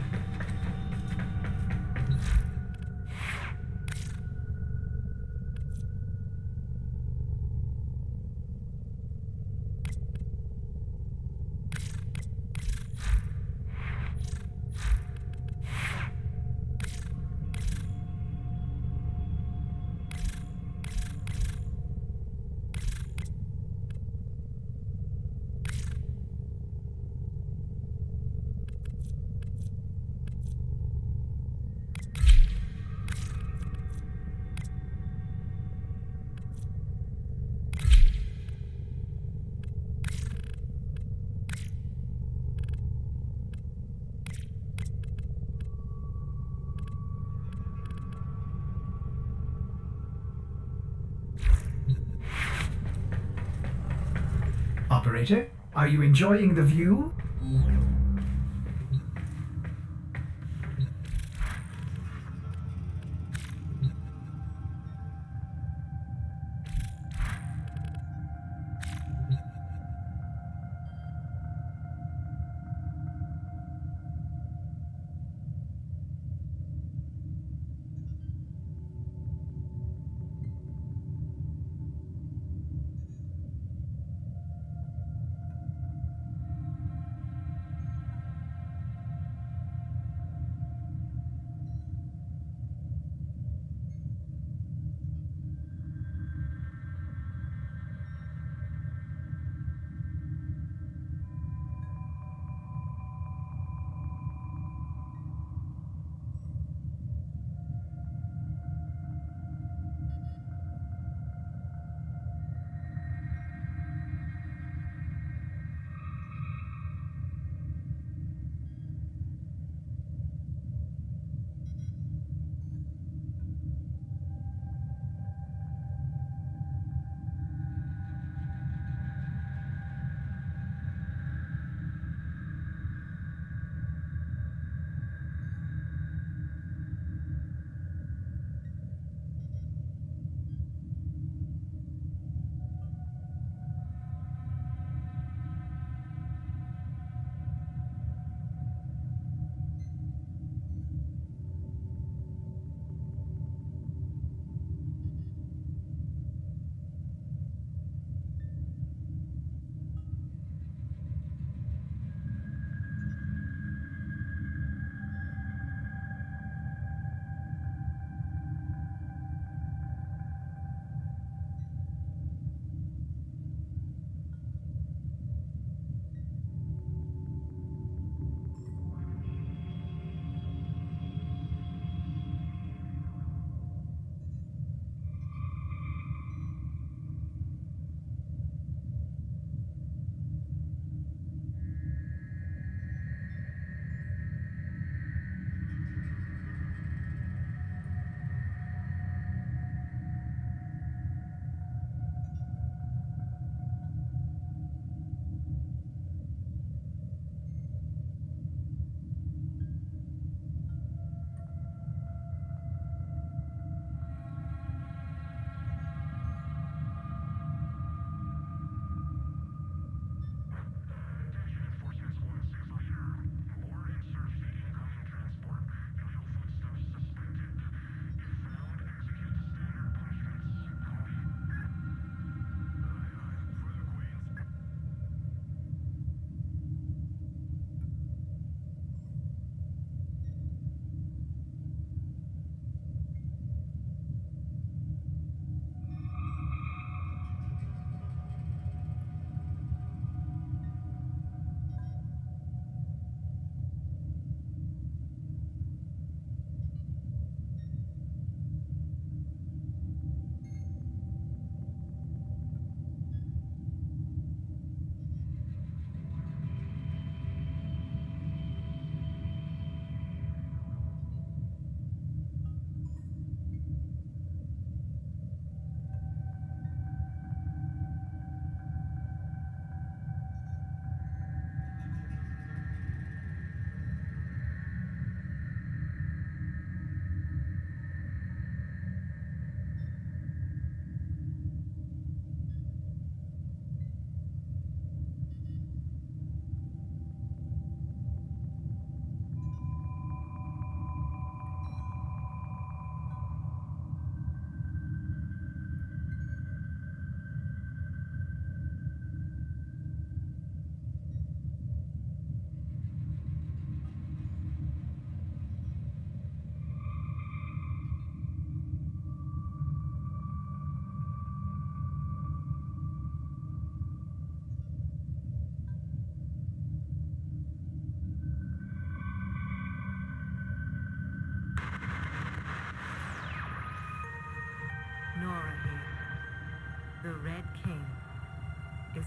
Operator, are you enjoying the view?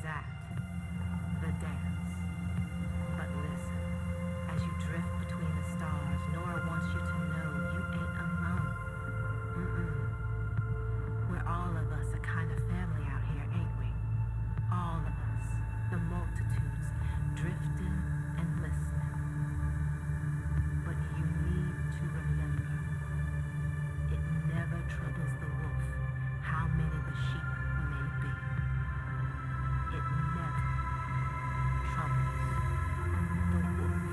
that the dance. But listen, as you drift between the stars, Nora wants you to know you ain't alone. We're all of us a kind of family out here, ain't we? All of us, the multitudes, drifting and listening. But you need to remember, it never troubles the wolf how many the sheep may be. It never troubles the wolf.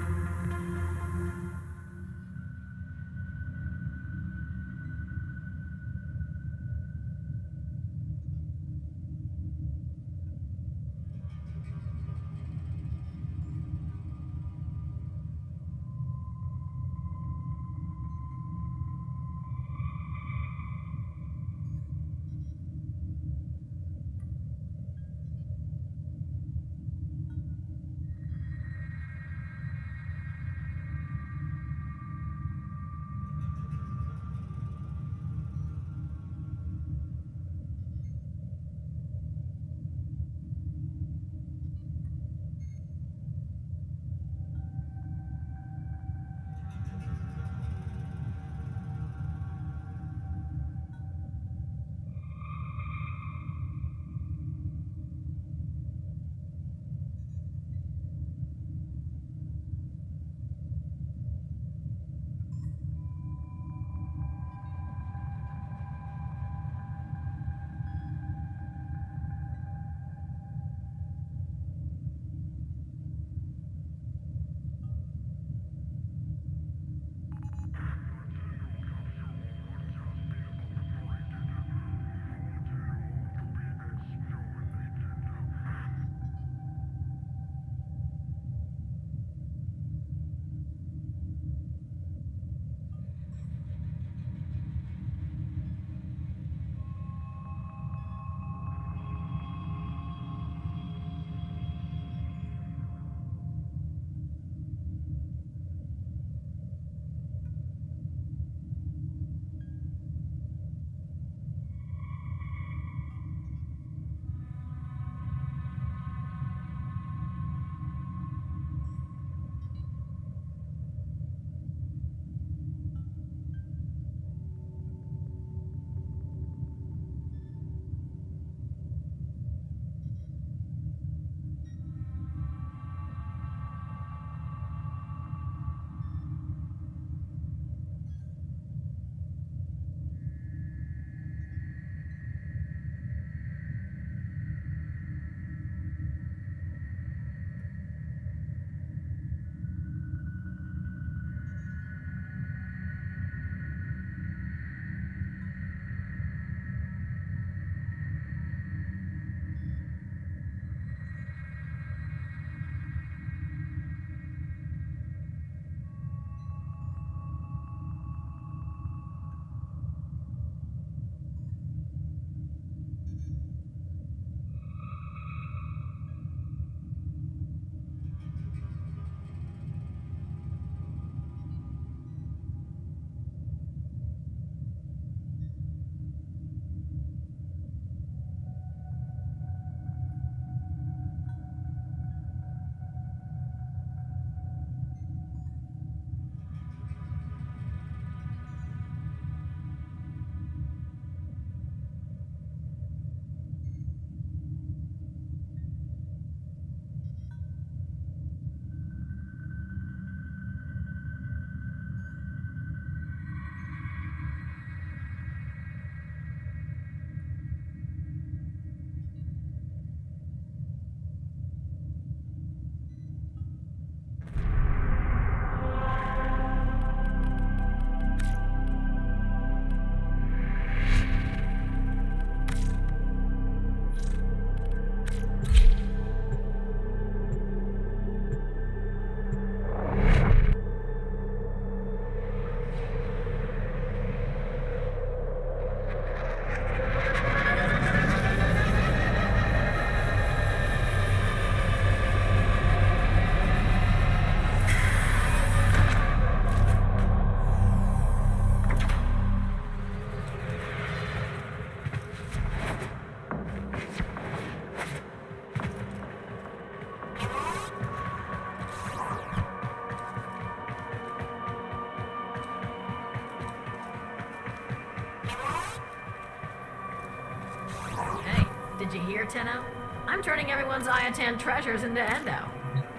here, Tenno. I'm turning everyone's Ayatan treasures into endo.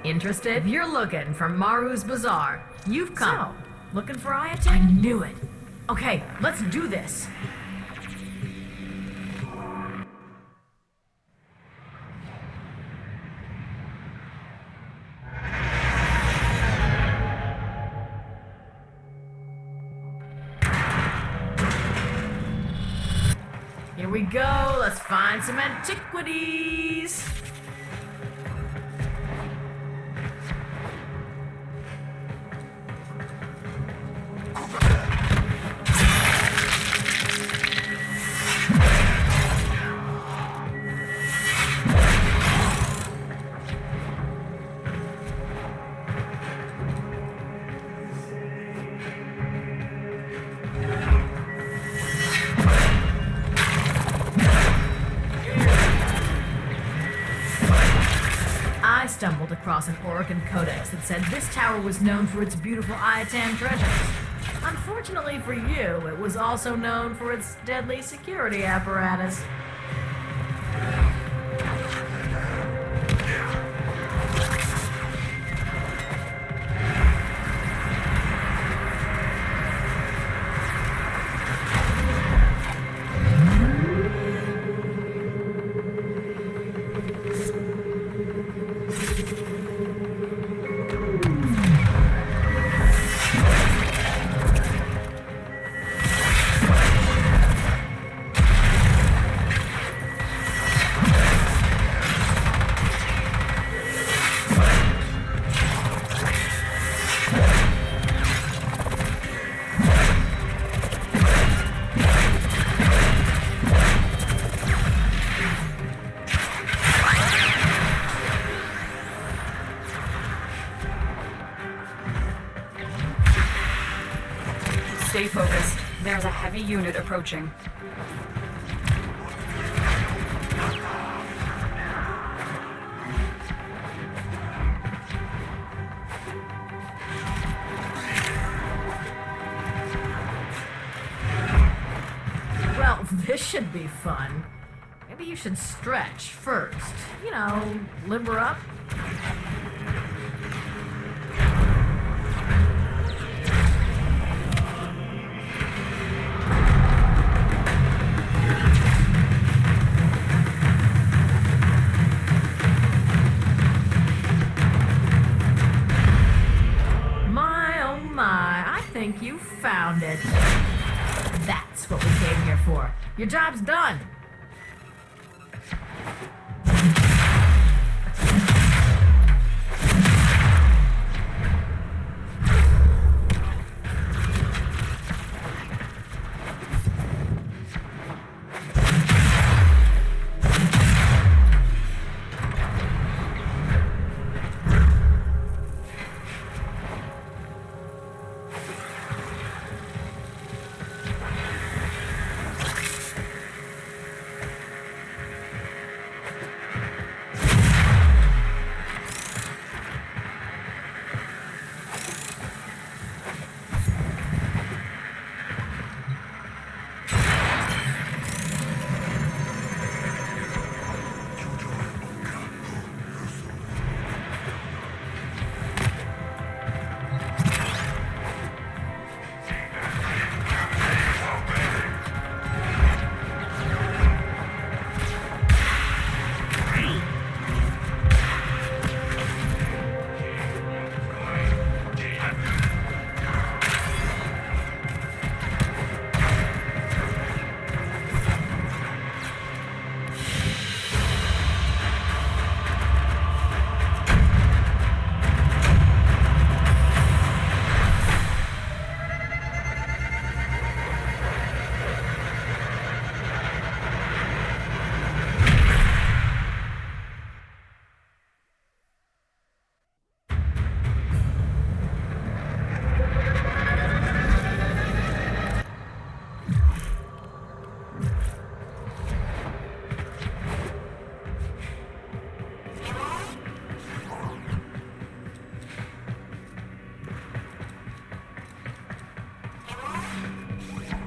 Interested? If you're looking for Maru's Bazaar, you've come. So, looking for Ayatan? I knew it. Okay, let's do this. Here we go. Let's find some antiquities. I stumbled across an Oregon codex that said this tower was known for its beautiful Ayatan treasures. Unfortunately for you, it was also known for its deadly security apparatus. Stay focused. There's a heavy unit approaching. Well, this should be fun. Maybe you should stretch first. You know, limber up. I think you found it. That's what we came here for. Your job's done.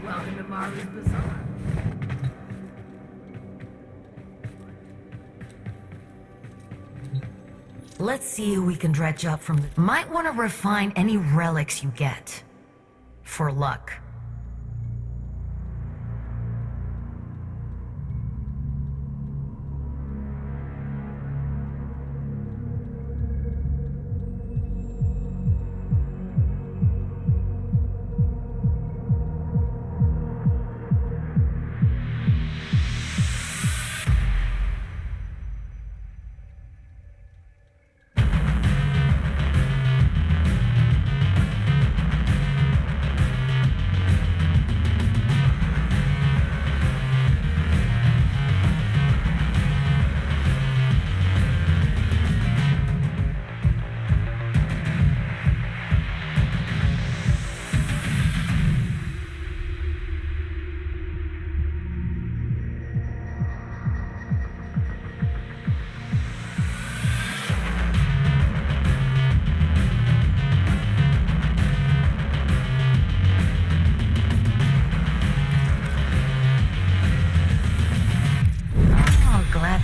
Welcome to Maru's Bazaar. Let's see who we can dredge up from the... Might want to refine any relics you get. For luck.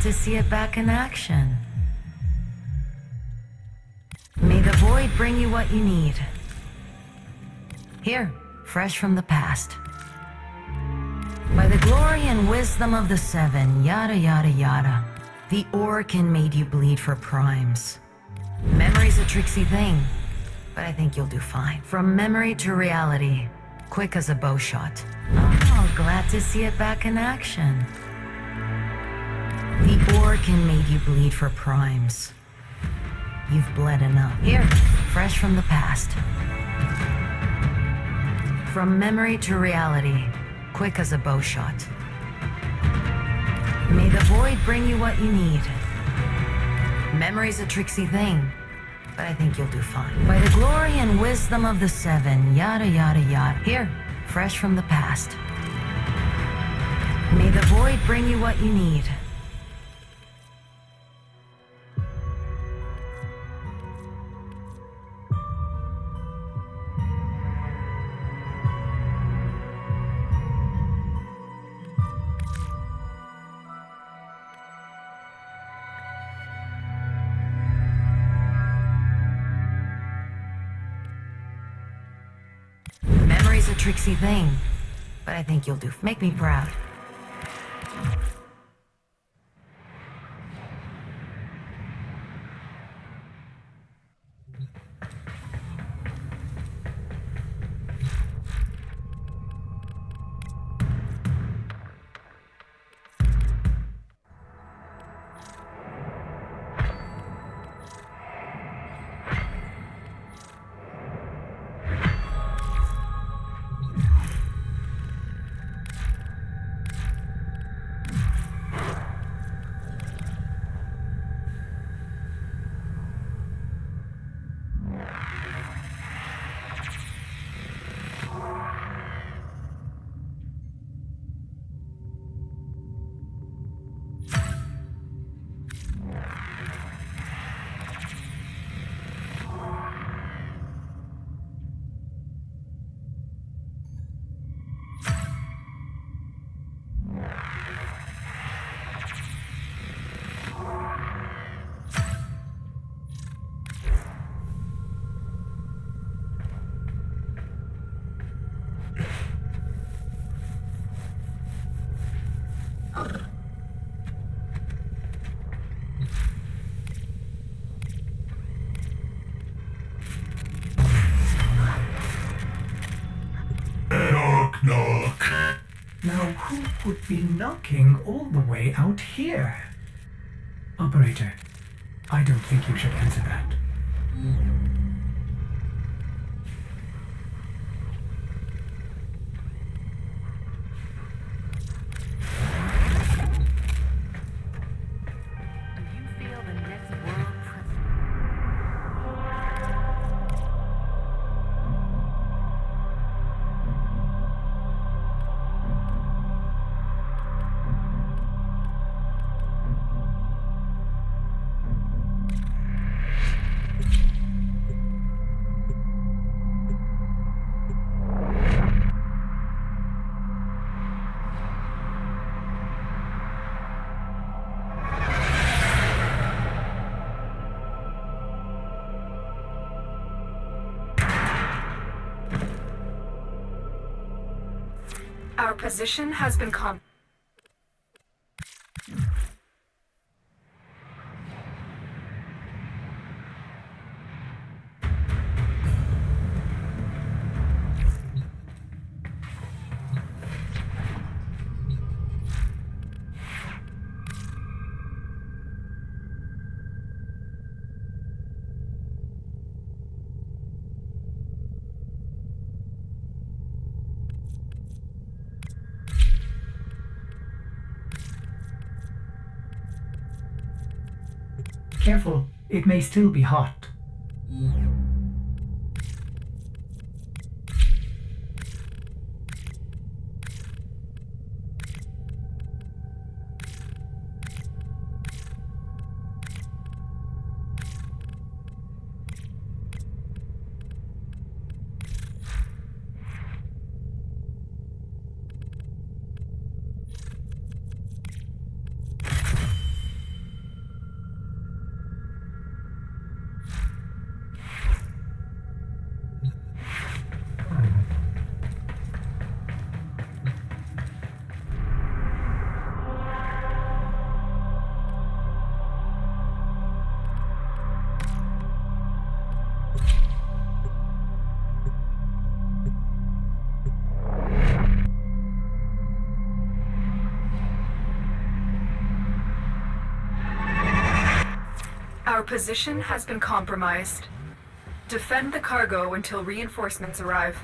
To see it back in action. May the void bring you what you need. Here, fresh from the past. By the glory and wisdom of the Seven, yada yada yada. The Orkin made you bleed for primes. Memory's a tricksy thing, but I think you'll do fine. From memory to reality, quick as a bow shot. Oh, glad to see it back in action. The Orkin made you bleed for primes. You've bled enough. Here, fresh from the past. From memory to reality, quick as a bow shot. May the void bring you what you need. Memory's a tricksy thing, but I think you'll do fine. By the glory and wisdom of the Seven, yada yada yada. Here, fresh from the past. May the void bring you what you need. Memory's a tricksy thing, but I think you'll do. Make me proud. Knock. Now, who would be knocking all the way out here? Operator, I don't think you should answer that. Do you feel the next world prison? position has been Careful, it may still be hot. Our position has been compromised. Defend the cargo until reinforcements arrive.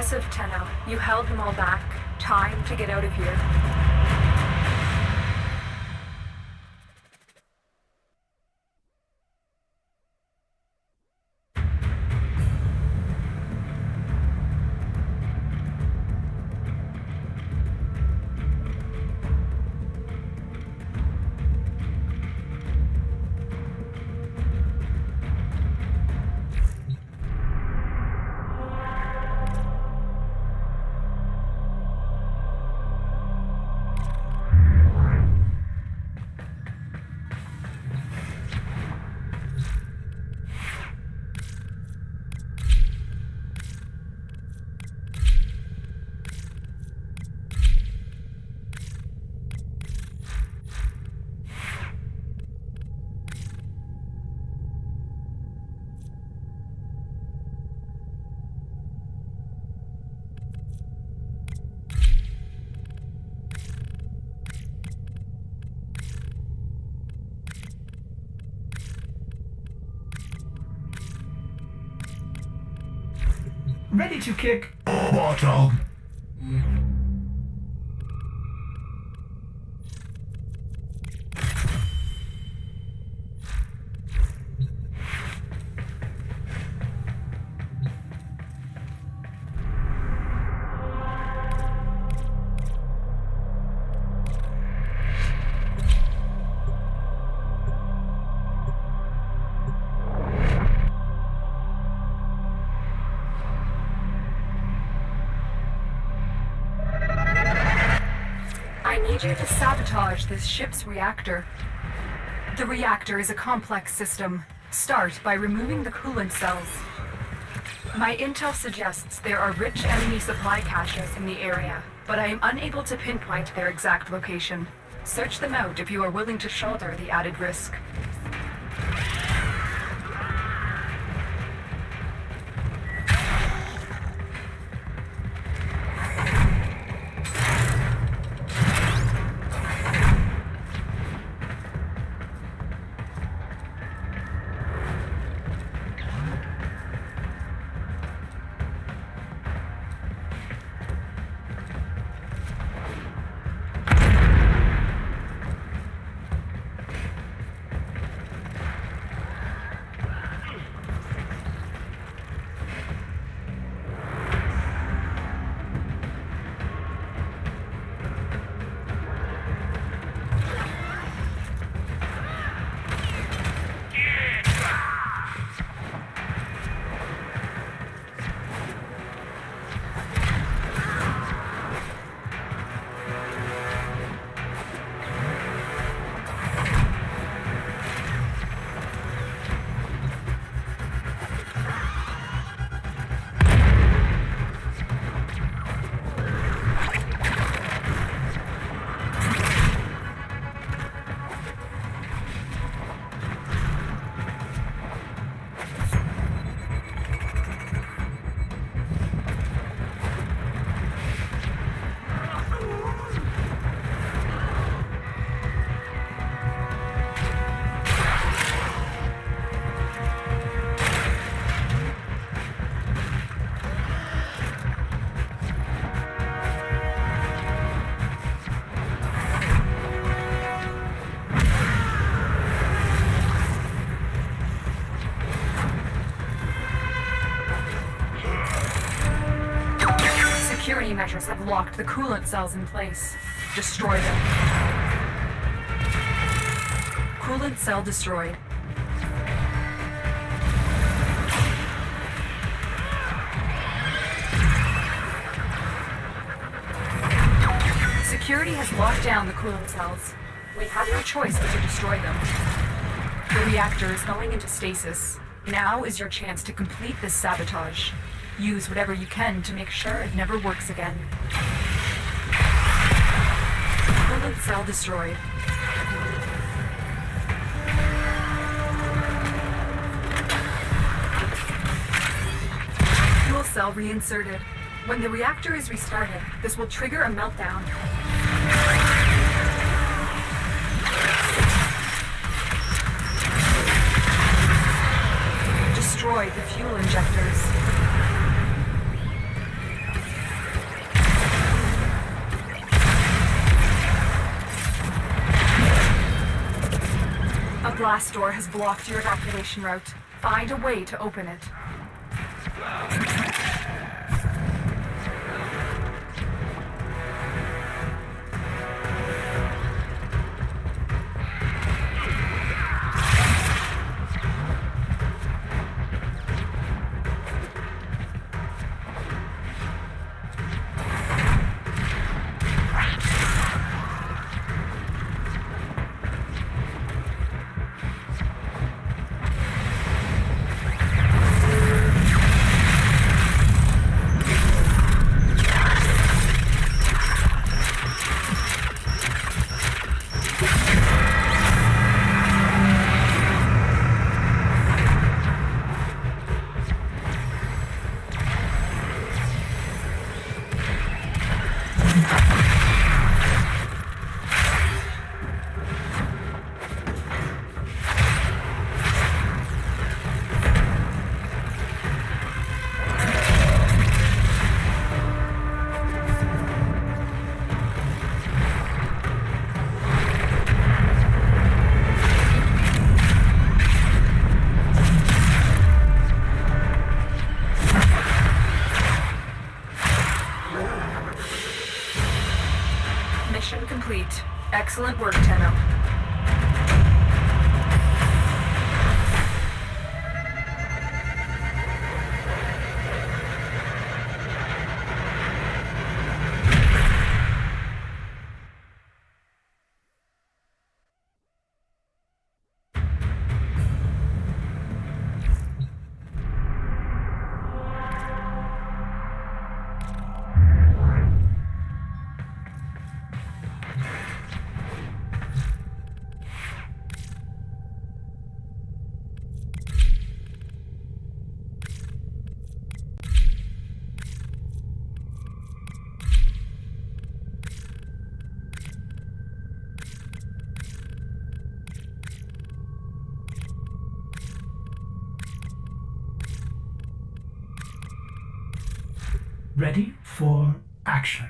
Impressive, Tenno. You held them all back. Time to get out of here. Ready to kick bottom. I need you to sabotage this ship's reactor. The reactor is a complex system. Start by removing the coolant cells. My intel suggests there are rich enemy supply caches in the area, but I am unable to pinpoint their exact location. Search them out if you are willing to shoulder the added risk. Security measures have locked the coolant cells in place. Destroy them. Coolant cell destroyed. Security has locked down the coolant cells. We have no choice but to destroy them. The reactor is going into stasis. Now is your chance to complete this sabotage. Use whatever you can to make sure it never works again. Coolant cell destroyed. Fuel cell reinserted. When the reactor is restarted, this will trigger a meltdown. Destroy the fuel injectors. A blast door has blocked your evacuation route. Find a way to open it. Mission complete. Excellent work, Tenno. Ready for action.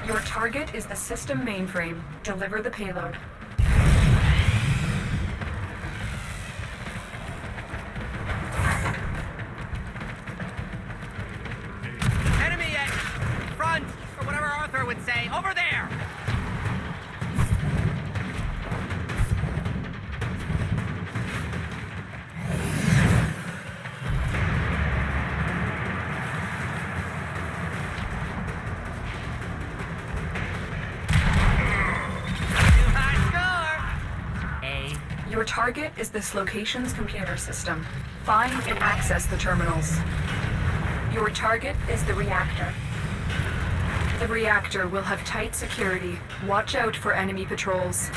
Your target is the system mainframe. Deliver the payload. Enemy at front, or whatever Arthur would say. Over there! Your target is this location's computer system. Find and access the terminals. Your target is the reactor. The reactor will have tight security. Watch out for enemy patrols.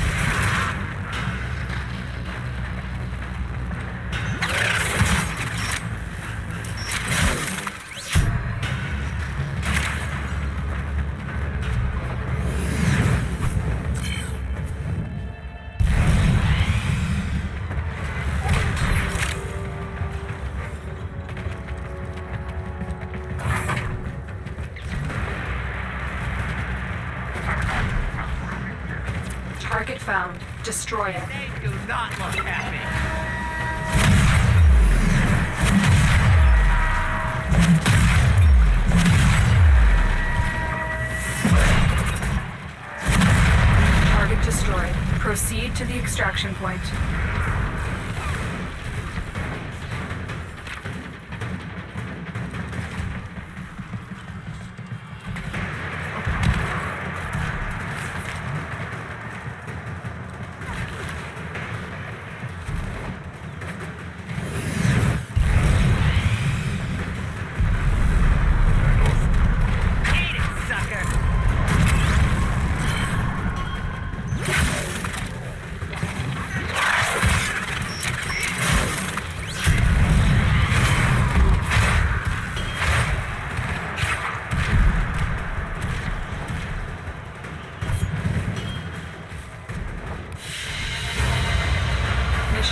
Target found. Destroy it. They do not look happy. Target destroyed. Proceed to the extraction point.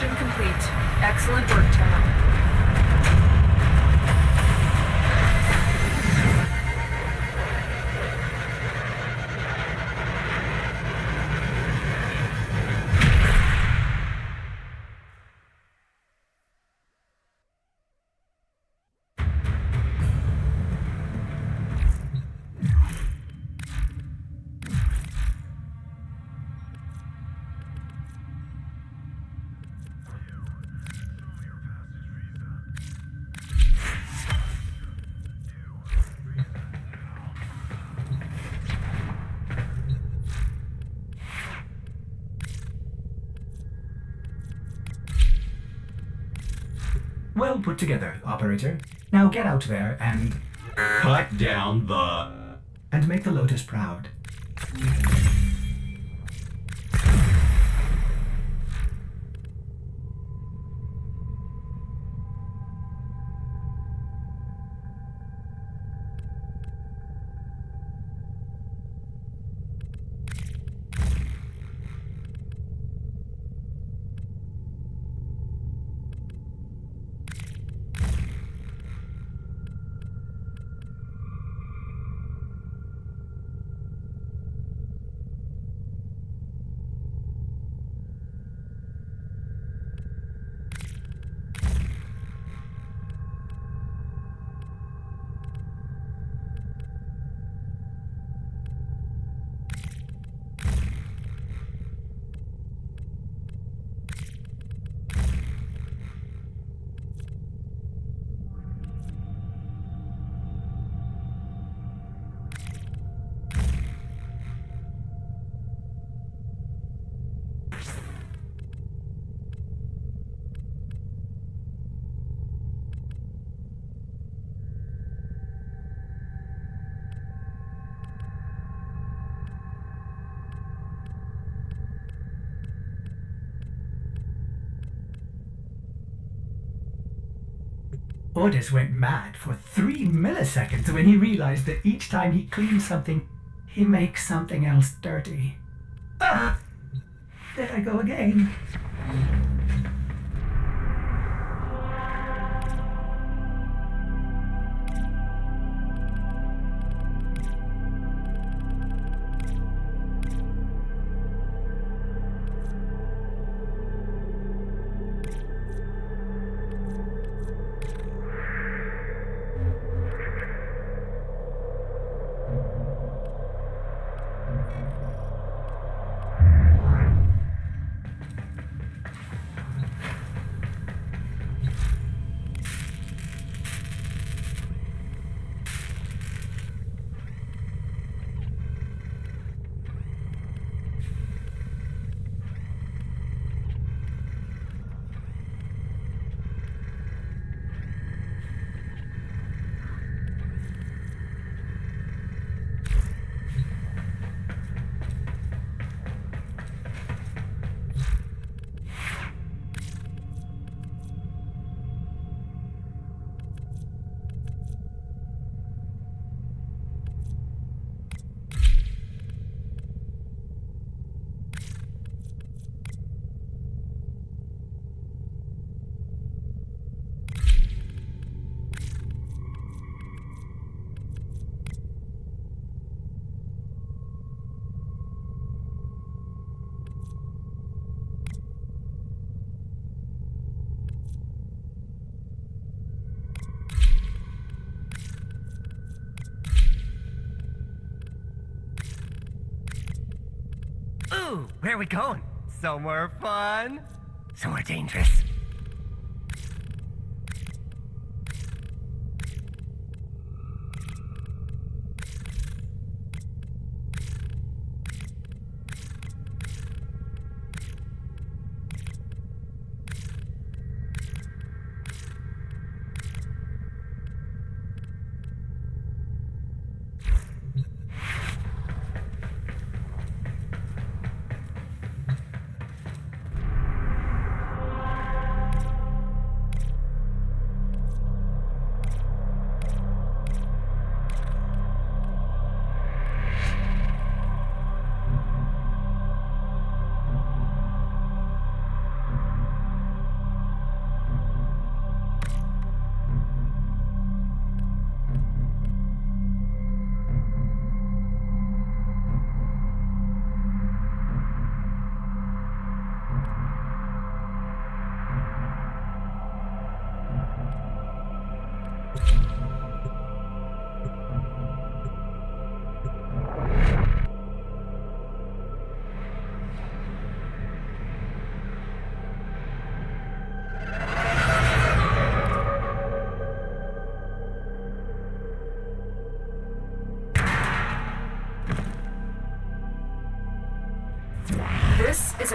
Mission complete. Excellent work, Tenno. Well put together, operator. Now get out there and... Cut down the... and make the Lotus proud. Otis went mad for 3 milliseconds when he realized that each time he cleans something, he makes something else dirty. Ah! There I go again. Ooh, where are we going? Somewhere fun? Somewhere dangerous?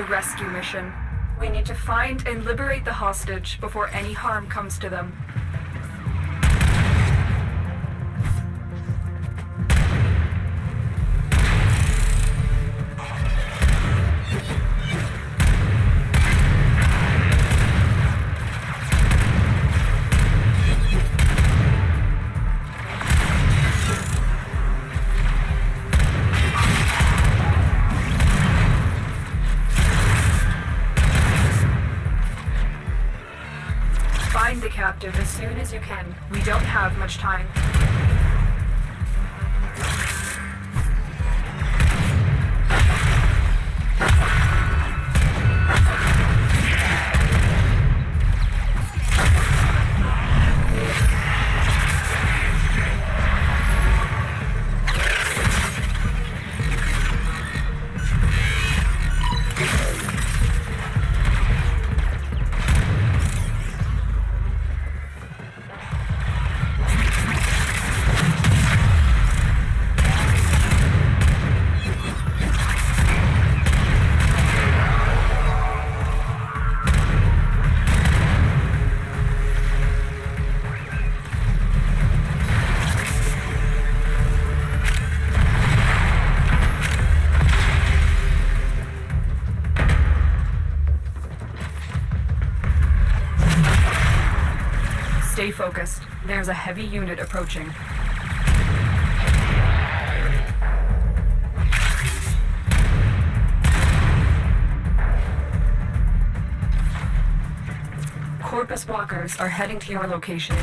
a rescue mission. We need to find and liberate the hostage before any harm comes to them. Find the captive as soon as you can. We don't have much time. Stay focused. There's a heavy unit approaching. Corpus walkers are heading to your location.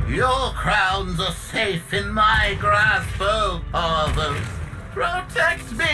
Your crowns are safe in my grasp, oh Parvos. Protect me!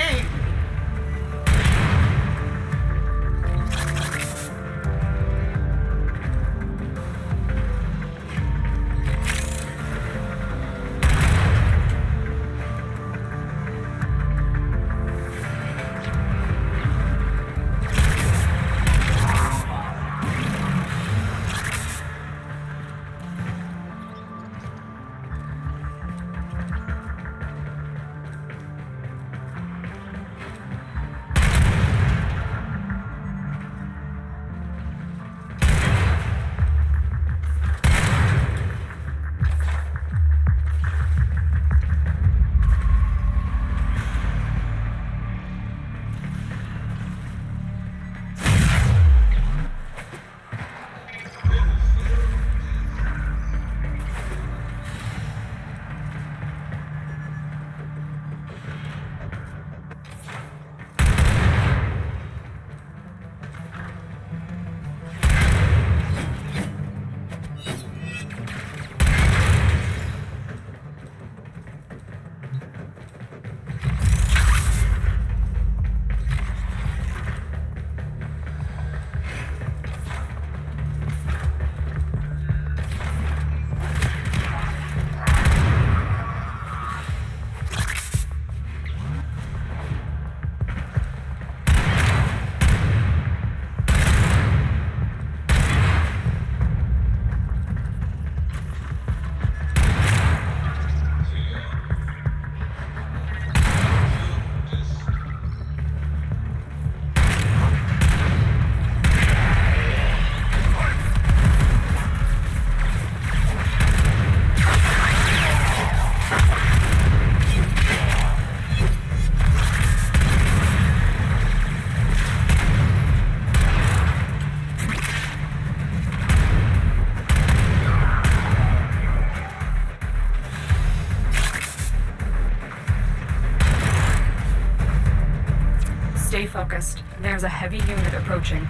focused. There's a heavy unit approaching.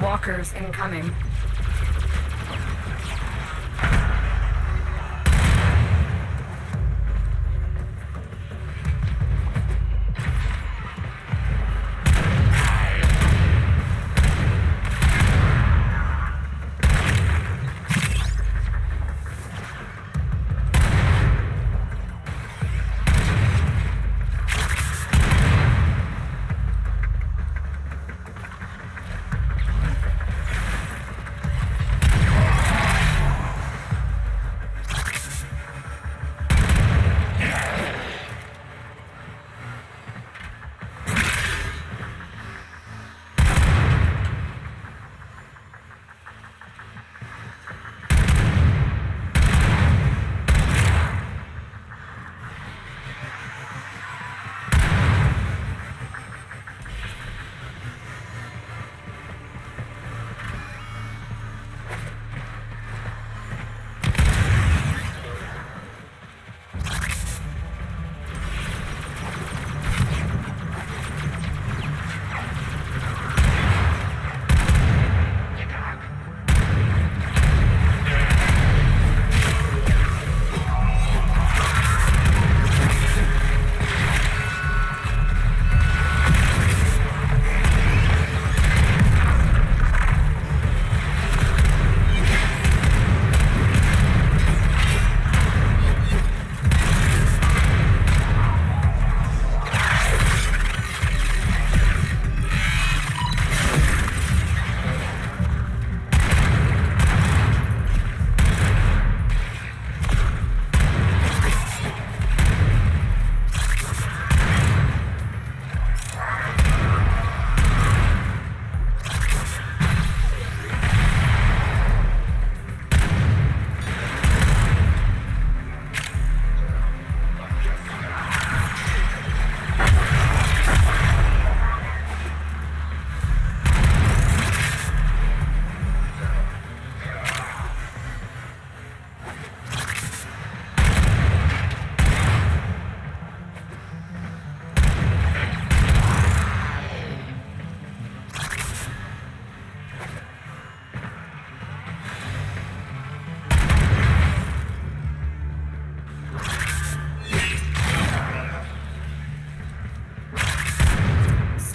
Walkers incoming.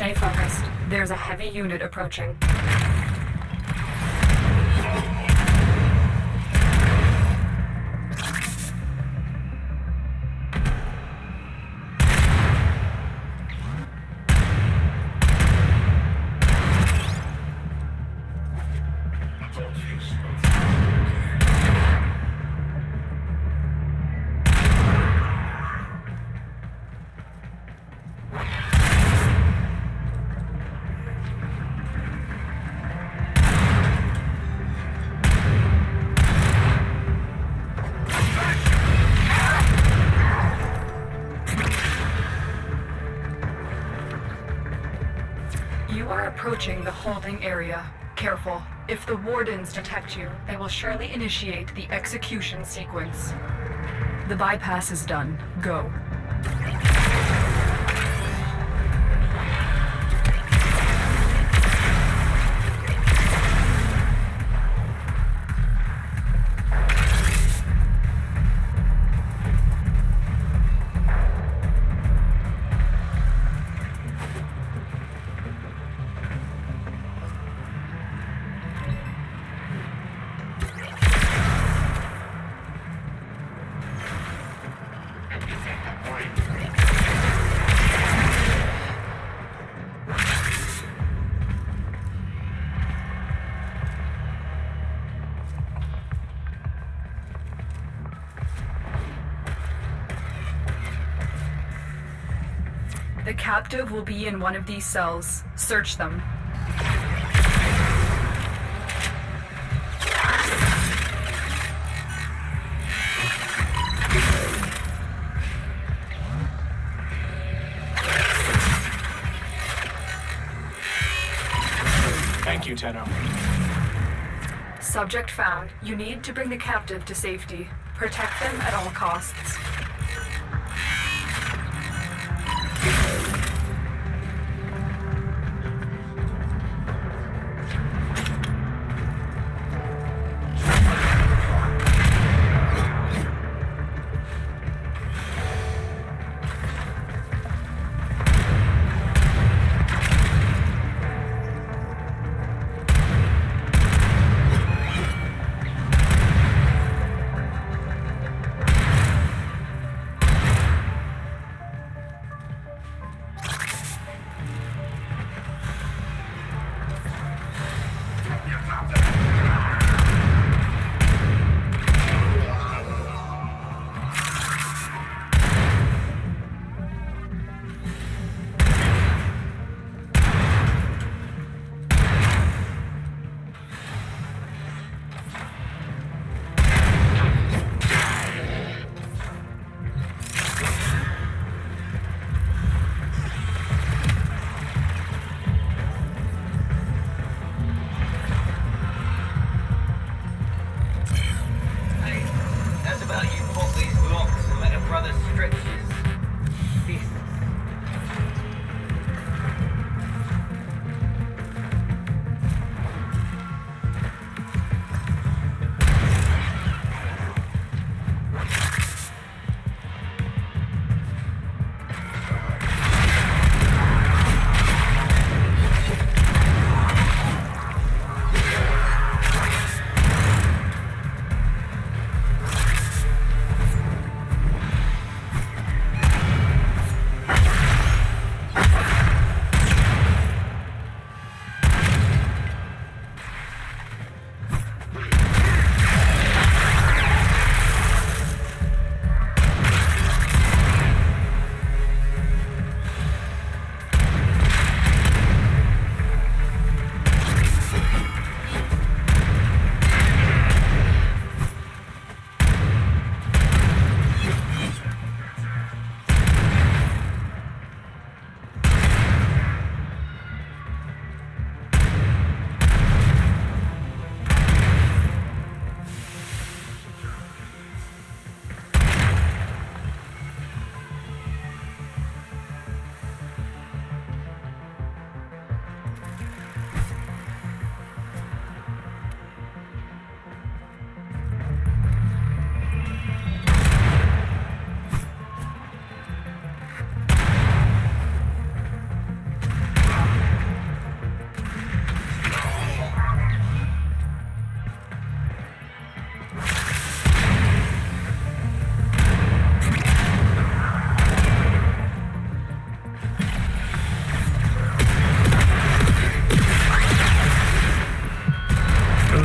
Stay focused. There's a heavy unit approaching. You are approaching the holding area. Careful. If the wardens detect you, they will surely initiate the execution sequence. The bypass is done. Go. The captive will be in one of these cells. Search them. Thank you, Tenno. Subject found. You need to bring the captive to safety. Protect them at all costs.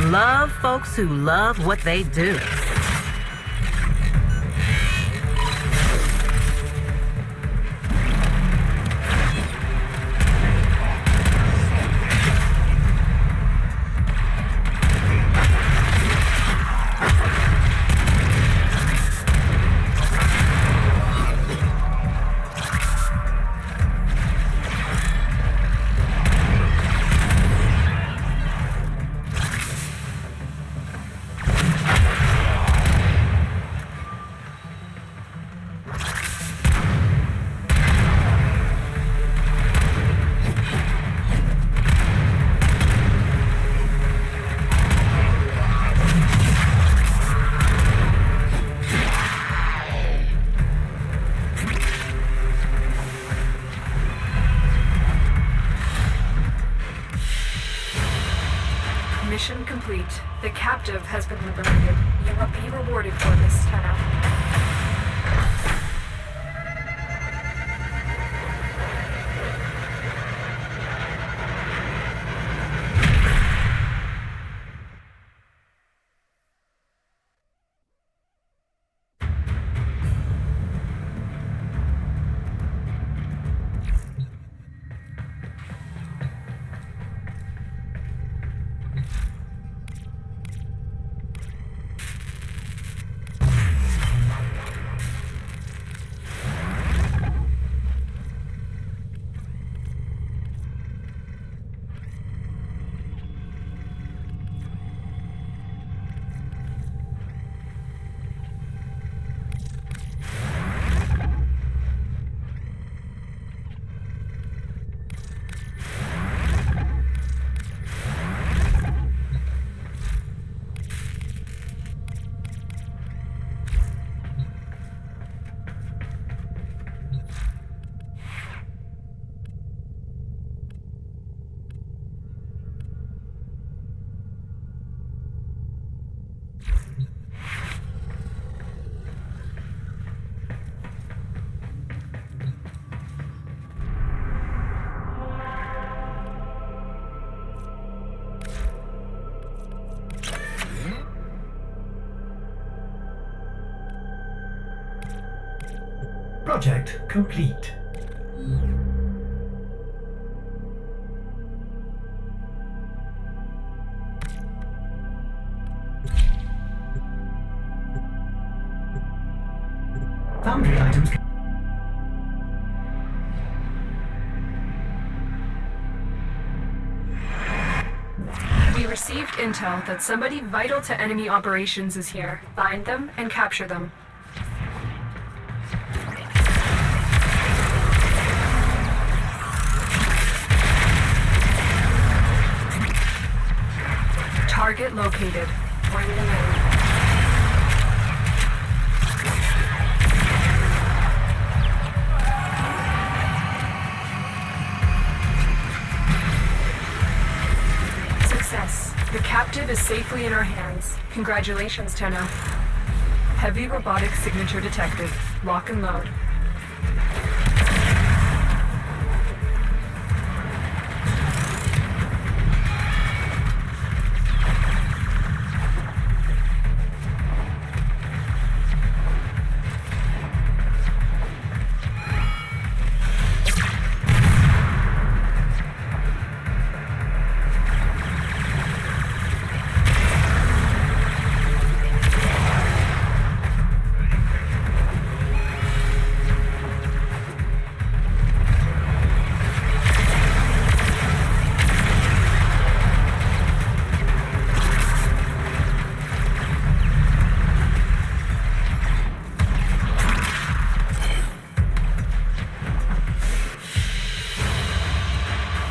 Love folks who love what they do. Mission complete. The captive has been liberated. You will be rewarded for this, Tenno. Project complete. Foundry items. We received intel that somebody vital to enemy operations is here. Find them and capture them. Target located. Bring them in. Success. The captive is safely in our hands. Congratulations, Tenno. Heavy robotic signature detected. Lock and load.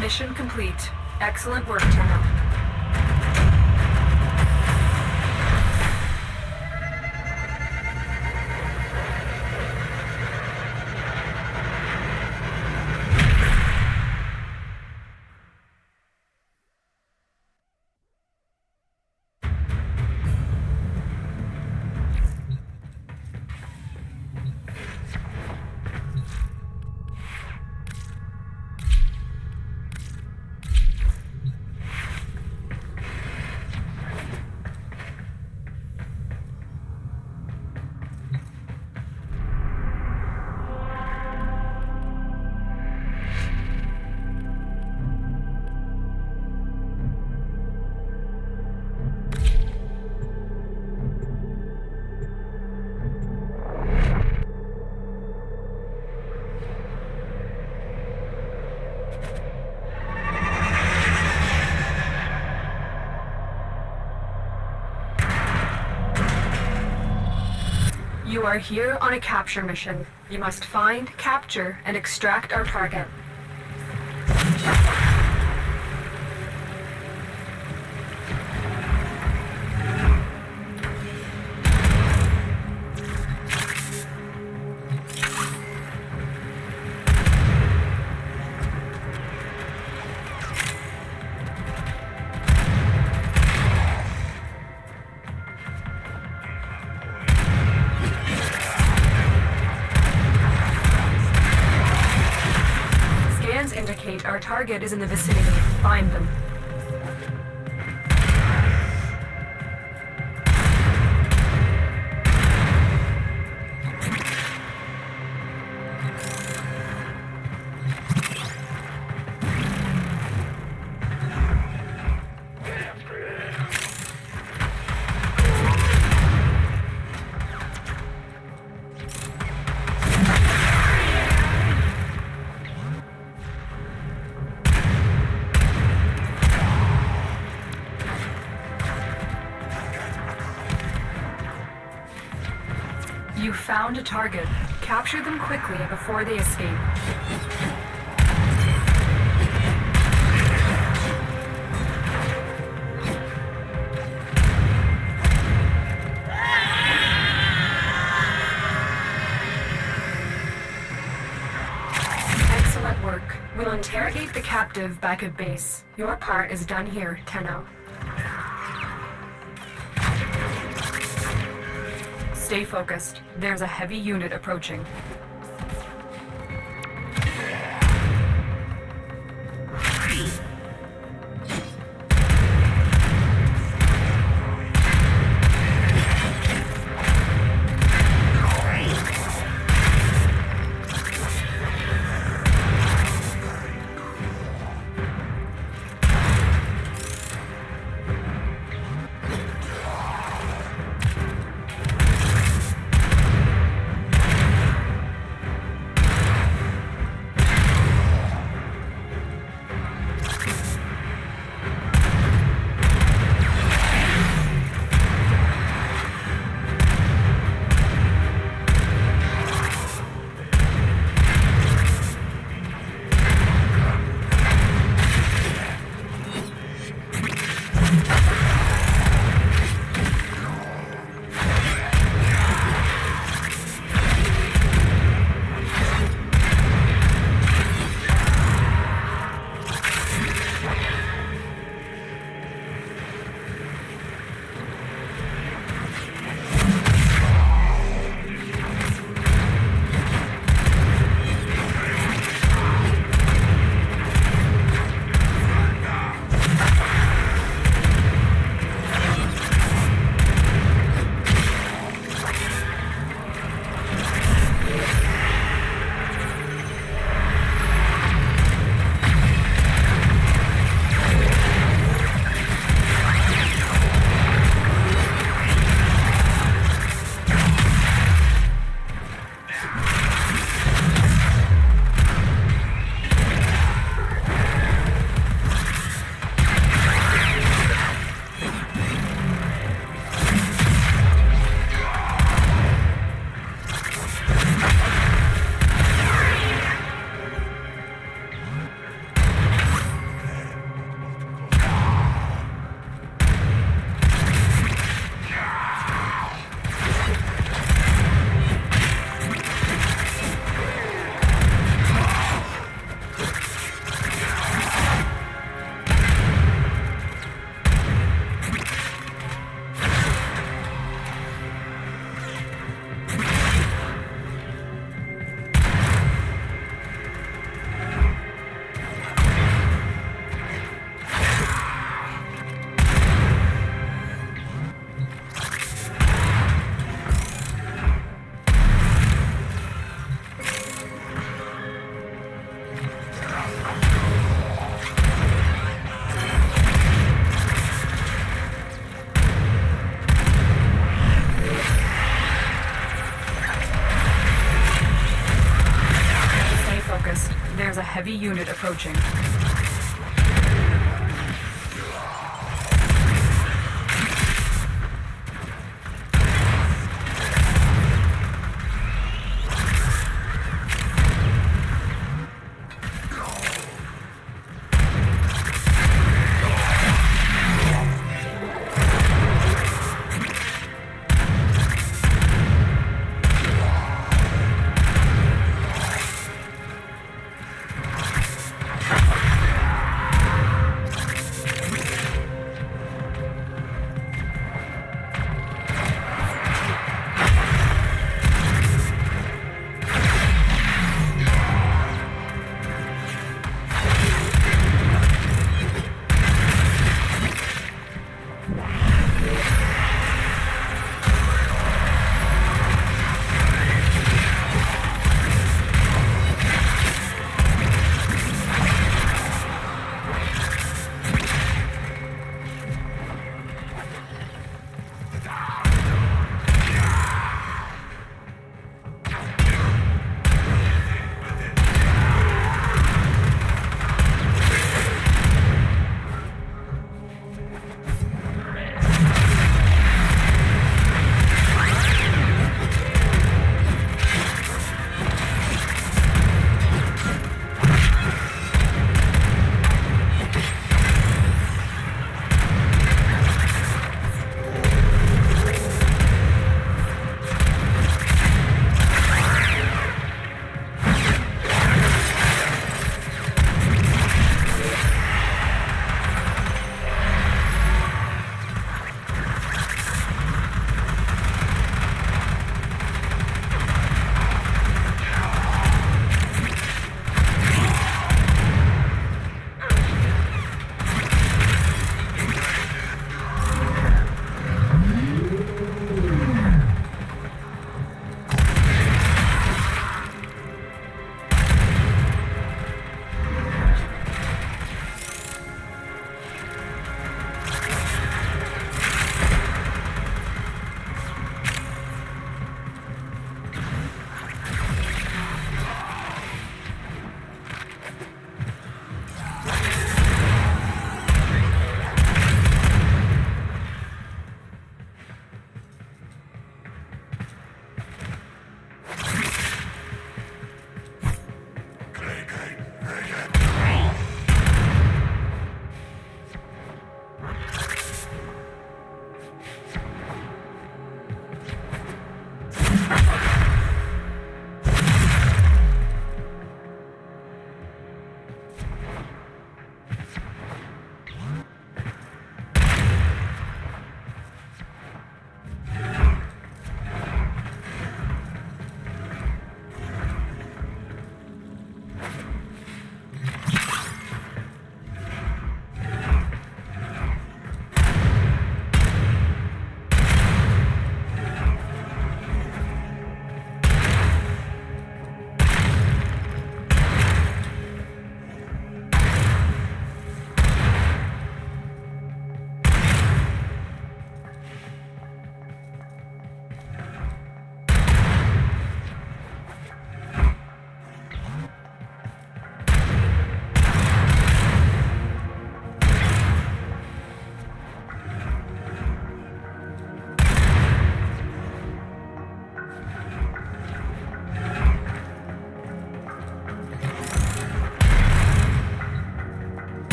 Mission complete. Excellent work, Tenno. You are here on a capture mission. You must find, capture, and extract our target. target is in the vicinity. Find them. You found a target. Capture them quickly before they escape. Excellent work. We'll interrogate the captive back at base. Your part is done here, Tenno. Stay focused. There's a heavy unit approaching. There's a heavy unit approaching.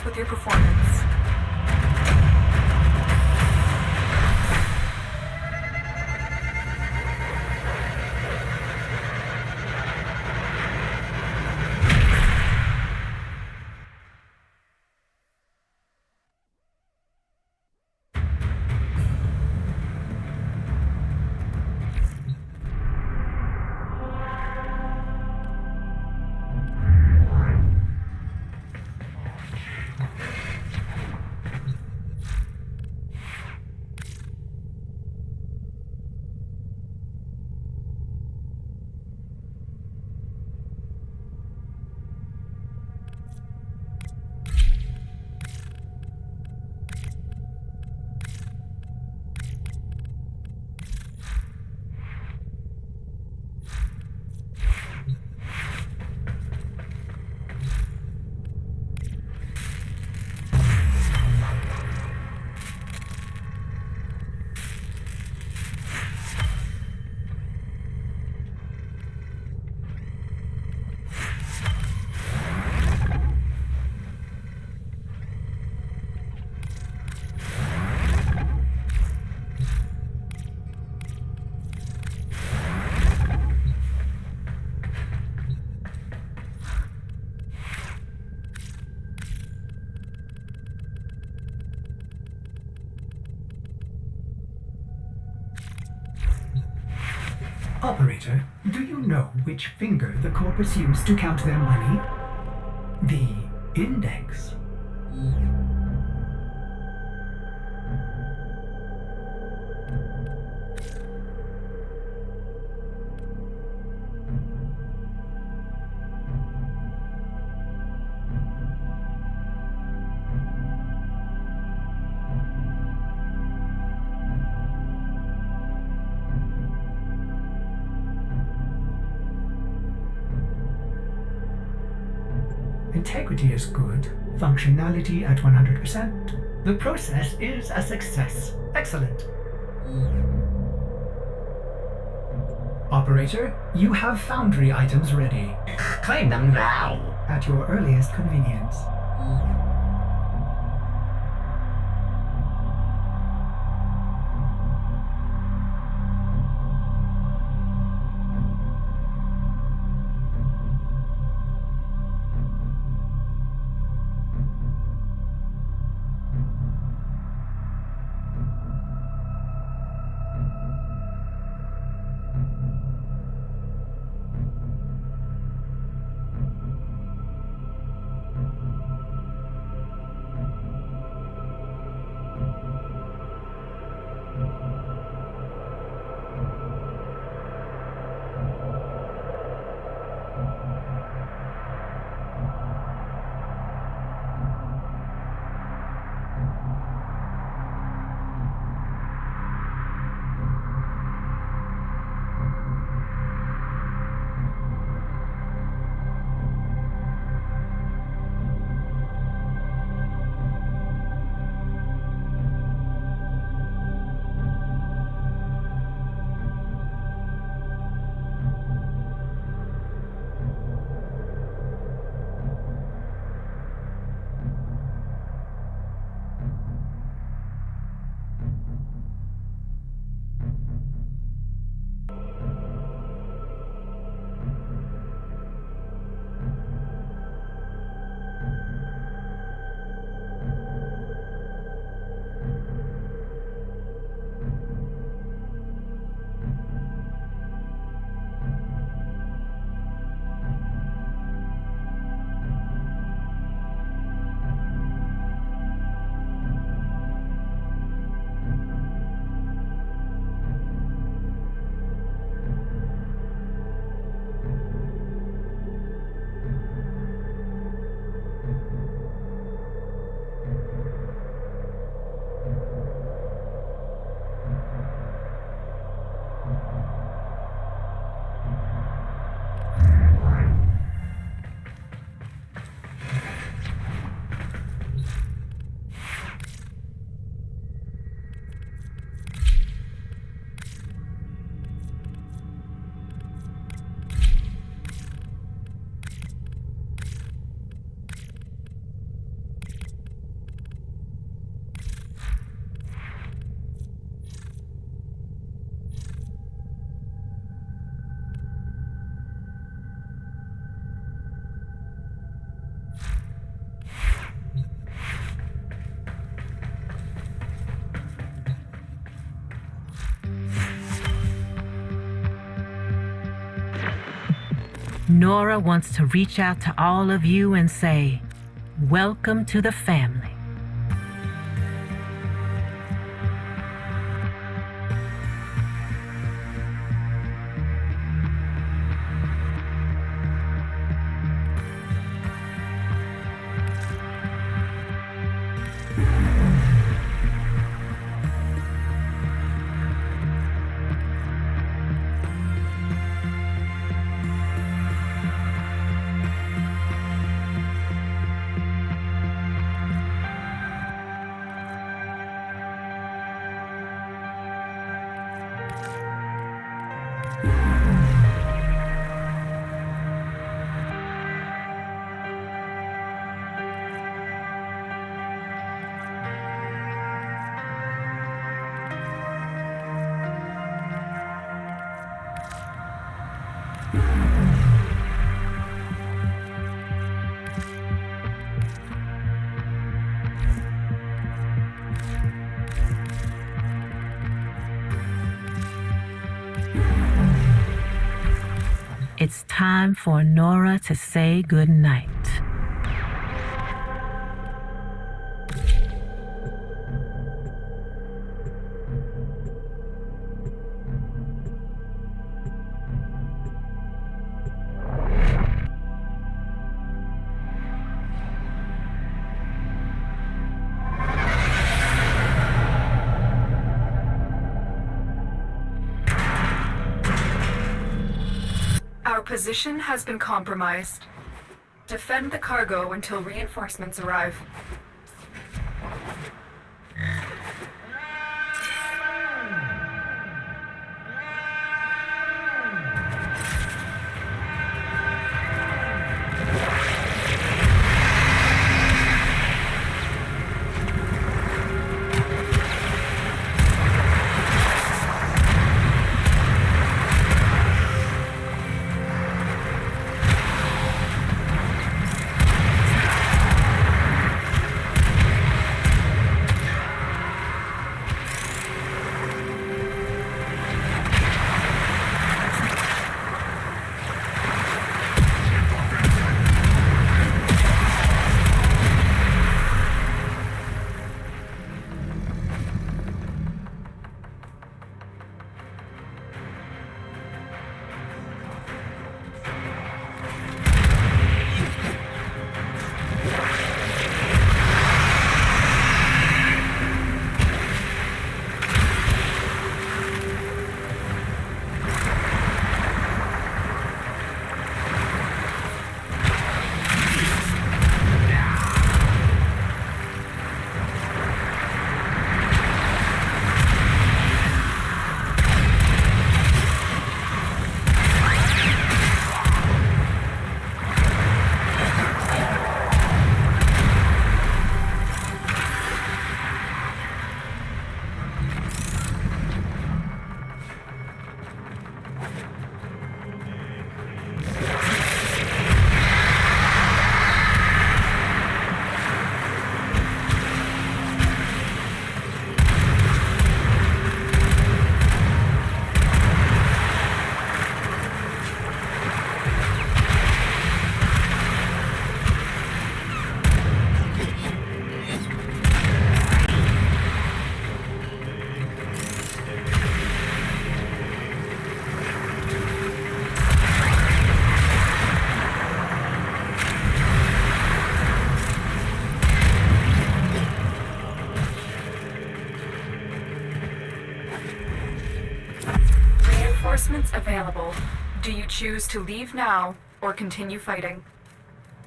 with your performance. Operator, do you know which finger the corpus used to count their money? The index. Integrity is good, functionality at 100%. The process is a success. Excellent. Operator, you have foundry items ready. Claim them now. At your earliest convenience. Nora wants to reach out to all of you and say, welcome to the family. It's time for Nora to say goodnight. Our position has been compromised. Defend the cargo until reinforcements arrive. Reinforcements available. Do you choose to leave now or continue fighting?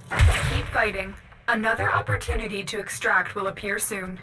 Keep fighting. Another opportunity to extract will appear soon.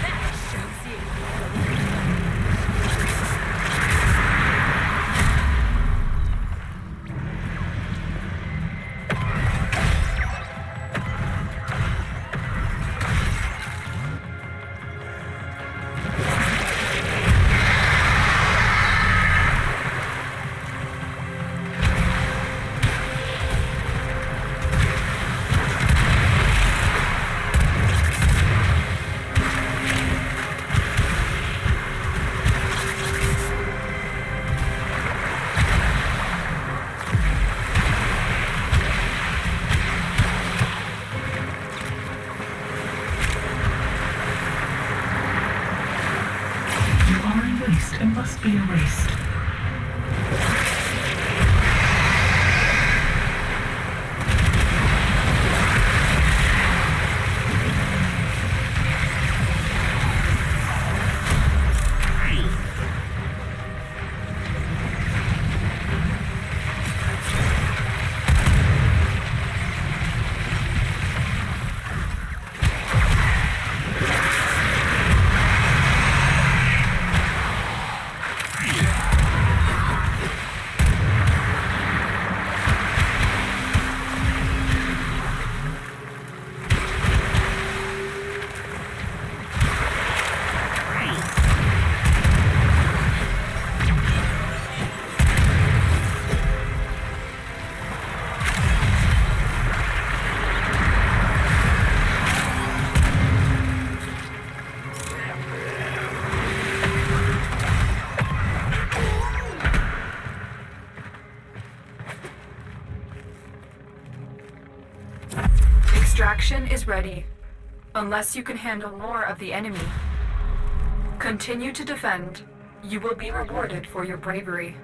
That shows you. past and must be erased. Extraction is ready, unless you can handle more of the enemy. Continue to defend. You will be rewarded for your bravery.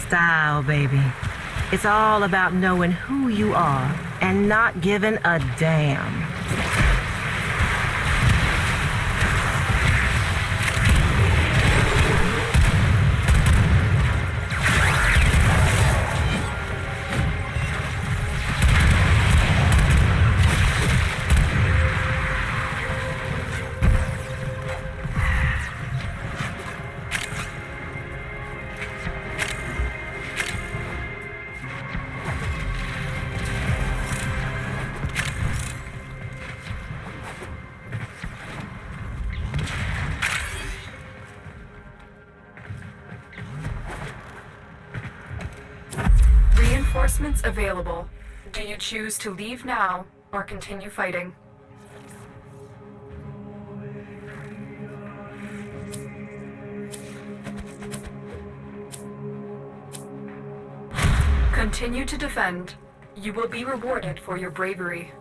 Style, baby. It's all about knowing who you are and not giving a damn. Reinforcements available. Do you choose to leave now or continue fighting? Continue to defend. You will be rewarded for your bravery.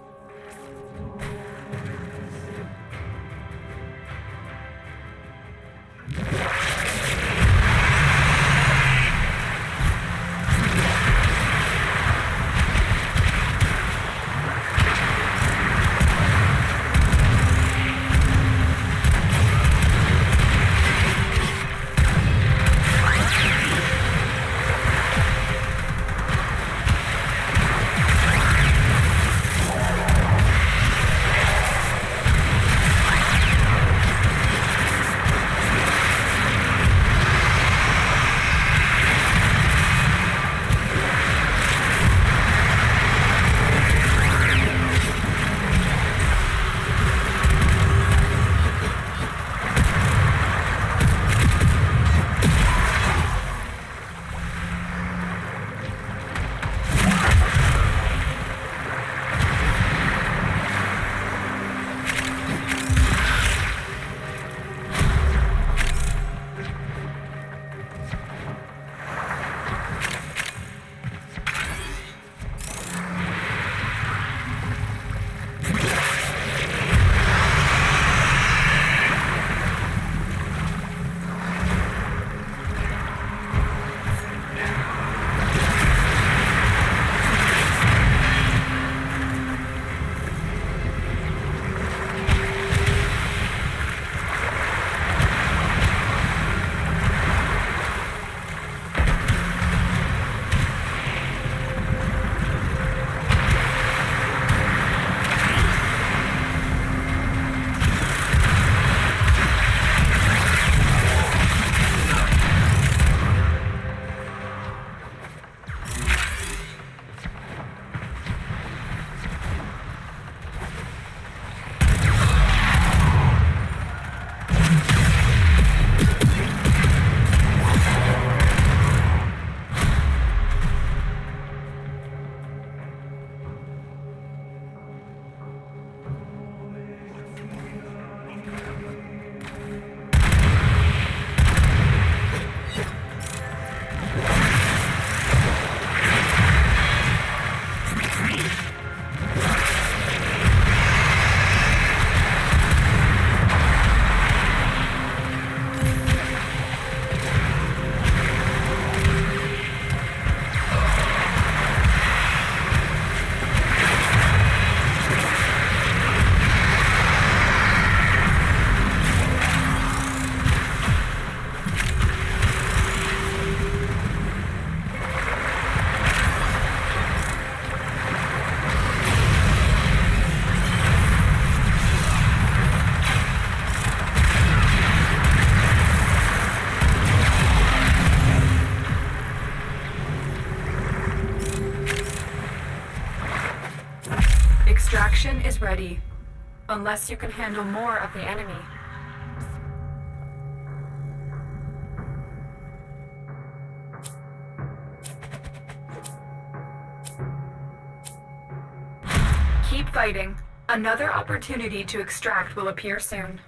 Extraction is ready. Unless you can handle more of the enemy. Keep fighting. Another opportunity to extract will appear soon.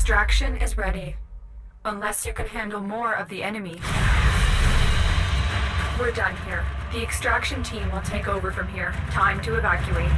Extraction is ready. Unless you can handle more of the enemy. We're done here. The extraction team will take over from here. Time to evacuate.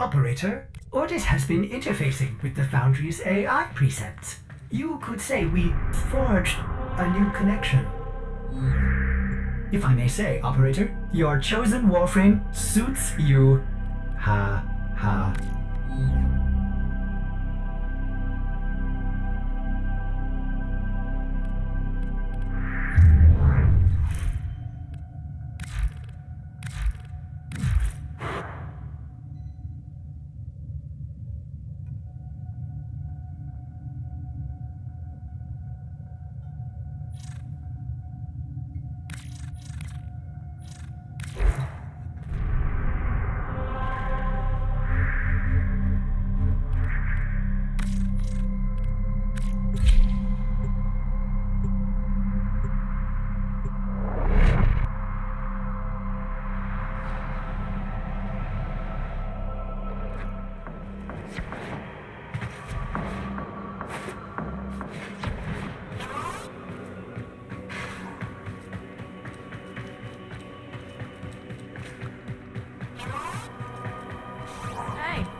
Operator, Ordis has been interfacing with the Foundry's AI precepts. You could say we forged a new connection. If I may say, Operator, your chosen Warframe suits you. Ha ha.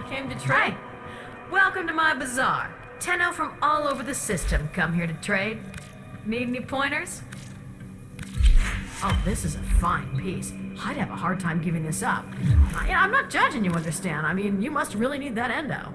Came to trade. Welcome to my bazaar. Tenno from all over the system come here to trade. Need any pointers? Oh, this is a fine piece. I'd have a hard time giving this up. I'm not judging, you understand. I mean, you must really need that endo.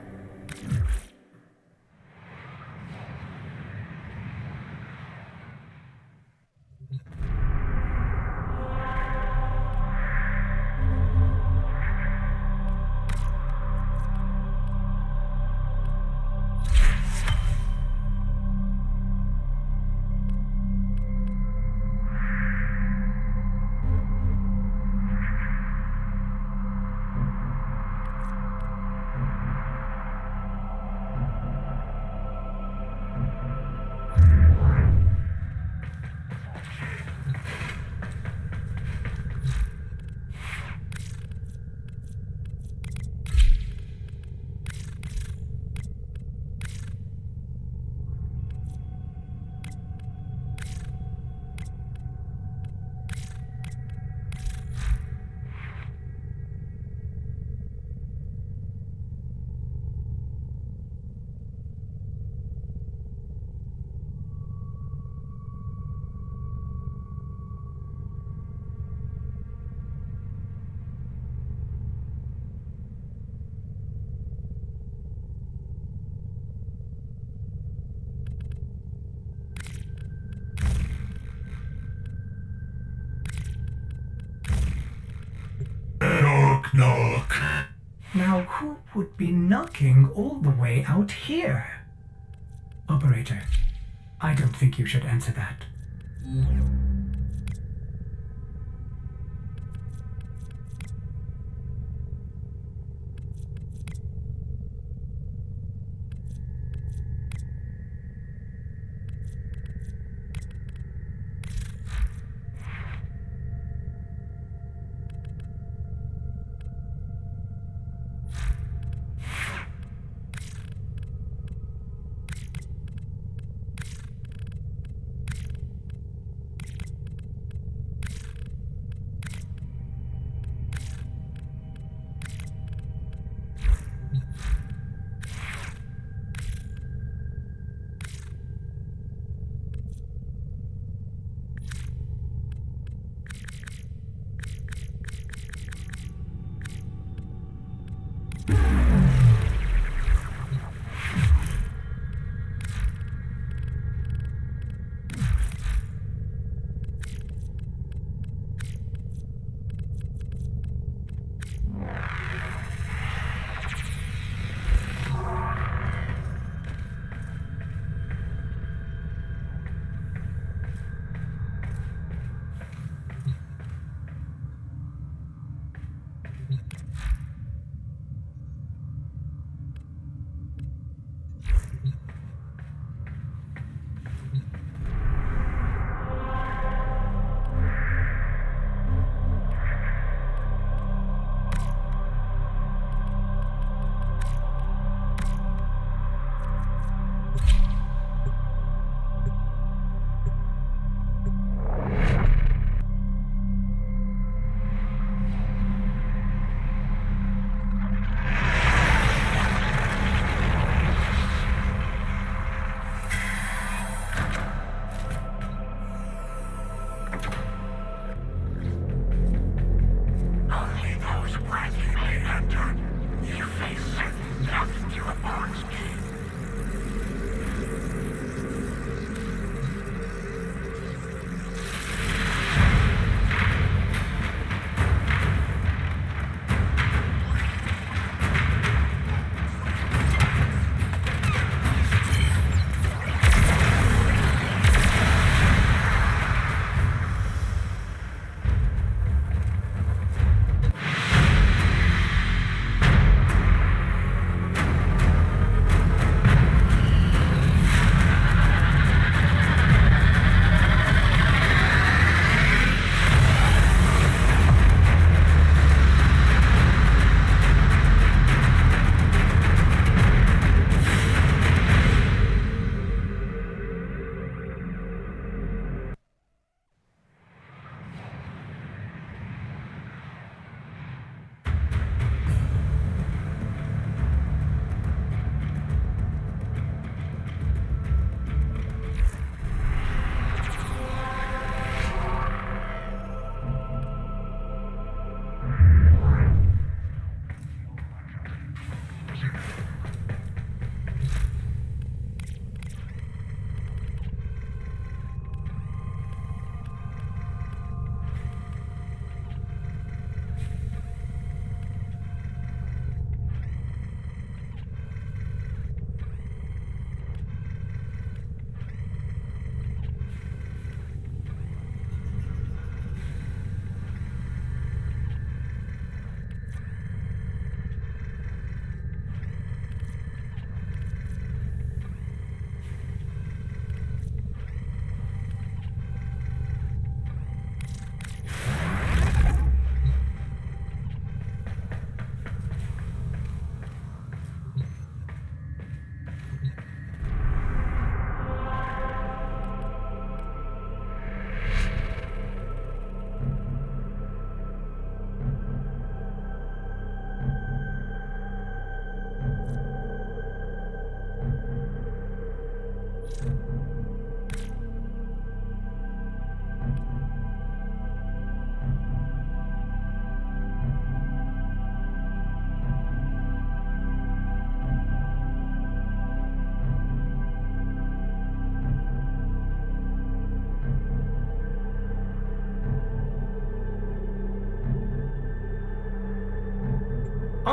Knock, knock. Now, who would be knocking all the way out here? Operator, I don't think you should answer that.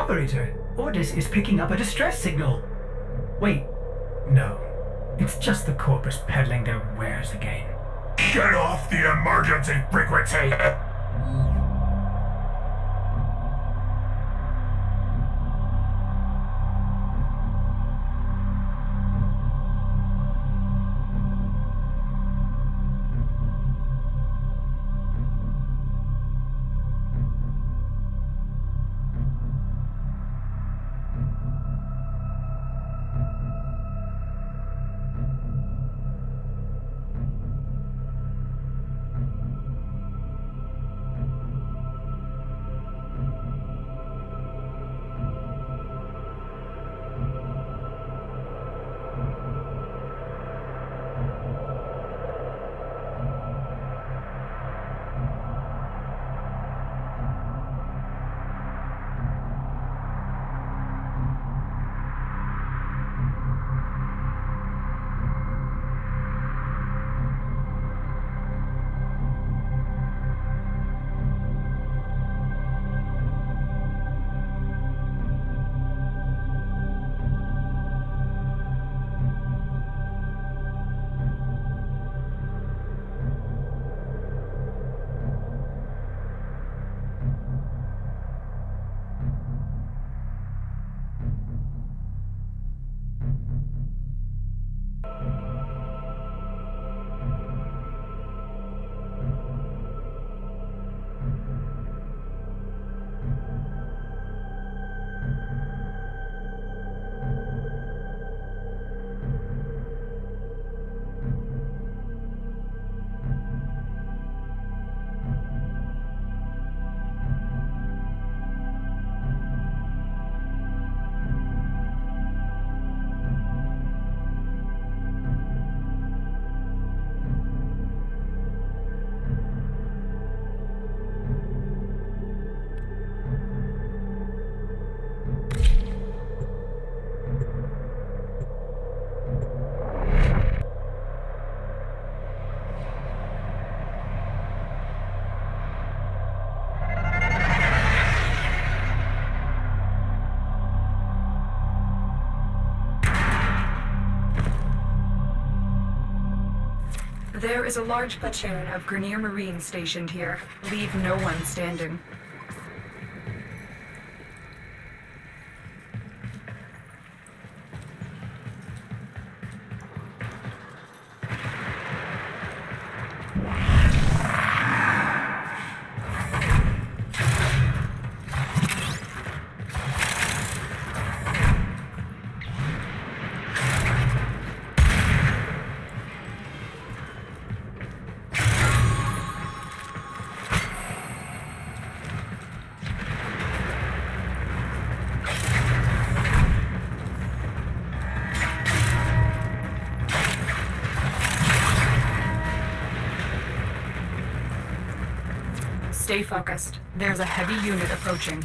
Operator, Ordis is picking up a distress signal. Wait, no. It's just the corpus peddling their wares again. Get off the emergency frequency! There is a large platoon of Grenier Marines stationed here. Leave no one standing. Stay focused. There's a heavy unit approaching.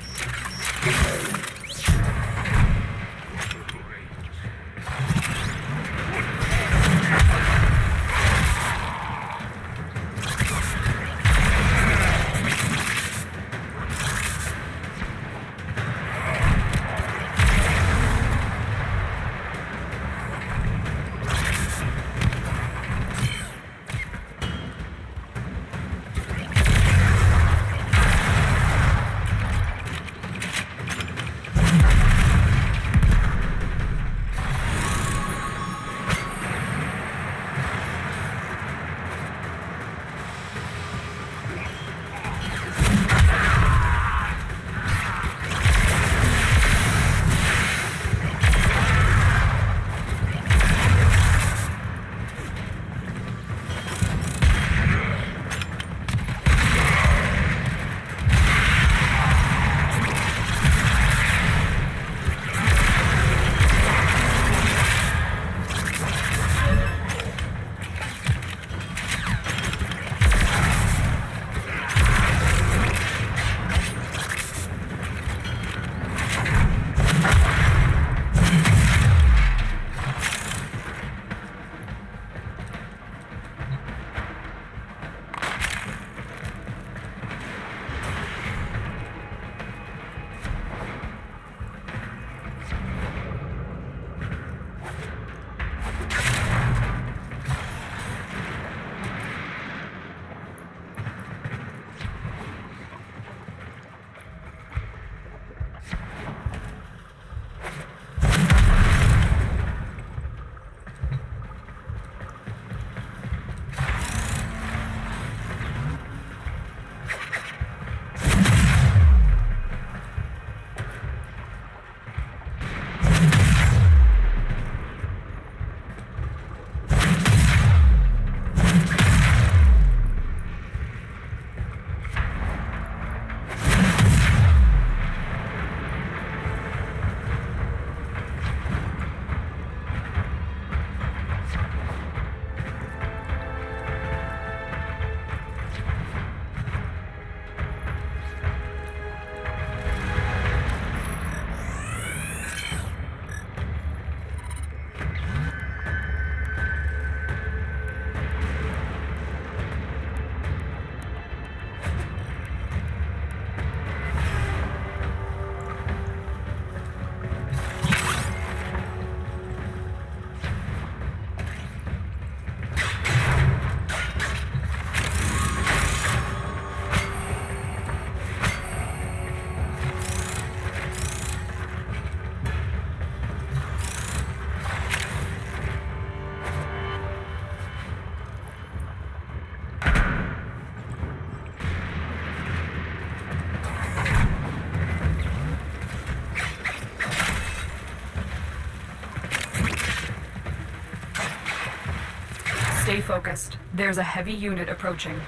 Stay focused. There's a heavy unit approaching.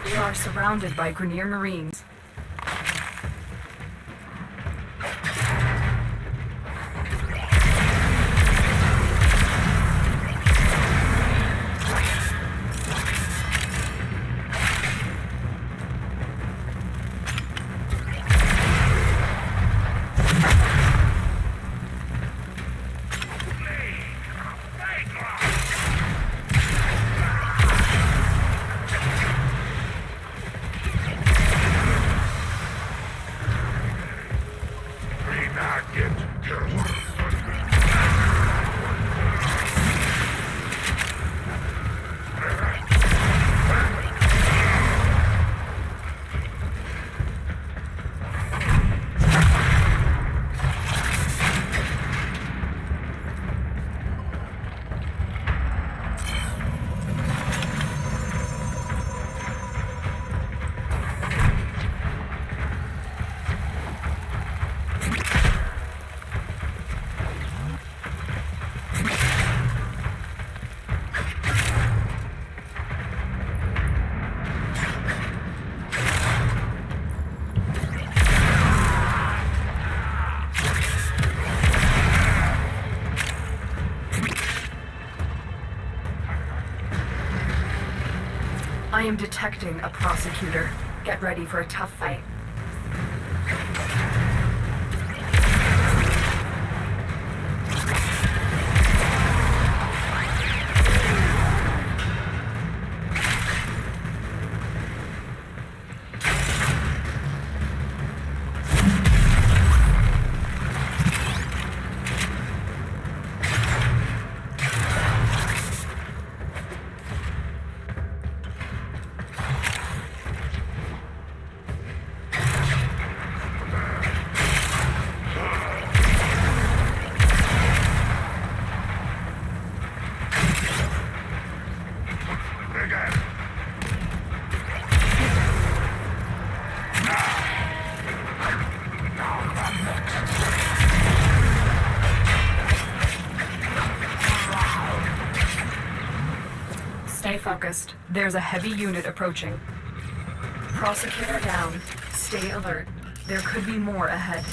We are surrounded by Grenier Marines. I am detecting a prosecutor. Get ready for a tough fight. Stay focused. There's a heavy unit approaching. Prosecutor down. Stay alert. There could be more ahead.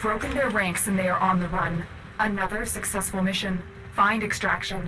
broken their ranks and they are on the run. Another successful mission. Find extraction.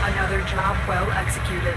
Another job well executed.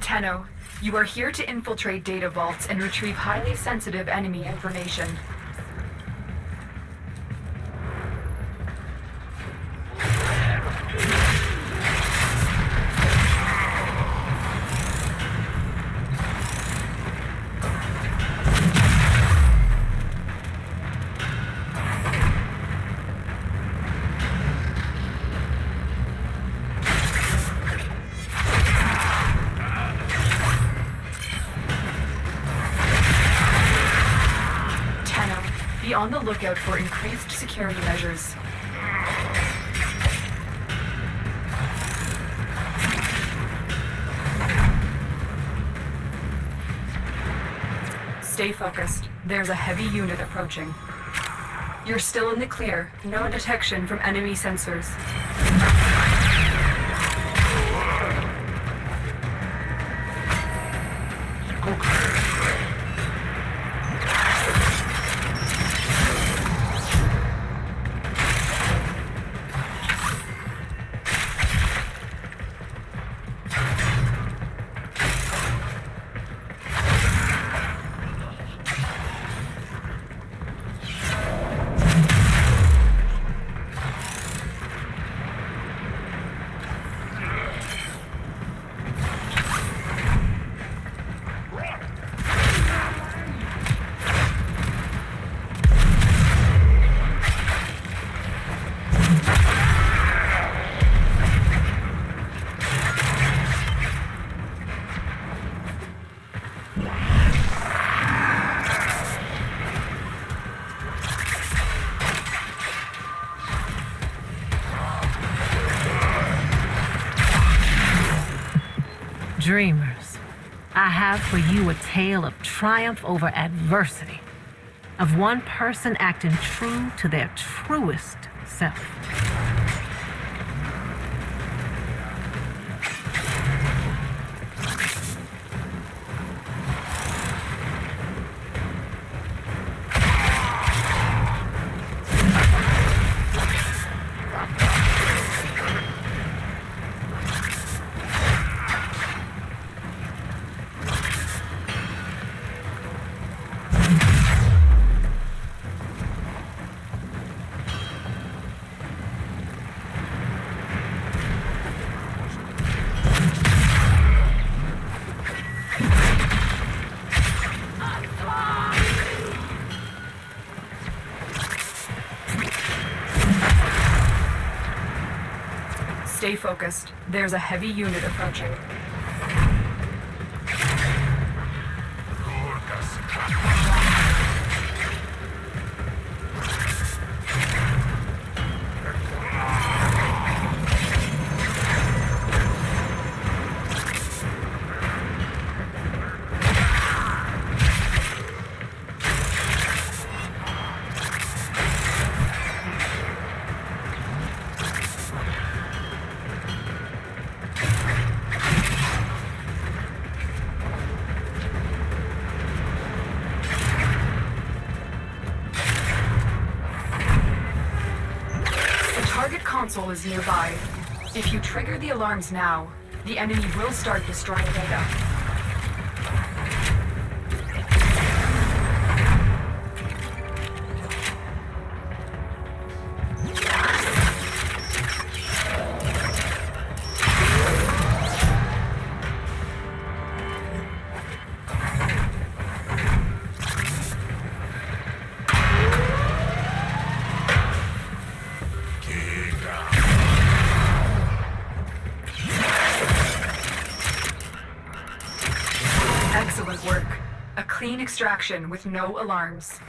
Tenno, you are here to infiltrate data vaults and retrieve highly sensitive enemy information. Be on the lookout for increased security measures. Stay focused. There's a heavy unit approaching. You're still in the clear. No detection from enemy sensors. Dreamers, I have for you a tale of triumph over adversity, of one person acting true to their truest self. Stay focused. There's a heavy unit approaching. Console is nearby. If you trigger the alarms now, the enemy will start destroying data. Excellent work. A clean extraction with no alarms.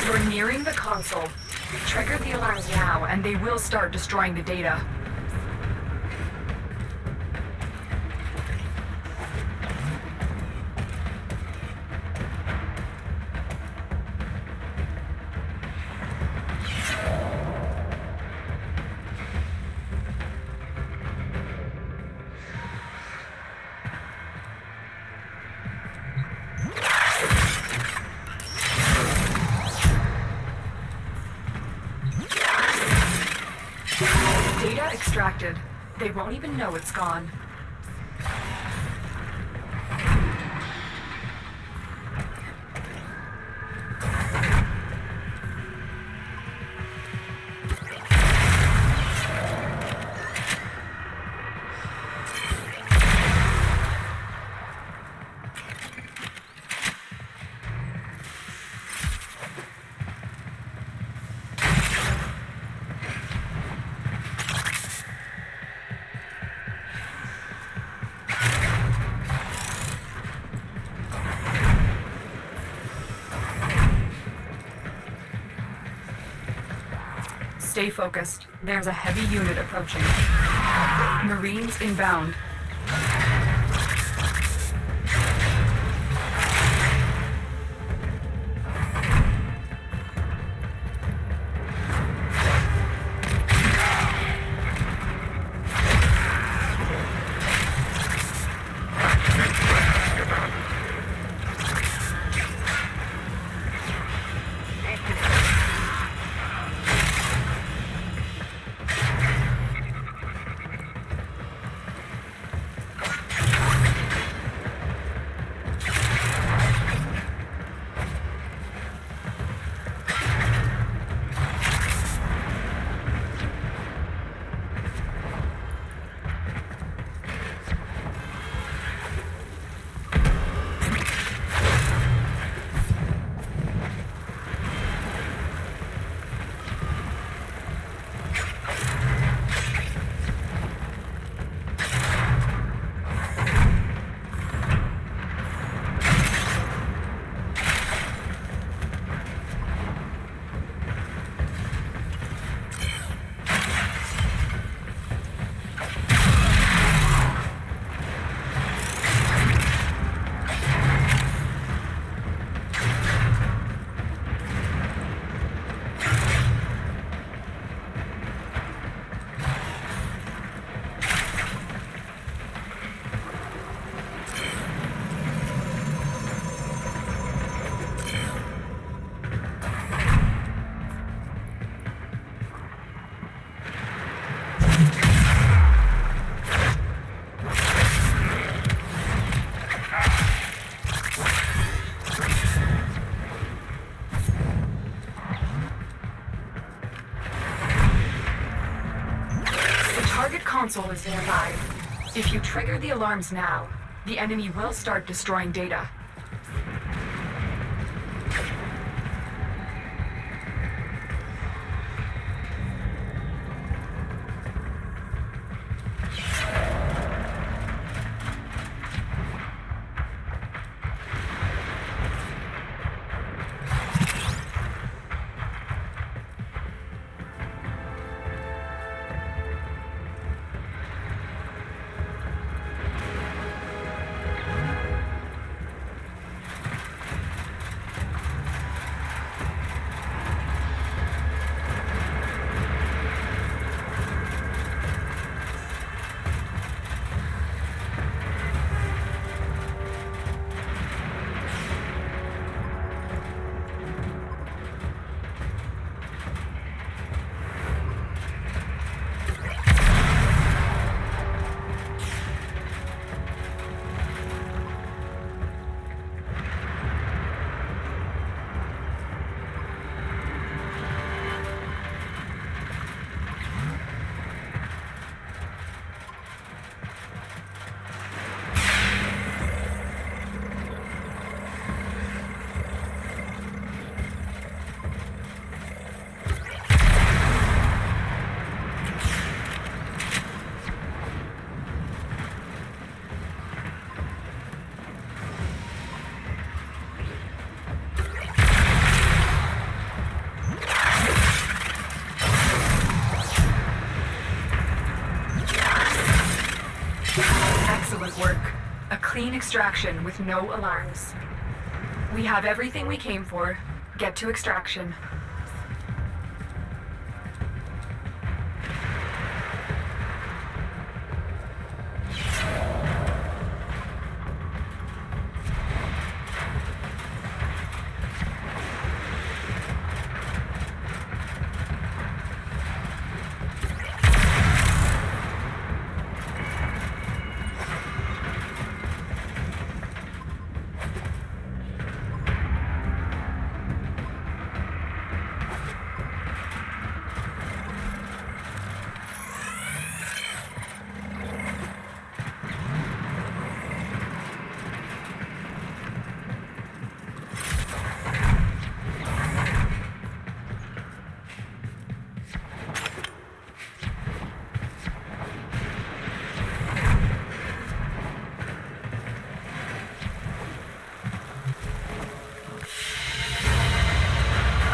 We're nearing the console. Trigger the alarms now, and they will start destroying the data. Data extracted. They won't even know it's gone. Stay focused. There's a heavy unit approaching. Marines inbound. Console is nearby. If you trigger the alarms now, the enemy will start destroying data. Excellent work. A clean extraction with no alarms. We have everything we came for. Get to extraction.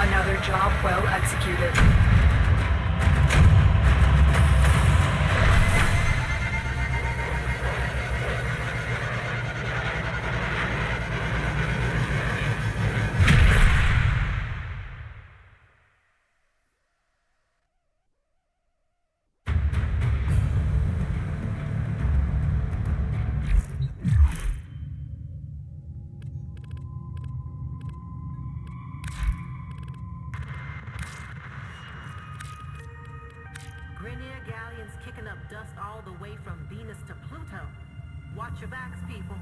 Another job well executed. Grenier galleons kicking up dust all the way from Venus to Pluto. Watch your backs, people.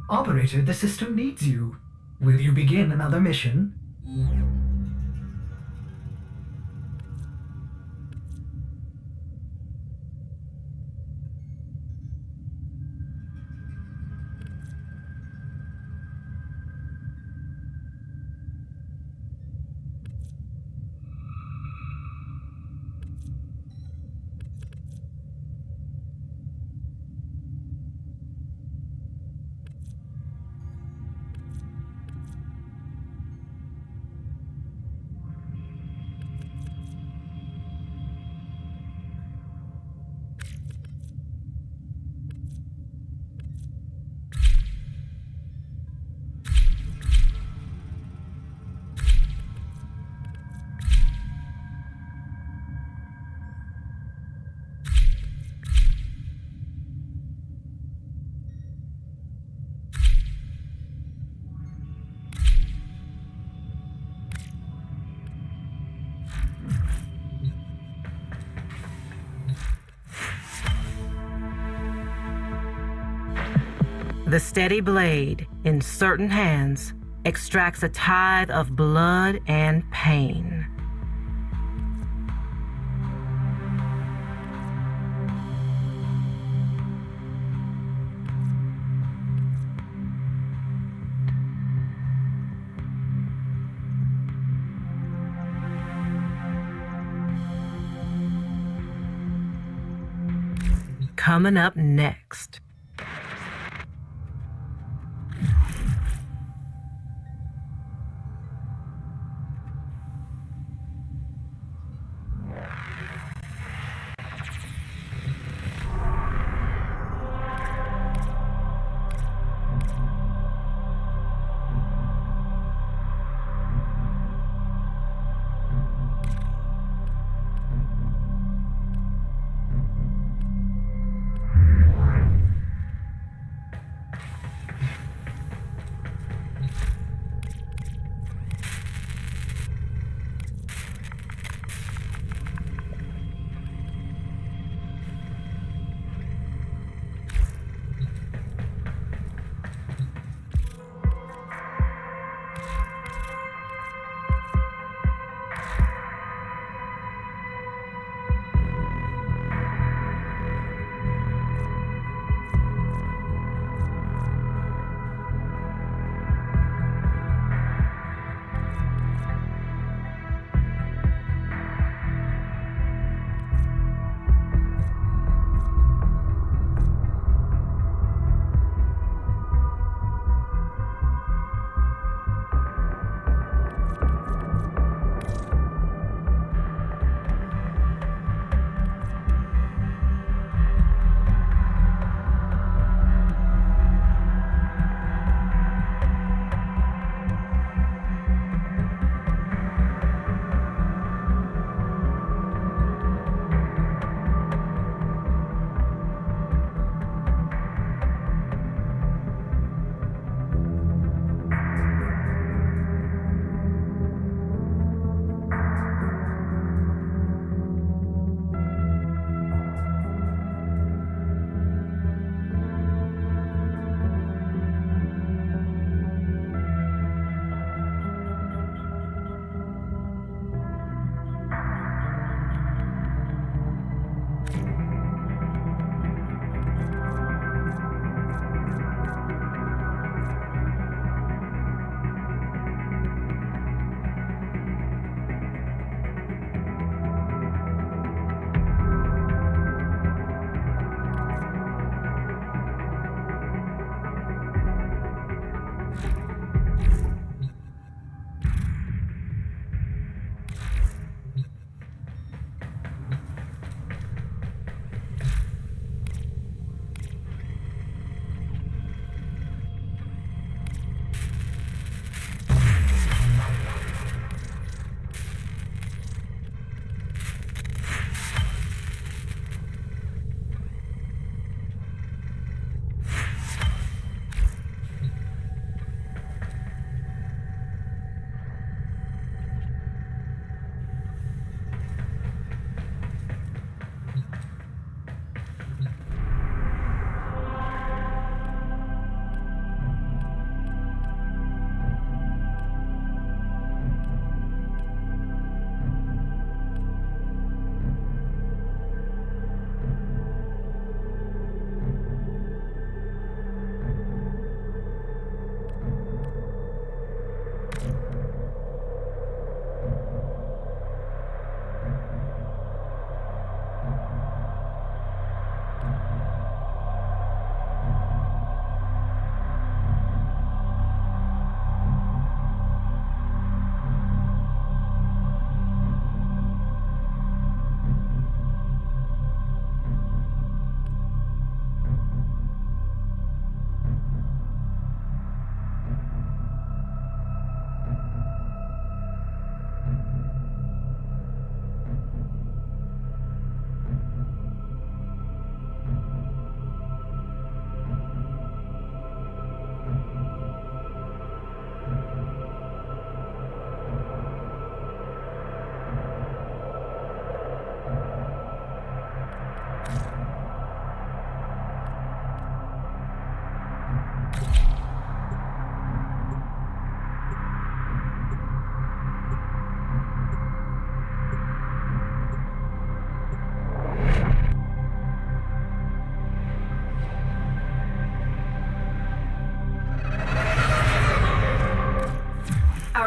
Operator, the system needs you. Will you begin another mission? The steady blade, in certain hands, extracts a tithe of blood and pain. Coming up next.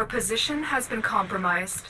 Our position has been compromised.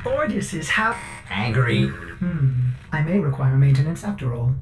Ordis is Angry. I may require maintenance after all.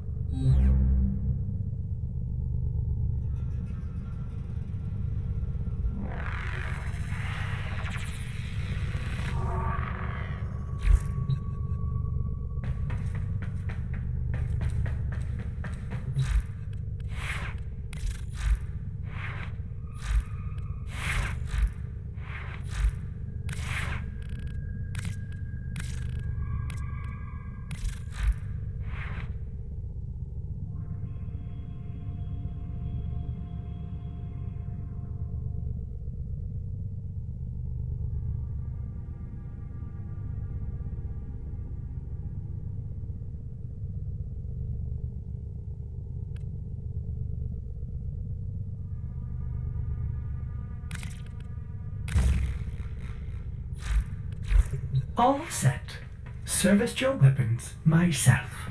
All set. Service your weapons myself.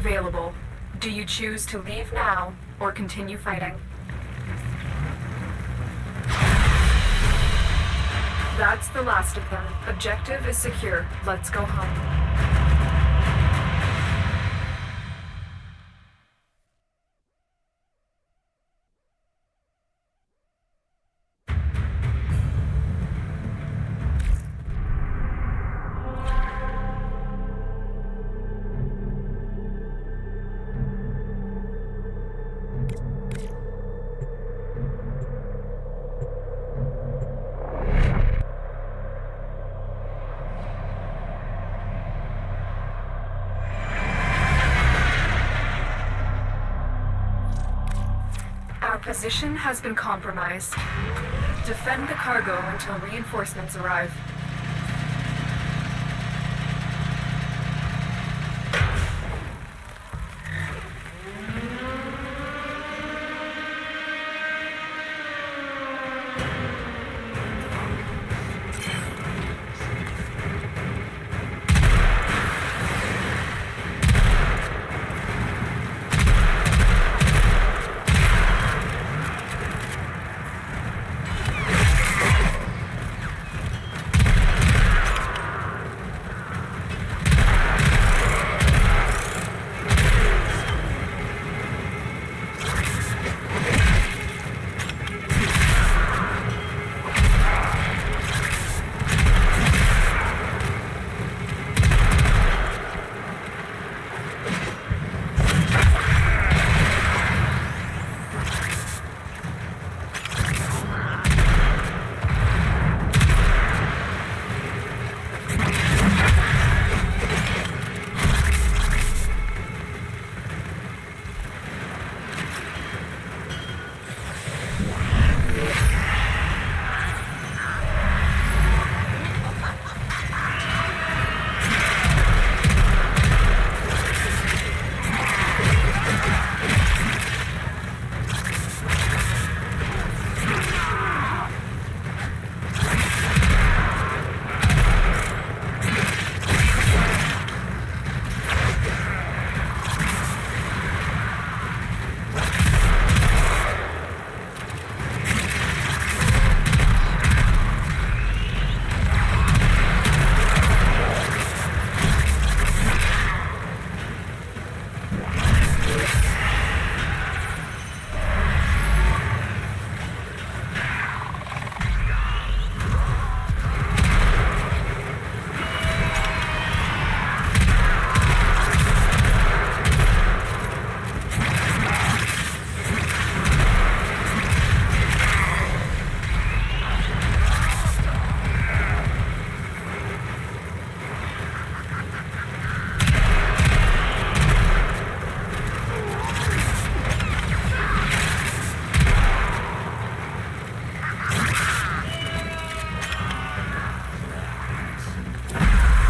available. Do you choose to leave now or continue fighting? That's the last of them. Objective is secure. Let's go home. Our position has been compromised. Defend the cargo until reinforcements arrive.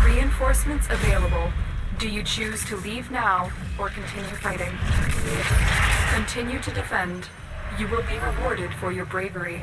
Reinforcements available. Do you choose to leave now or continue fighting? Continue to defend. You will be rewarded for your bravery.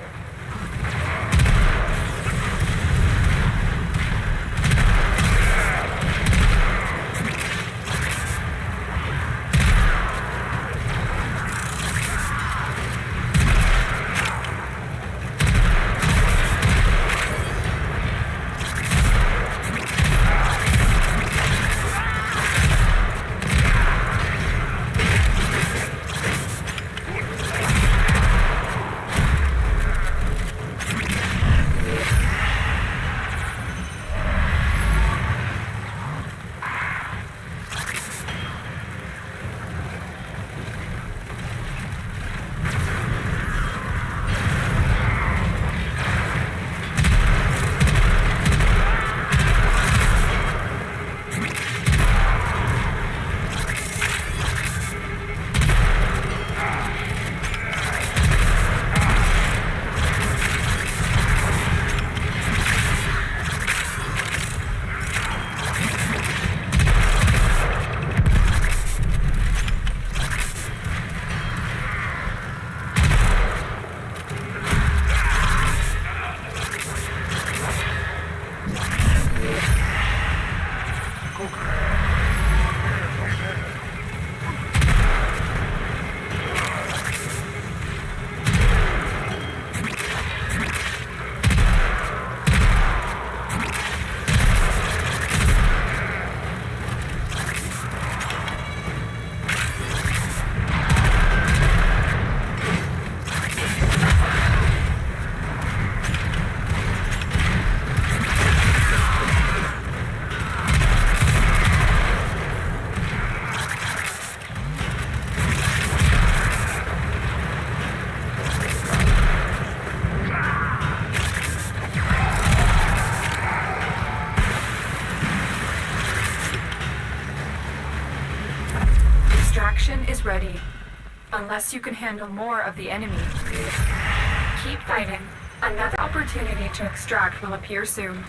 unless you can handle more of the enemy. Keep fighting. Another opportunity to extract will appear soon.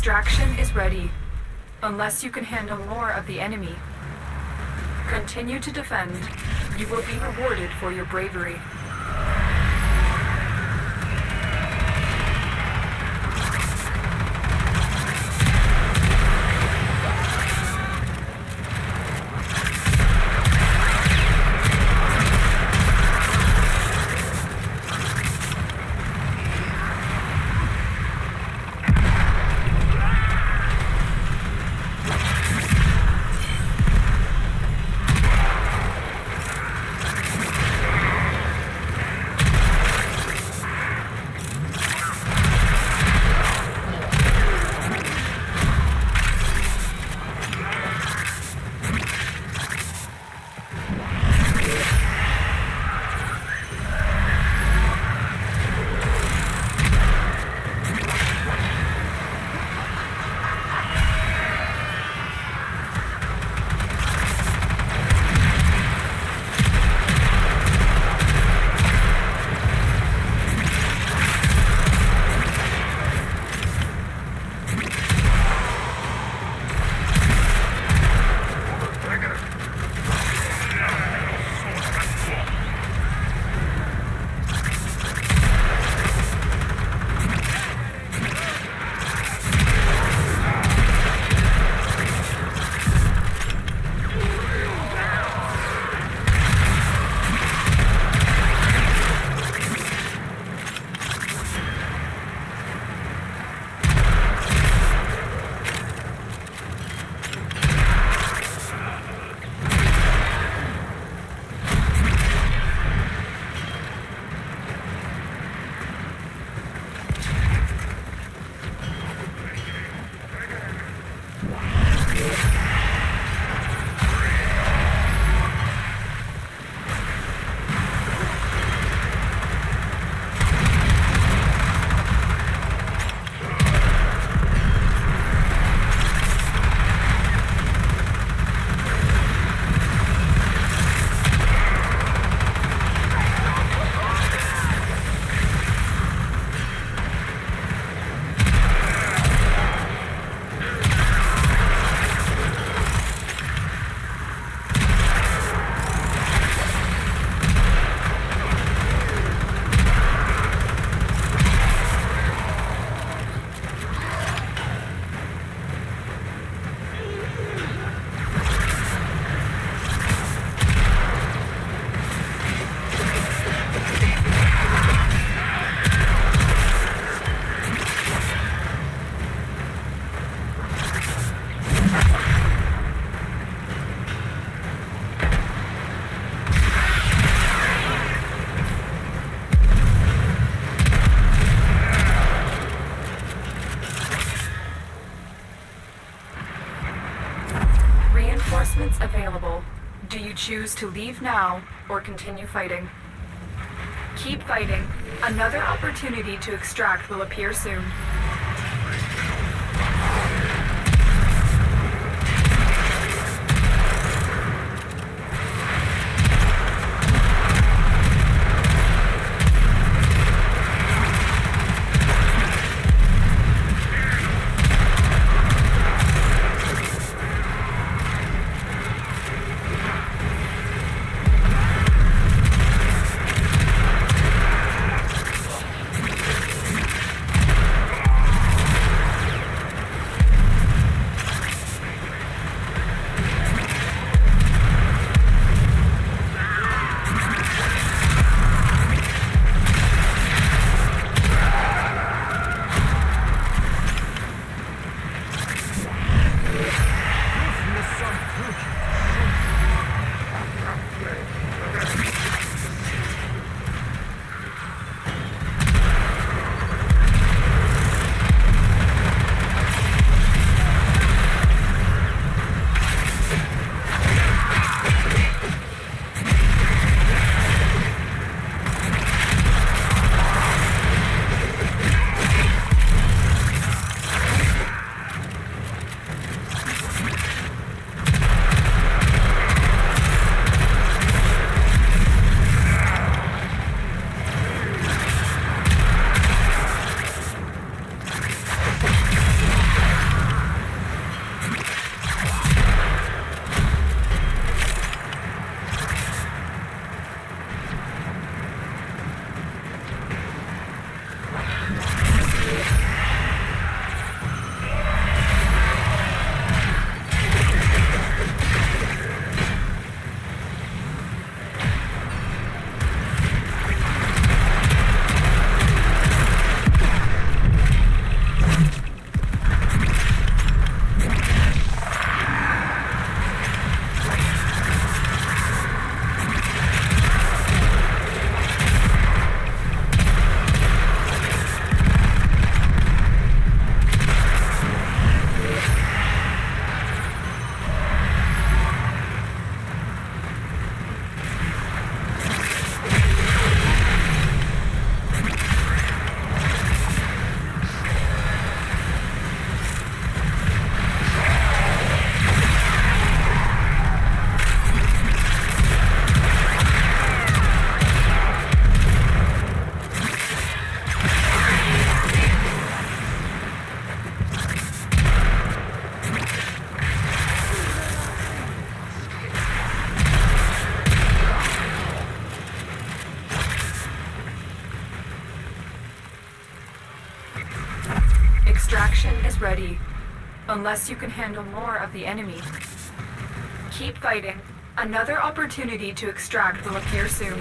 Extraction is ready, unless you can handle more of the enemy. Continue to defend. You will be rewarded for your bravery. choose to leave now or continue fighting. Keep fighting. Another opportunity to extract will appear soon. Extraction is ready, unless you can handle more of the enemy. Keep fighting. Another opportunity to extract will appear soon.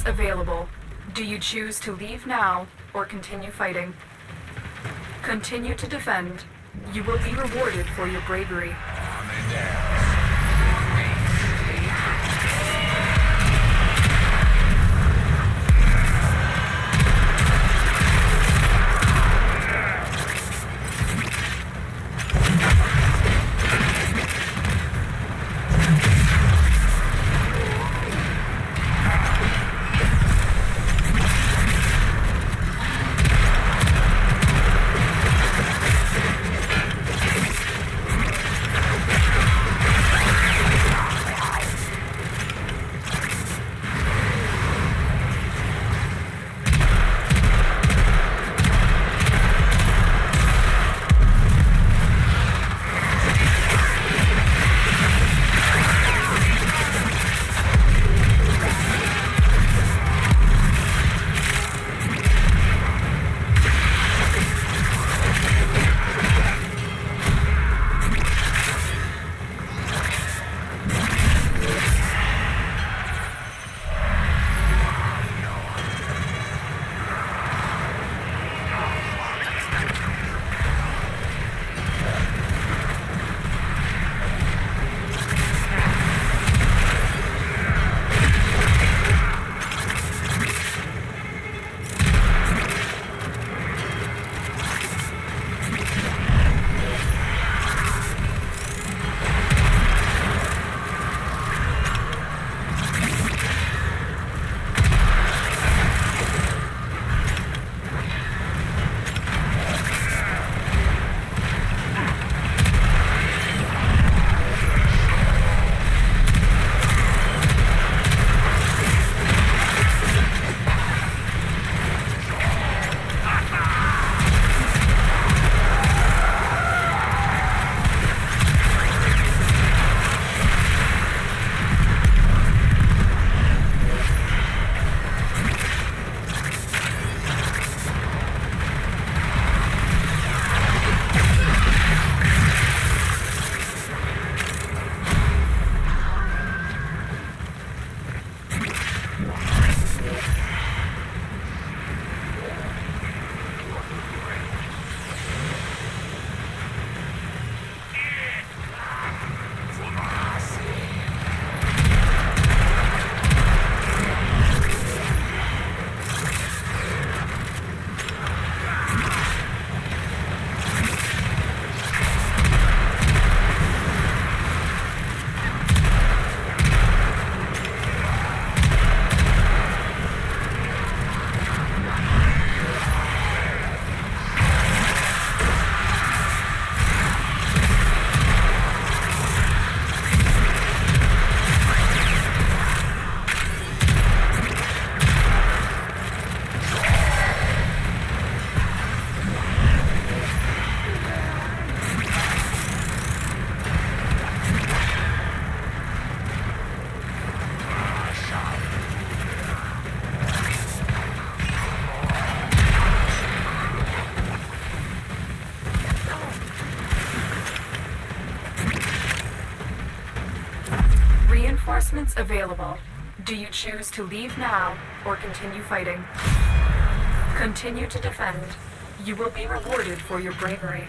available. Do you choose to leave now or continue fighting? Continue to defend. You will be rewarded for your bravery. Reinforcements available. Do you choose to leave now or continue fighting? Continue to defend. You will be rewarded for your bravery.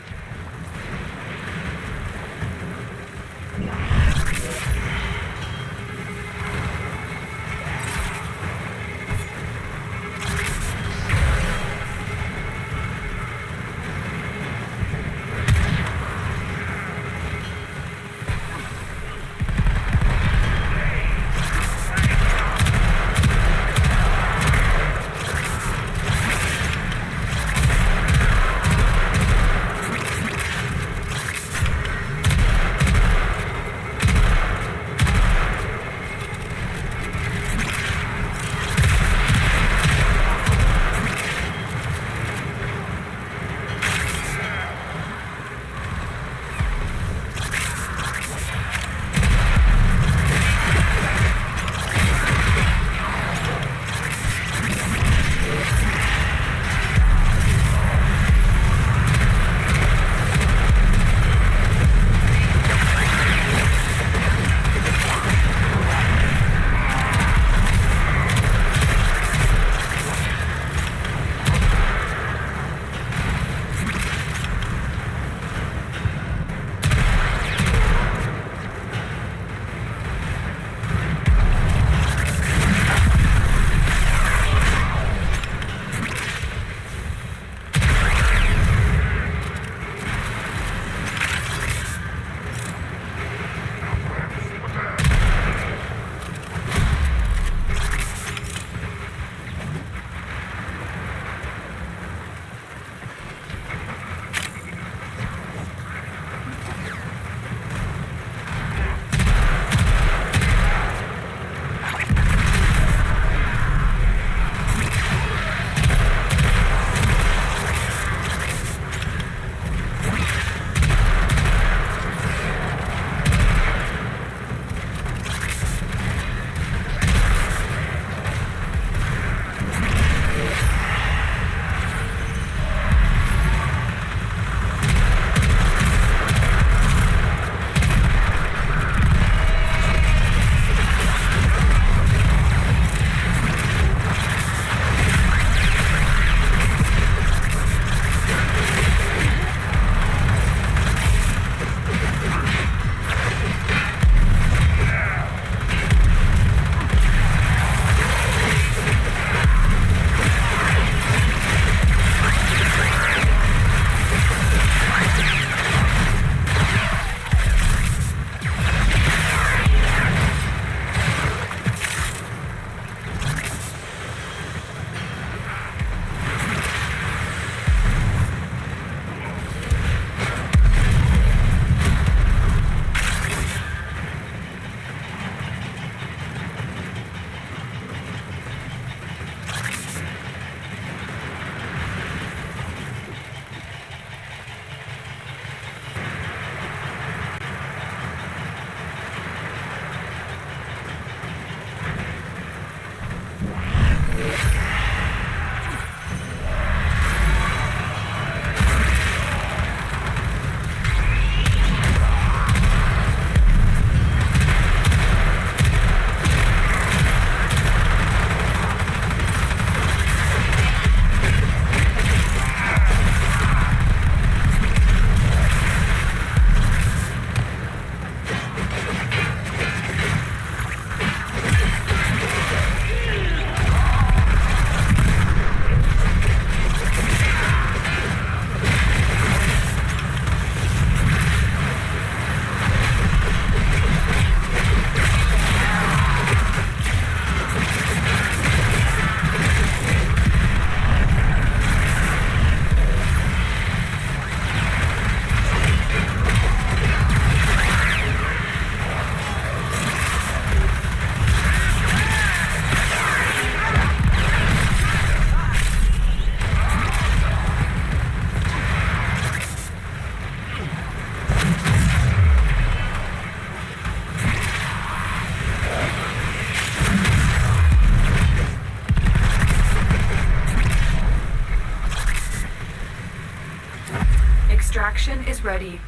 Extraction is ready,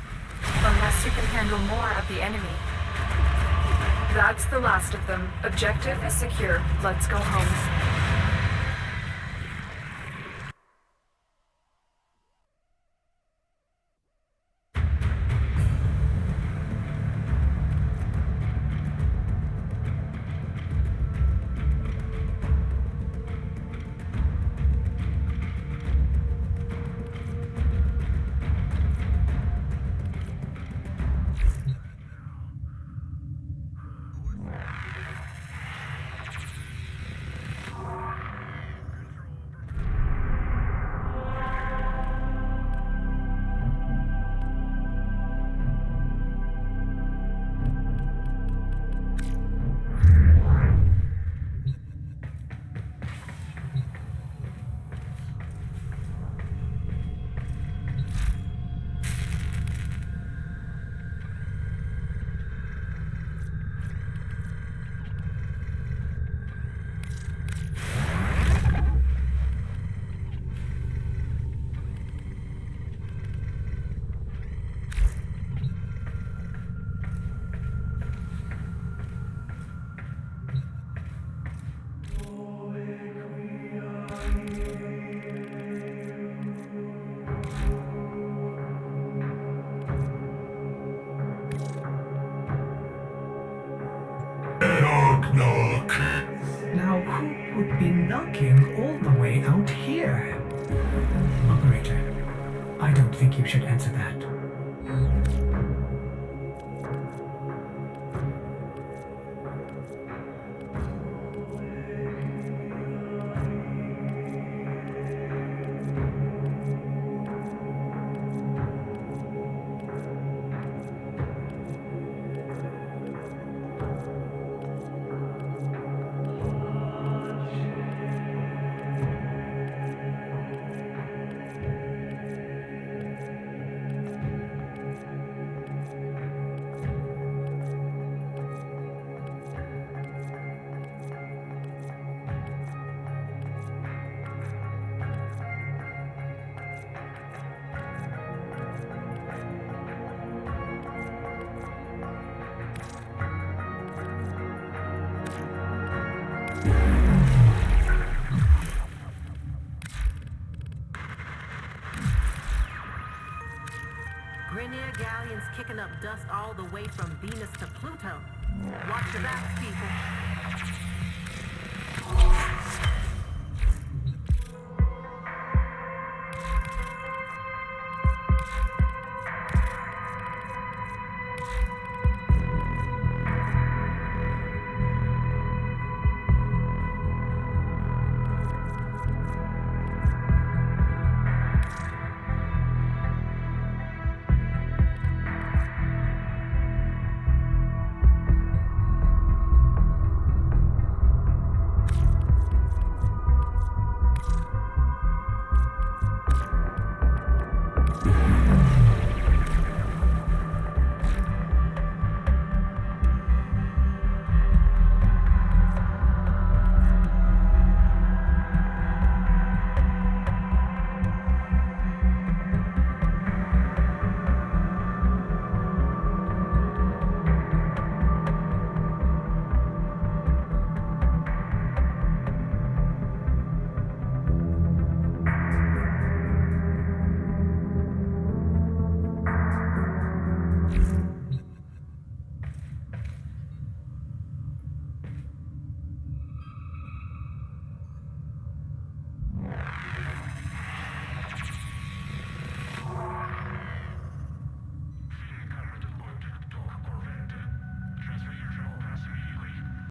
unless you can handle more of the enemy. That's the last of them. Objective is secure. Let's go home. Now, who would be knocking all the way out here? Operator, I don't think you should answer that. Grenier galleons kicking up dust all the way from Venus to Pluto. Watch your backs, people.